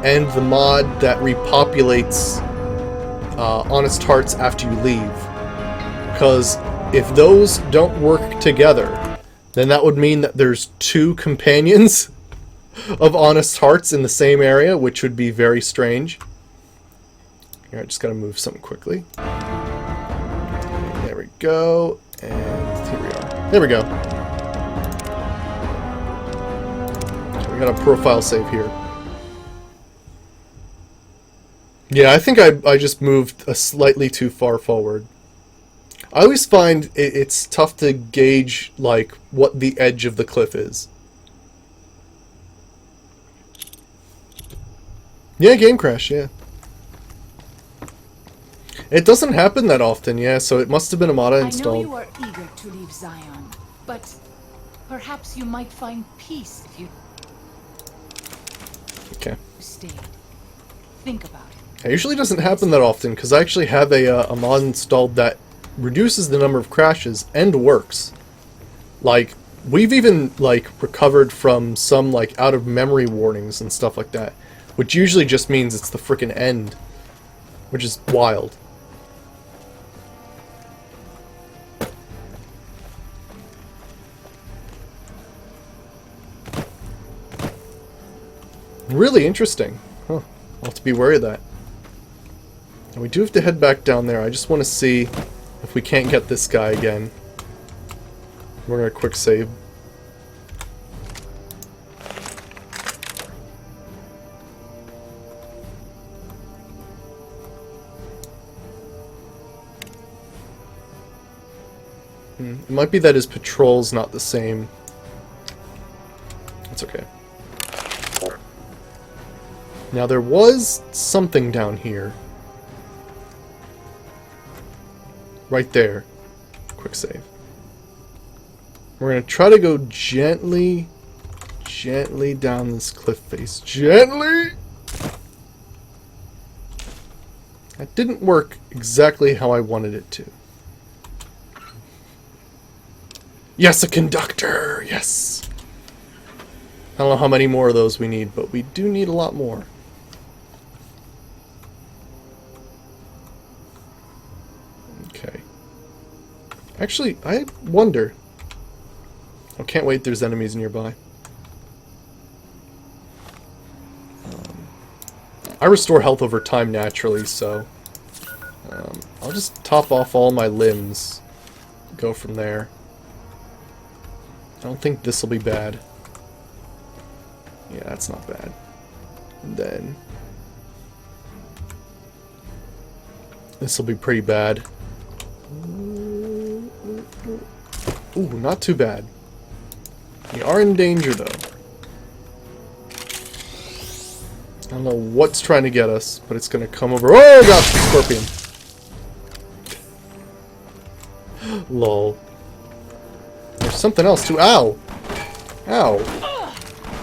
and the mod that repopulates Honest Hearts after you leave. Because if those don't work together, then that would mean that there's two companions of Honest Hearts in the same area, which would be very strange. Here, I just gotta move something quickly. There we go, and here we are. There we go. So we got a profile save here. Yeah, I think I just moved a slightly too far forward. I always find it's tough to gauge, like, what the edge of the cliff is. Yeah, game crash, yeah. It doesn't happen that often, yeah, so it must have been a mod I installed. I know you are eager to leave Zion, but perhaps you might find peace if you stayed. Think about it. It usually doesn't happen that often, because I actually have a mod installed that reduces the number of crashes and works. Like, we've even, like, recovered from some, like, out-of-memory warnings and stuff like that, which usually just means it's the frickin' end, which is wild. Really interesting. Huh. I'll have to be wary of that. And we do have to head back down there. I just want to see if we can't get this guy again. We're going to quick save. It might be that his patrol's not the same. That's okay. Now there was something down here. Right there. Quick save. We're going to try to go gently down this cliff face. Gently! That didn't work exactly how I wanted it to. Yes, a conductor! Yes! I don't know how many more of those we need, but we do need a lot more. Okay. Actually, I wonder... I can't wait, there's enemies nearby. I restore health over time naturally, so... I'll just top off all my limbs. Go from there. I don't think this will be bad. Yeah, that's not bad. And then this will be pretty bad. Ooh, not too bad. We are in danger, though. I don't know what's trying to get us, but it's gonna come over. Oh gosh, scorpion. Lol. There's something else too. Ow! Ow!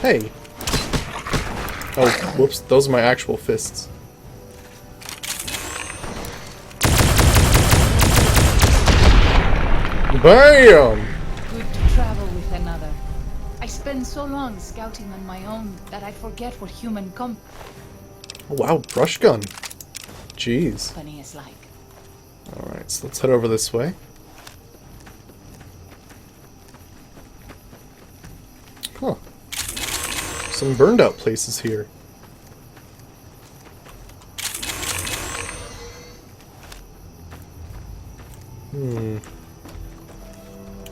Hey! Oh, whoops, those are my actual fists. BAM! Good to travel with another. I spend so long scouting on my own that I forget what human Oh, wow, brush gun. Jeez. company is like. Alright, so let's head over this way. Huh. Some burned out places here.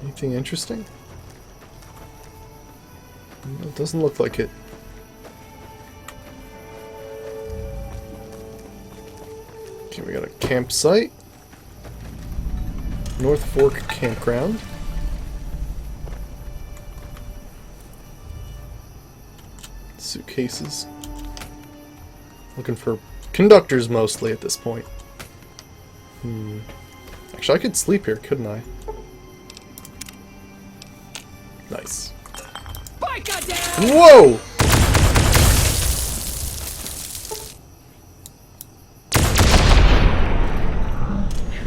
Anything interesting? No, it doesn't look like it. Okay, we got a campsite. North Fork Campground. Suitcases. Looking for conductors mostly at this point. Actually, I could sleep here, couldn't I? Nice. Whoa!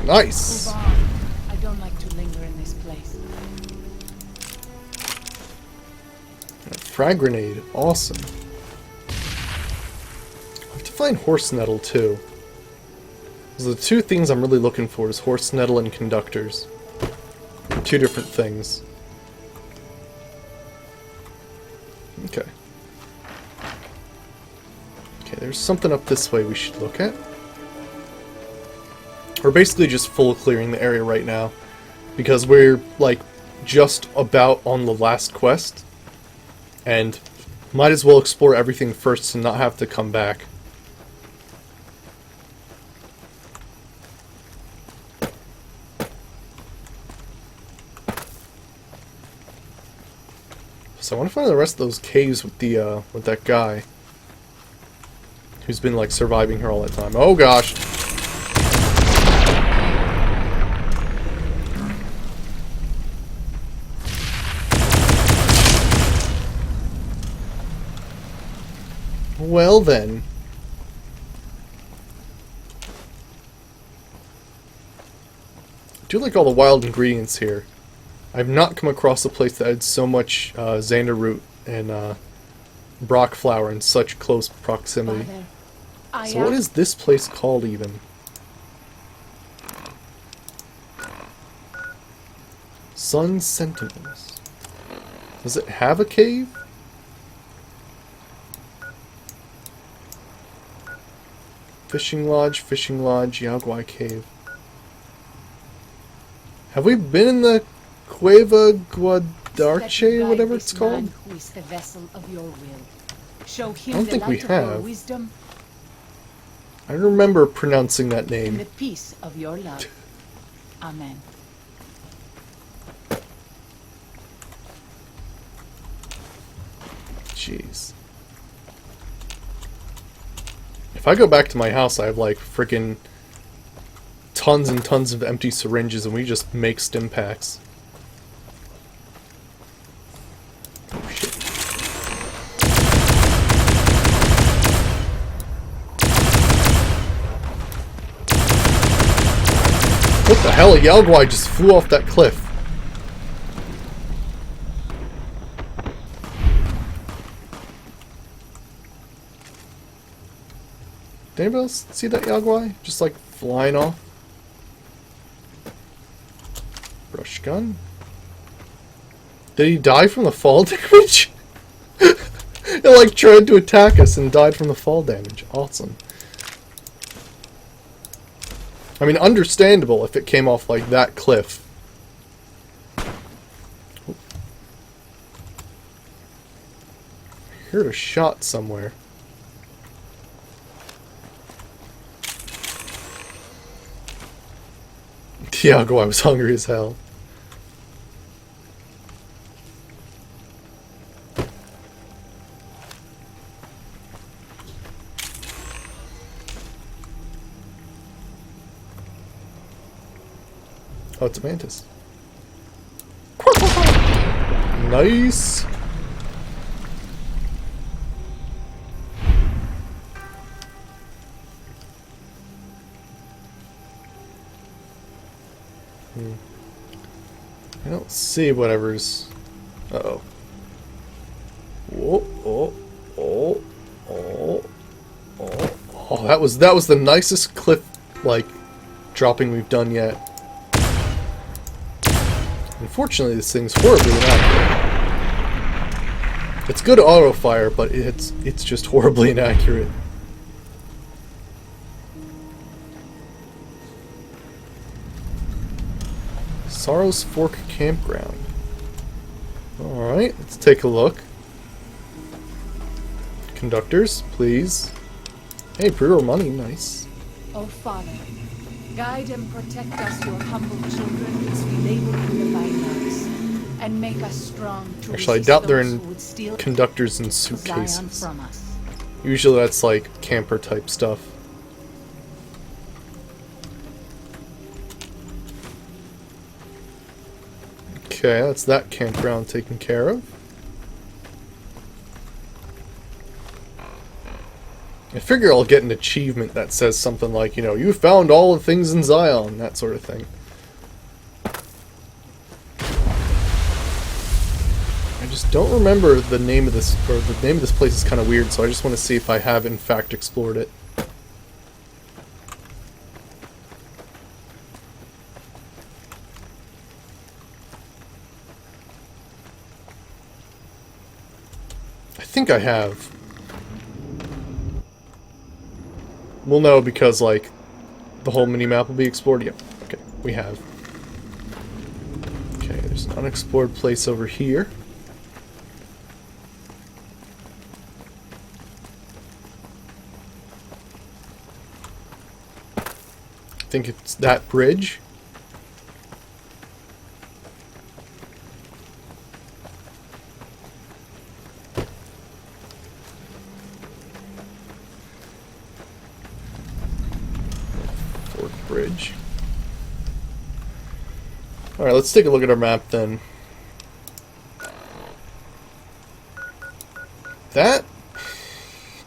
Nice. Move on. I don't like to linger in this place. A frag grenade. Awesome. I have to find horse nettle too. So the two things I'm really looking for is horse nettle and conductors. Two different things. Okay. Okay, there's something up this way we should look at. We're basically just full clearing the area right now, because we're, like, just about on the last quest, and might as well explore everything first and not have to come back. So I want to find the rest of those caves with the with that guy who's been like surviving here all that time. Oh gosh. Well then. I do like all the wild ingredients here. I've not come across a place that had so much Xander root and Brock flower in such close proximity. So what is this place called even? Sun Sentinels. Does it have a cave? Fishing Lodge, Yaguai Cave. Have we been in the Cueva Guadarche, whatever it's called? Who is the vessel of your will. Show him I don't the think we light of your have. wisdom I remember pronouncing that and name. the peace of your love. Amen. Jeez. If I go back to my house, I have like freaking tons and tons of empty syringes, and we just make stim packs. Oh shit. What the hell? A Yalguai just flew off that cliff. Did anybody else see that Yalguai? Just like flying off? Brush gun? Did he die from the fall damage? It like tried to attack us and died from the fall damage. Awesome. I mean, understandable if it came off like that cliff. Heard a shot somewhere. Tiago, I was hungry as hell. Oh, it's a mantis. Nice. I don't see whatever's. Uh-oh. Whoa, oh, oh, oh, oh. Oh, that was the nicest cliff like dropping we've done yet. Unfortunately, this thing's horribly inaccurate. It's good auto fire, but it's just horribly inaccurate. Sorrow's Fork Campground. Alright, let's take a look. Conductors, please. Hey, pre-roll money, nice. O Father, guide and protect us, your humble children, as we labor in the vineyards, and make us strong to Actually, I resist doubt they're those in who would steal conductors in Zion suitcases. from us. Usually that's like camper type stuff. Okay, that's that campground taken care of. I figure I'll get an achievement that says something like, you know, you found all the things in Zion, that sort of thing. I just don't remember the name of this, or the name of this place is kind of weird, so I just want to see if I have in fact explored it. I think I have. We'll know because, like, the whole mini-map will be explored. Yep. Okay, we have. Okay, there's an unexplored place over here. I think it's that bridge. Bridge. Alright, let's take a look at our map then. That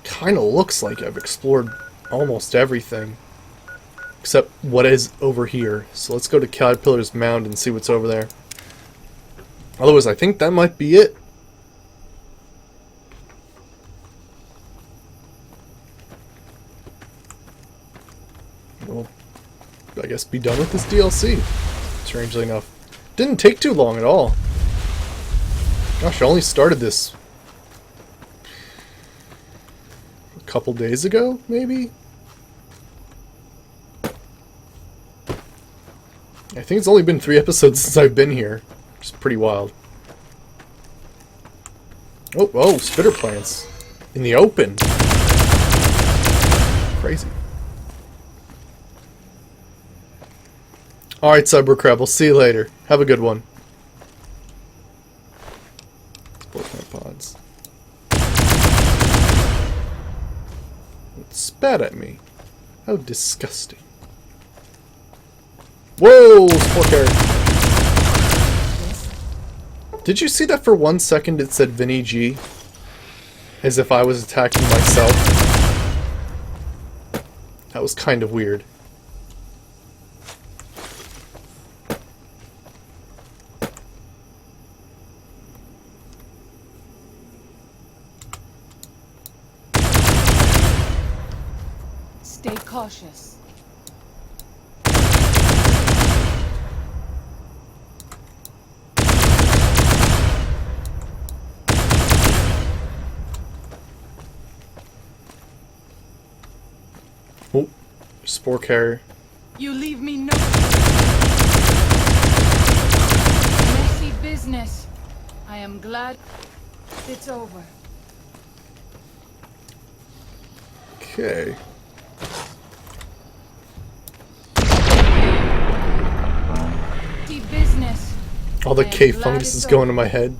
kind of looks like I've explored almost everything. Except what is over here. So let's go to Caterpillar's Mound and see what's over there. Otherwise, I think that might be it. Well, I guess be done with this DLC. Strangely enough. Didn't take too long at all. Gosh, I only started this a couple days ago, maybe? I think it's only been 3 episodes since I've been here. Which is pretty wild. Oh, oh, spitter plants. In the open. Crazy. Alright, Cybercrab, we'll see you later. Have a good one. Both my pods. It spat at me. How disgusting. Whoa! Sport carrot. Did you see that for 1 second it said Vinny G? As if I was attacking myself. That was kind of weird. Stay cautious. Oh, spore carrier. You leave me no messy business. I am glad it's over. Okay. Deep business. All the I am cave glad fungus it's is going over. to my head.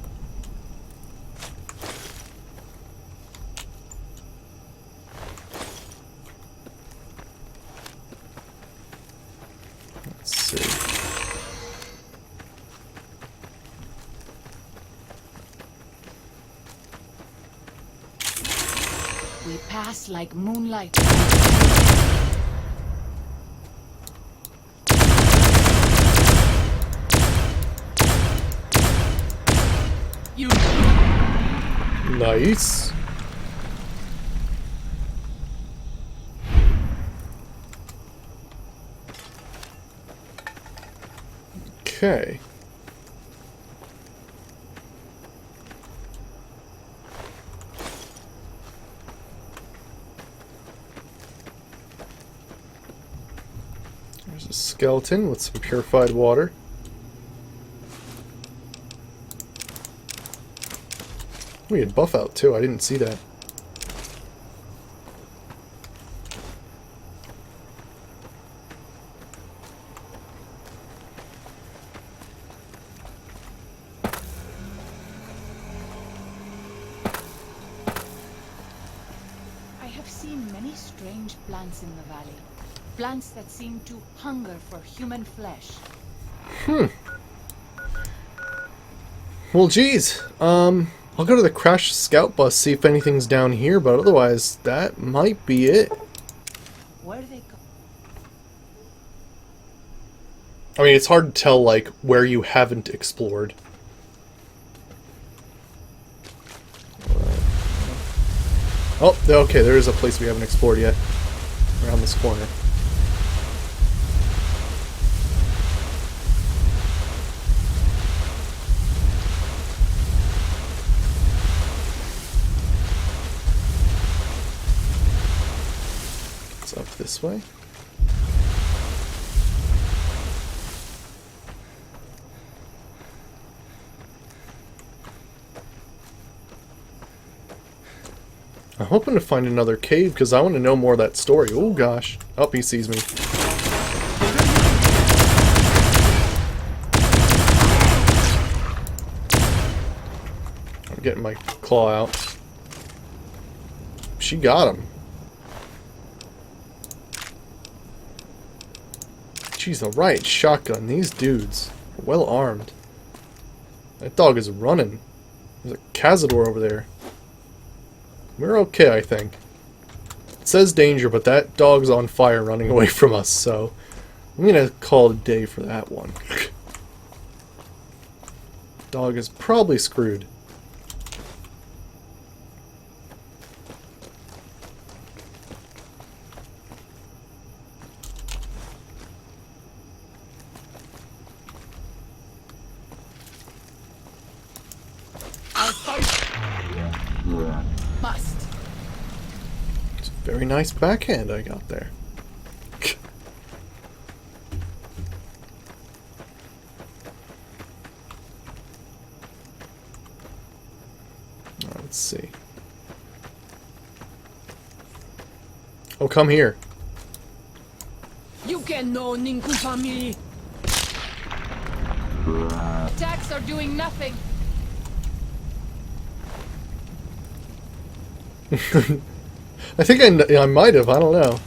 Let's see. We pass like moonlight. You Nice. Okay. There's a skeleton with some purified water. We had buff out too, I didn't see that. I have seen many strange plants in the valley. Plants that seem to hunger for human flesh. Well, geez. I'll go to the crashed scout bus, see if anything's down here, but otherwise, that might be it. Where do they go? I mean, it's hard to tell, like, where you haven't explored. Oh, okay, there is a place we haven't explored yet. Around this corner. It's up this way. I'm hoping to find another cave because I want to know more of that story. Oh gosh. Oh, he sees me. I'm getting my claw out. She got him. Jeez, the right shotgun. These dudes are well armed. That dog is running. There's a cazador over there. We're okay, I think. It says danger, but that dog's on fire running away from us, so I'm gonna call it a day for that one. Dog is probably screwed. I'll fight. Must. It's a very nice backhand I got there. Let's see. Oh, come here. You can know Ninku family. Attacks are doing nothing. I think I might have. I don't know.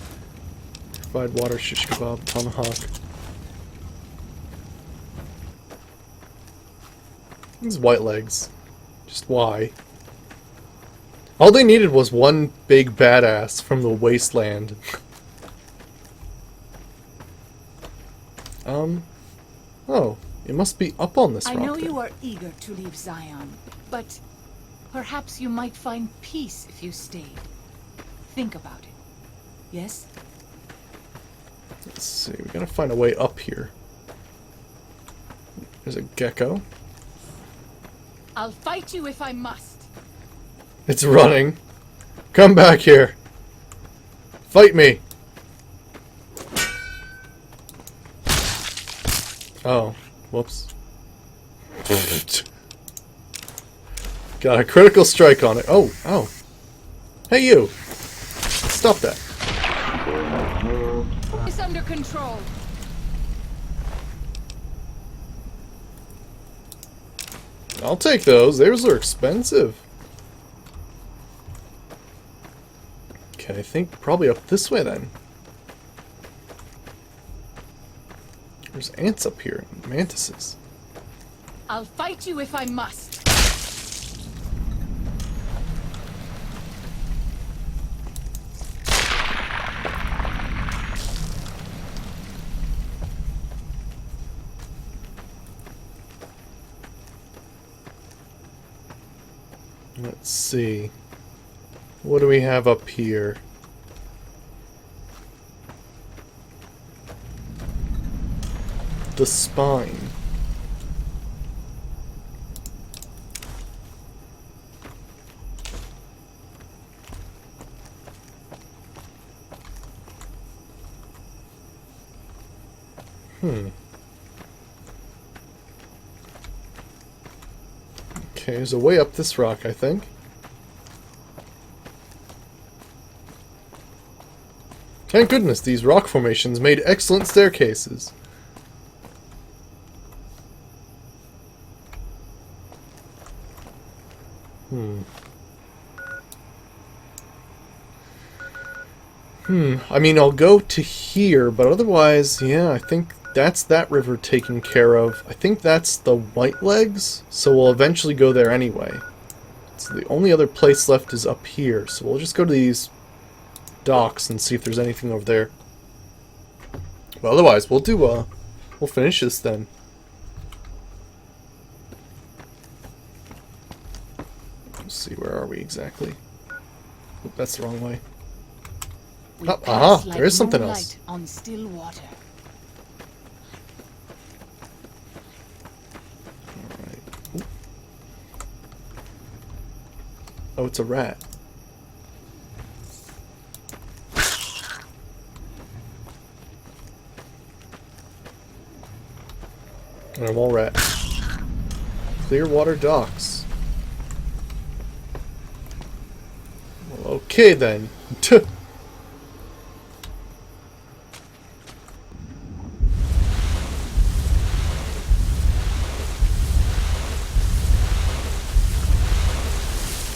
Provide water, shish kebab, tomahawk. These white legs. Just why? All they needed was one big badass from the wasteland. Oh, it must be up on this rock. I know then. you are eager to leave Zion, but perhaps you might find peace if you stayed. Think about it. Yes? Let's see, we gotta find a way up here. There's a gecko. I'll fight you if I must. It's running. Come back here. Fight me. Oh, whoops. Got a critical strike on it. Oh, oh. Hey, you. stop that. It's under control. I'll take those. Those are expensive. Okay, I think probably up this way then. There's ants up here. Mantises. I'll fight you if I must. Let's see. What do we have up here? The spine. Okay, there's a way up this rock, I think. Thank goodness these rock formations made excellent staircases. I mean, I'll go to here, but otherwise, yeah, I think that's that river taken care of. I think that's the White Legs, so we'll eventually go there anyway. So the only other place left is up here, so we'll just go to these docks and see if there's anything over there. Well, otherwise, we'll finish this then. Let's see, where are we exactly? Oop, that's the wrong way. We Oh, pass there is something moonlight else. on still water. Alright. Oop. Oh, it's a rat. And a mole rat. Clearwater docks. Well, okay then.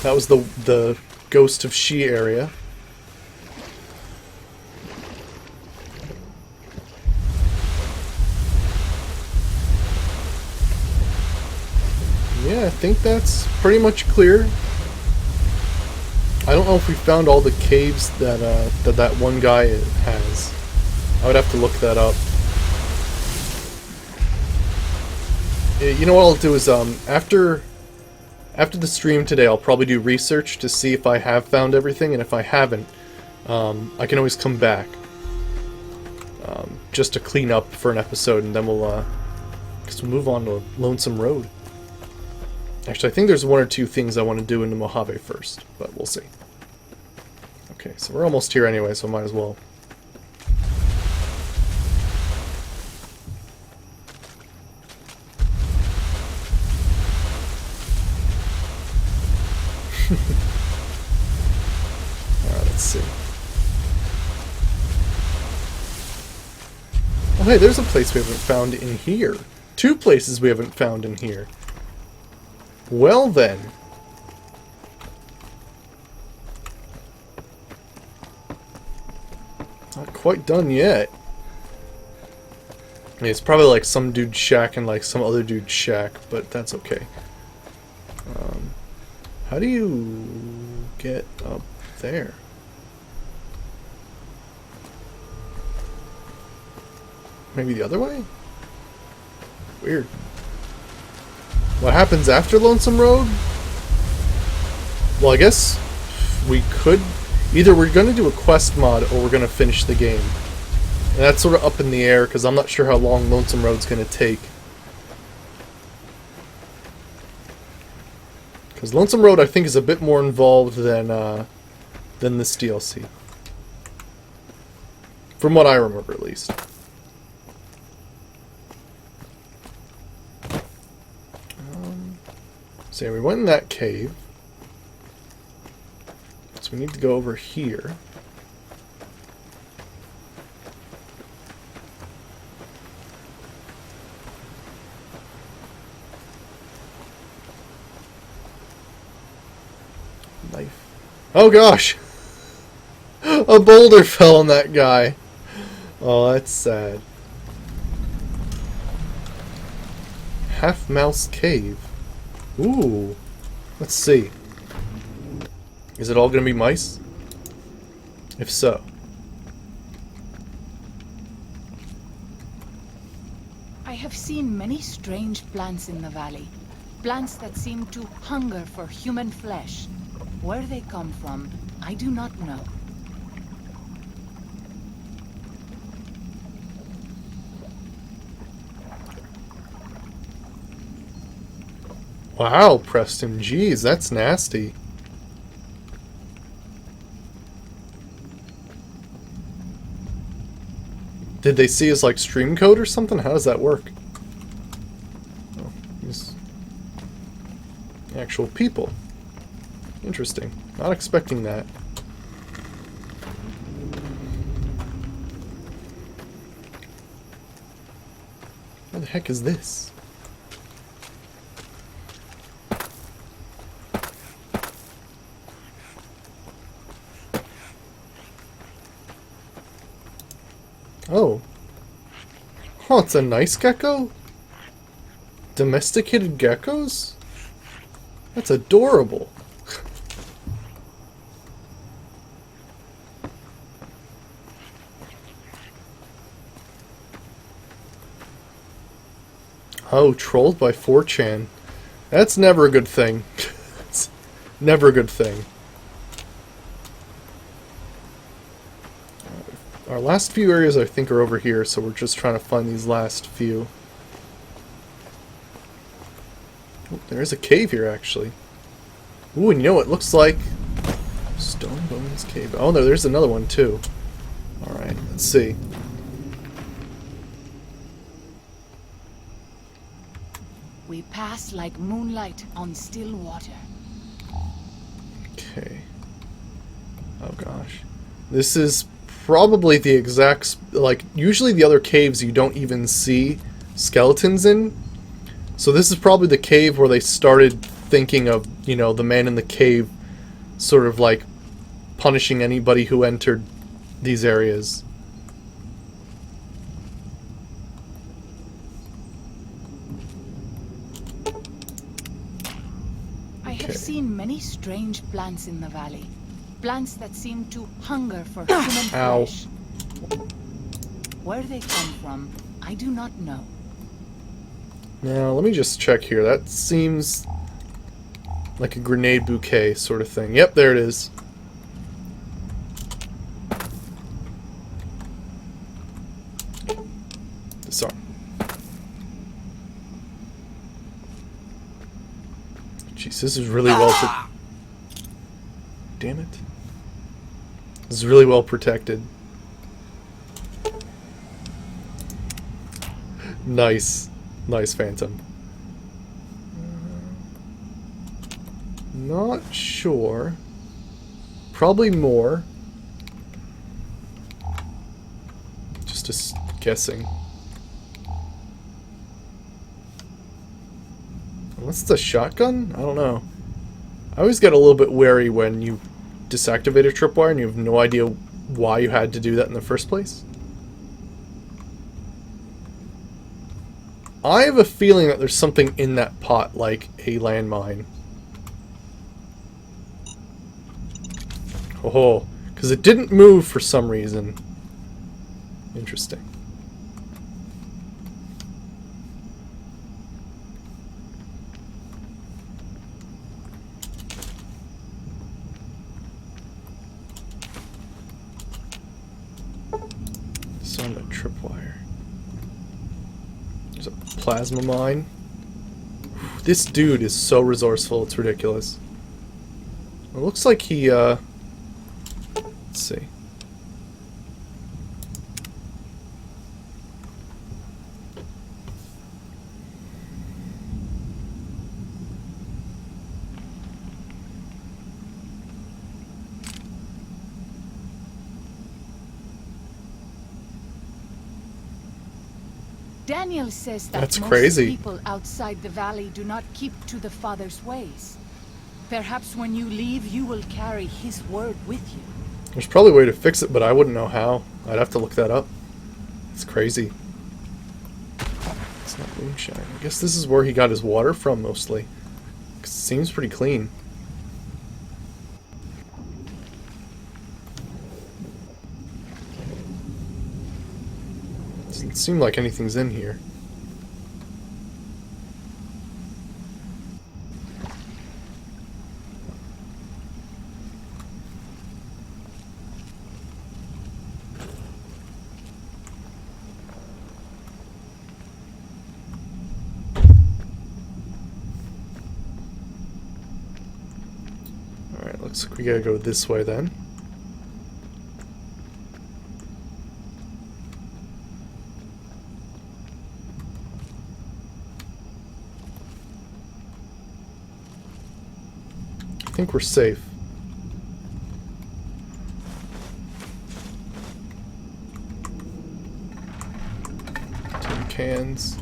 That was the Ghost of She area. Yeah, I think that's pretty much clear. I don't know if we found all the caves that that one guy has. I would have to look that up. You know what I'll do is after the stream today, I'll probably do research to see if I have found everything, and if I haven't, I can always come back just to clean up for an episode, and then we'll move on to Lonesome Road. Actually, I think there's one or two things I want to do in the Mojave first, but we'll see. Okay, so we're almost here anyway, so I might as well. Alright, let's see. Oh hey, there's a place we haven't found in here. Two places we haven't found in here. Well then. Not quite done yet. I mean, it's probably like some dude's shack and like some other dude's shack, but that's okay. How do you get up there? Maybe the other way? Weird. What happens after Lonesome Road? Well, I guess we could... Either we're going to do a quest mod or we're going to finish the game. And that's sort of up in the air because I'm not sure how long Lonesome Road's going to take. Because Lonesome Road, I think, is a bit more involved than this DLC. From what I remember, at least. So yeah, we went in that cave. So we need to go over here. Knife. Oh gosh! A boulder fell on that guy. Oh, that's sad. Half Mouse Cave. Ooh. Let's see. Is it all gonna be mice? If so. I have seen many strange plants in the valley. Plants that seem to hunger for human flesh. Where they come from, I do not know. Wow, Preston, jeez, that's nasty. Did they see his, like, stream code or something? How does that work? Oh, these actual people. Interesting. Not expecting that. What the heck is this? Oh. Oh, it's a nice gecko? Domesticated geckos? That's adorable. Oh, trolled by 4chan. That's never a good thing. It's never a good thing. Our last few areas, I think, are over here, so we're just trying to find these last few. Oh, there's a cave here, actually. Ooh, and you know what it looks like? Stone Bones Cave. Oh, no, there's another one, too. Alright, let's see. We pass like moonlight on still water. Okay. Oh, gosh. This is probably the exact, like, usually the other caves you don't even see skeletons in. So this is probably the cave where they started thinking of, you know, the man in the cave sort of like punishing anybody who entered these areas. I have seen many strange plants in the valley. Plants that seem to hunger for human Ow. flesh. Where they come from, I do not know. Now, let me just check here. That seems like a grenade bouquet sort of thing. Yep, there it is. Disarm. Jeez, this is really well... Damn it. This is really well protected. Nice. Nice, Phantom. Not sure. Probably more. Just guessing. Unless it's a shotgun? I don't know. I always get a little bit wary when you deactivate a tripwire and you have no idea why you had to do that in the first place. I have a feeling that there's something in that pot, like a landmine. Oh, because it didn't move for some reason. Interesting. Disarm the tripwire. There's a plasma mine. This dude is so resourceful, it's ridiculous. It looks like he, let's see. Daniel says that That's most crazy. people outside the valley do not keep to the Father's ways. Perhaps when you leave, you will carry his word with you. There's probably a way to fix it, but I wouldn't know how. I'd have to look that up. It's crazy. It's not moonshine. I guess this is where he got his water from, mostly. 'Cause it seems pretty clean. Doesn't seem like anything's in here. Alright, looks like we gotta go this way then. I think we're safe. Tin cans.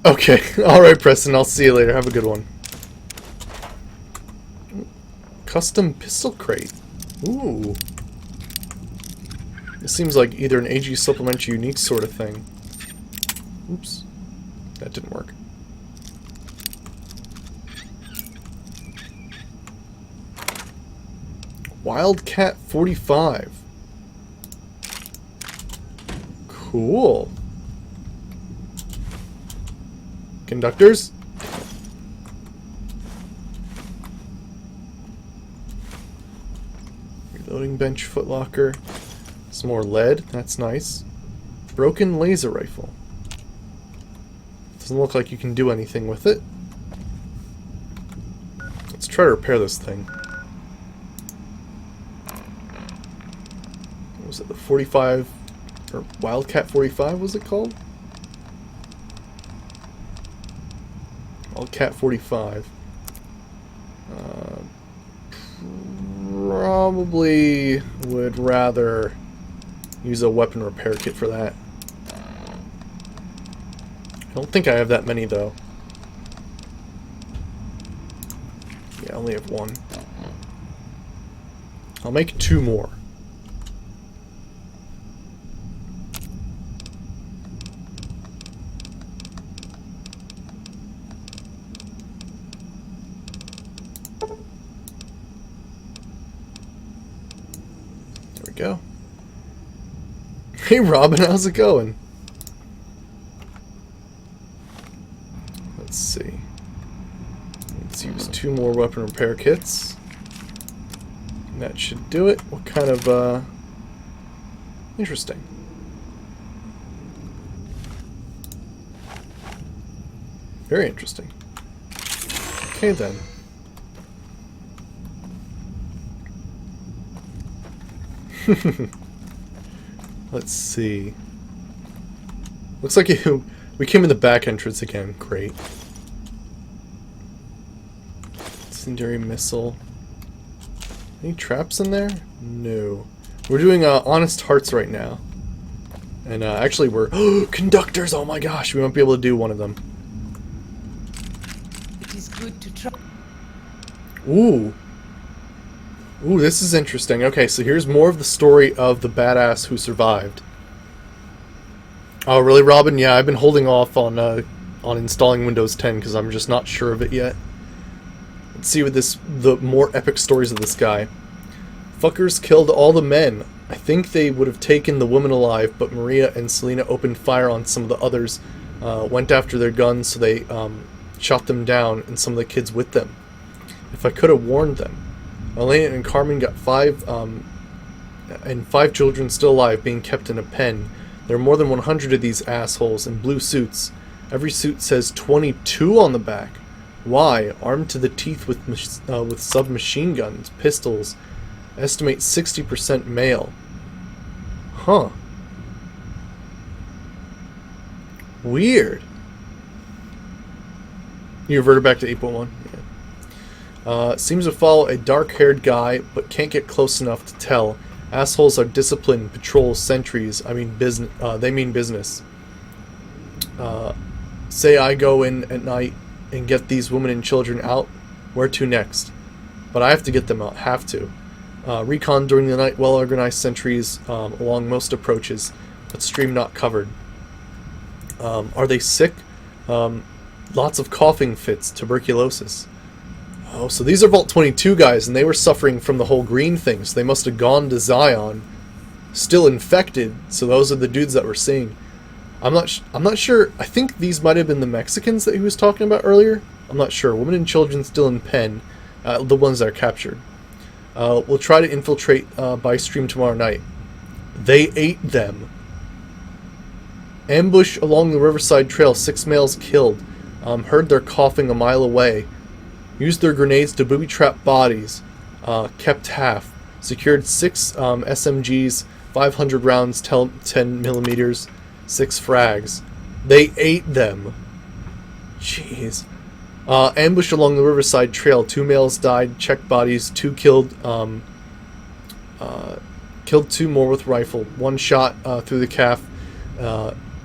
Okay, alright Preston, I'll see you later. Have a good one. Custom pistol crate. Ooh. This seems like either an AG supplement or unique sort of thing. Oops. That didn't work. Wildcat 45. Cool. Conductors? Reloading bench, footlocker. Some more lead. That's nice. Broken laser rifle. Doesn't look like you can do anything with it. Let's try to repair this thing. What was it? The 45... or Wildcat 45 was it called? Wildcat 45. Probably would rather use a weapon repair kit for that. I don't think I have that many though. Yeah, I only have one. I'll make 2 more. Go. Hey Robin, how's it going? Let's see. Let's use 2 more weapon repair kits. And that should do it. What kind of, interesting. Very interesting. Okay then. Let's see. Looks like we came in the back entrance again. Great. Incendiary missile. Any traps in there? No. We're doing Honest Hearts right now. And actually we're... conductors! Oh my gosh, we might be able to do one of them. It is good to try. Ooh. Ooh, this is interesting. Okay, so here's more of the story of the badass who survived. Oh, really, Robin? Yeah, I've been holding off on installing Windows 10 because I'm just not sure of it yet. Let's see what the more epic stories of this guy. Fuckers killed all the men. I think they would have taken the woman alive, but Maria and Selena opened fire on some of the others, went after their guns, so they shot them down, and some of the kids with them. If I could have warned them. Elena and Carmen got 5 children still alive being kept in a pen. There are more than 100 of these assholes in blue suits. Every suit says 22 on the back. Why? Armed to the teeth with submachine guns, pistols. Estimate 60% male. Huh. Weird. You reverted back to 8.1? Yeah. Seems to follow a dark-haired guy, but can't get close enough to tell. Assholes are disciplined, patrol, sentries. I mean business. They mean business. Say I go in at night and get these women and children out. Where to next? But I have to get them out. Have to. Recon during the night. Well-organized sentries along most approaches, but stream not covered. Are they sick? Lots of coughing fits. Tuberculosis. Oh, so these are Vault 22 guys, and they were suffering from the whole green thing, so they must have gone to Zion, still infected, so those are the dudes that we're seeing. I'm not sure. I think these might have been the Mexicans that he was talking about earlier. I'm not sure. Women and children still in pen, the ones that are captured. We'll try to infiltrate by stream tomorrow night. They ate them. Ambush along the Riverside Trail. 6 males killed. Heard their coughing a mile away. Used their grenades to booby-trap bodies. Kept half. Secured 6 SMGs, 500 rounds, 10 millimeters, 6 frags. They ate them. Jeez. Ambush along the Riverside Trail. 2 males died. Checked bodies. 2 killed. Killed 2 more with rifle. 1 shot through the calf.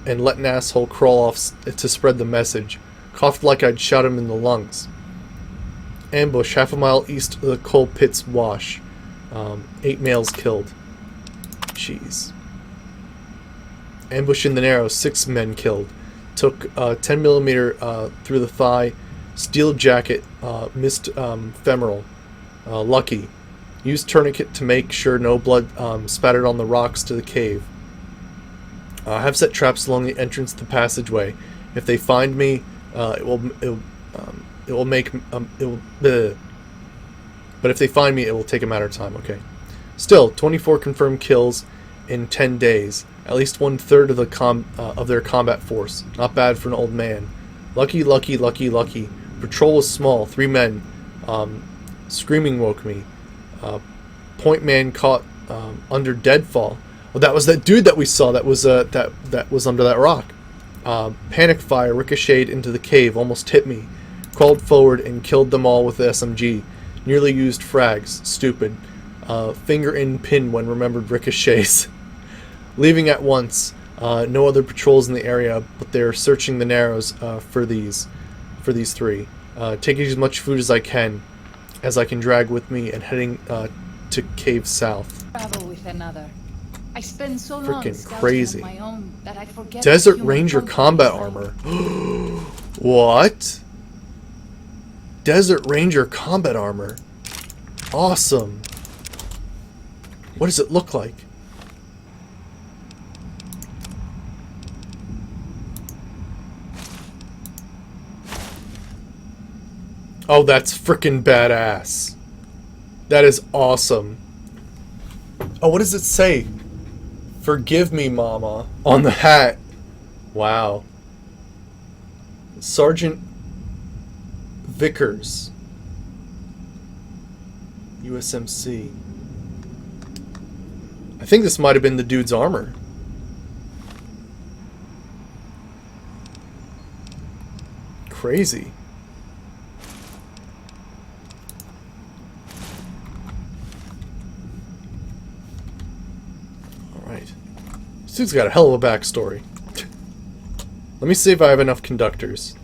And let an asshole crawl off to spread the message. Coughed like I'd shot him in the lungs. Ambush half a mile east of the coal pits wash. 8 males killed. Jeez. Ambush in the Narrows. 6 men killed. Took 10 millimeter through the thigh. Steel jacket. Missed femoral. Lucky. Used tourniquet to make sure no blood spattered on the rocks to the cave. Have set traps along the entrance to the passageway. If they find me, it will make but if they find me, it will take a matter of time. Okay. Still, 24 confirmed kills in 10 days. At least 1/3 of their combat force. Not bad for an old man. Lucky. Patrol was small. 3 men. Screaming woke me. Point man caught under deadfall. Well, that was that dude that we saw. That was that was under that rock. Panic fire ricocheted into the cave. Almost hit me. Crawled forward and killed them all with the SMG. Nearly used frags. Stupid. Finger in pin when remembered ricochets. Leaving at once. No other patrols in the area, but they're searching the Narrows for these 3. Taking as much food as I can drag with me, and heading to cave south. Travel with another. I spend so long Freaking scouting crazy. on my own that I forget Desert human Ranger comfort combat is like. armor. What? Desert Ranger combat armor. Awesome. What does it look like? Oh, that's frickin' badass. That is awesome. Oh, what does it say? Forgive me, Mama. On the hat. Wow. Sergeant Vickers. USMC. I think this might have been the dude's armor. Crazy. This dude's got a hell of a backstory. Let me see if I have enough conductors.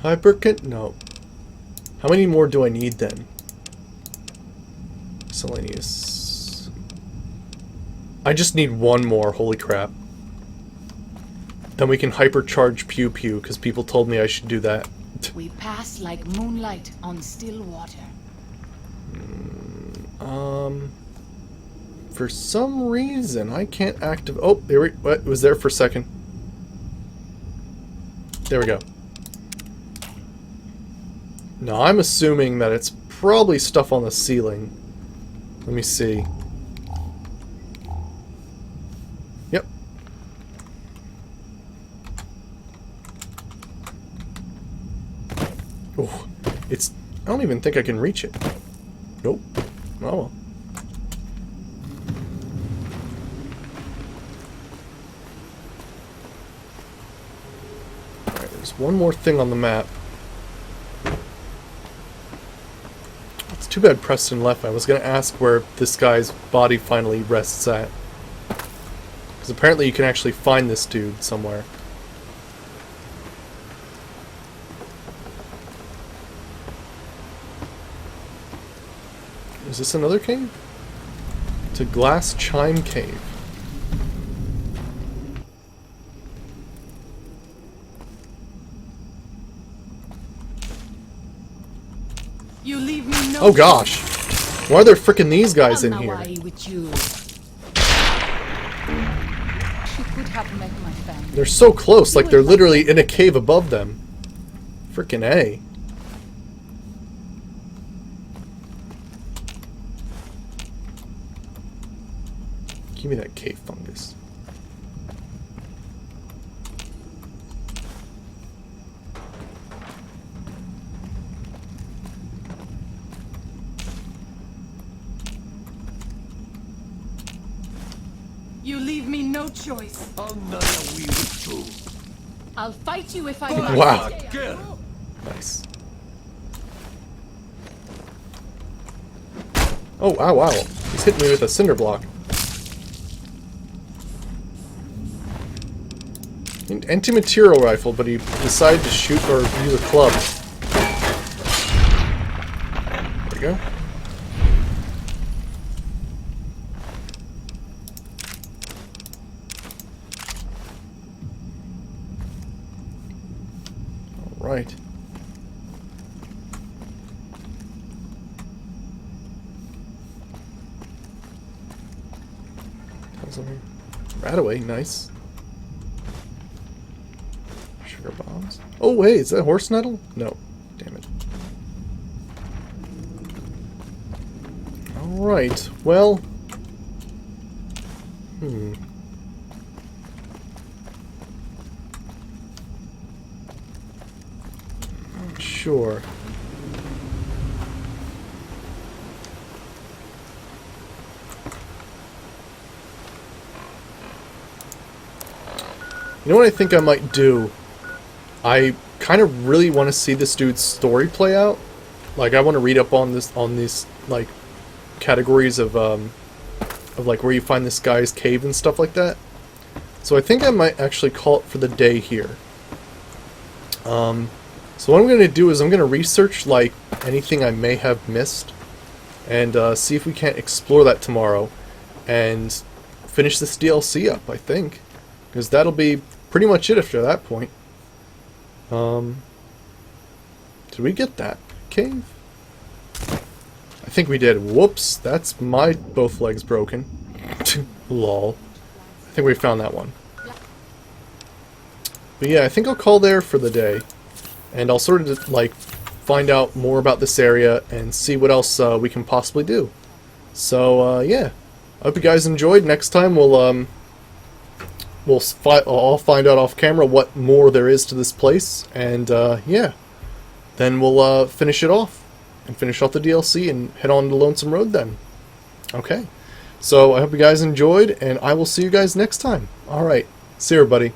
Hypercon? No. How many more do I need then? Miscellaneous. I just need 1 more, holy crap. Then we can hypercharge Pew Pew, because people told me I should do that. We pass like moonlight on still water. For some reason, I can't activate... Oh, there we... What? It was there for a second. There we go. No, I'm assuming that it's probably stuff on the ceiling. Let me see. Yep. Oh, it's... I don't even think I can reach it. Nope. Oh well. Alright, there's one more thing on the map. It's too bad Preston left. I was going to ask where this guy's body finally rests at. Because Because apparently you can actually find this dude somewhere. Is this another cave? It's a glass chime cave. You leave me no. Oh gosh! Why are there frickin' these guys in I'll here? now eye with you. She could have met my family. They're so close, like they're literally in a cave above them. Frickin' A. Give me that cave fungus. You leave me no choice. I'll fight you if I must. Wow. Nice. Oh, ow, wow. He's hitting me with a cinder block. An anti-material rifle, but he decided to shoot or use a club. There we go. Alright. Rataway, nice. Sugar bombs. Oh wait, is that horse nettle? No. Damn it. Alright, well. Not sure. You know what I think I might do? I kind of really want to see this dude's story play out. Like, I want to read up on this, on these like categories of like where you find this guy's cave and stuff like that. So I think I might actually call it for the day here. So what I'm going to do is I'm going to research like anything I may have missed, and see if we can't explore that tomorrow, and finish this DLC up. I think, because that'll be pretty much it after that point. Did we get that cave? I think we did. Whoops, that's my both legs broken. Lol. I think we found that one. But yeah, I think I'll call there for the day. And I'll sort of like find out more about this area and see what else we can possibly do. So yeah, I hope you guys enjoyed. Next time I'll find out off camera what more there is to this place, and yeah, then we'll finish it off and finish off the DLC and head on to Lonesome Road then. Okay, so I hope you guys enjoyed, and I will see you guys next time. Alright, see you everybody.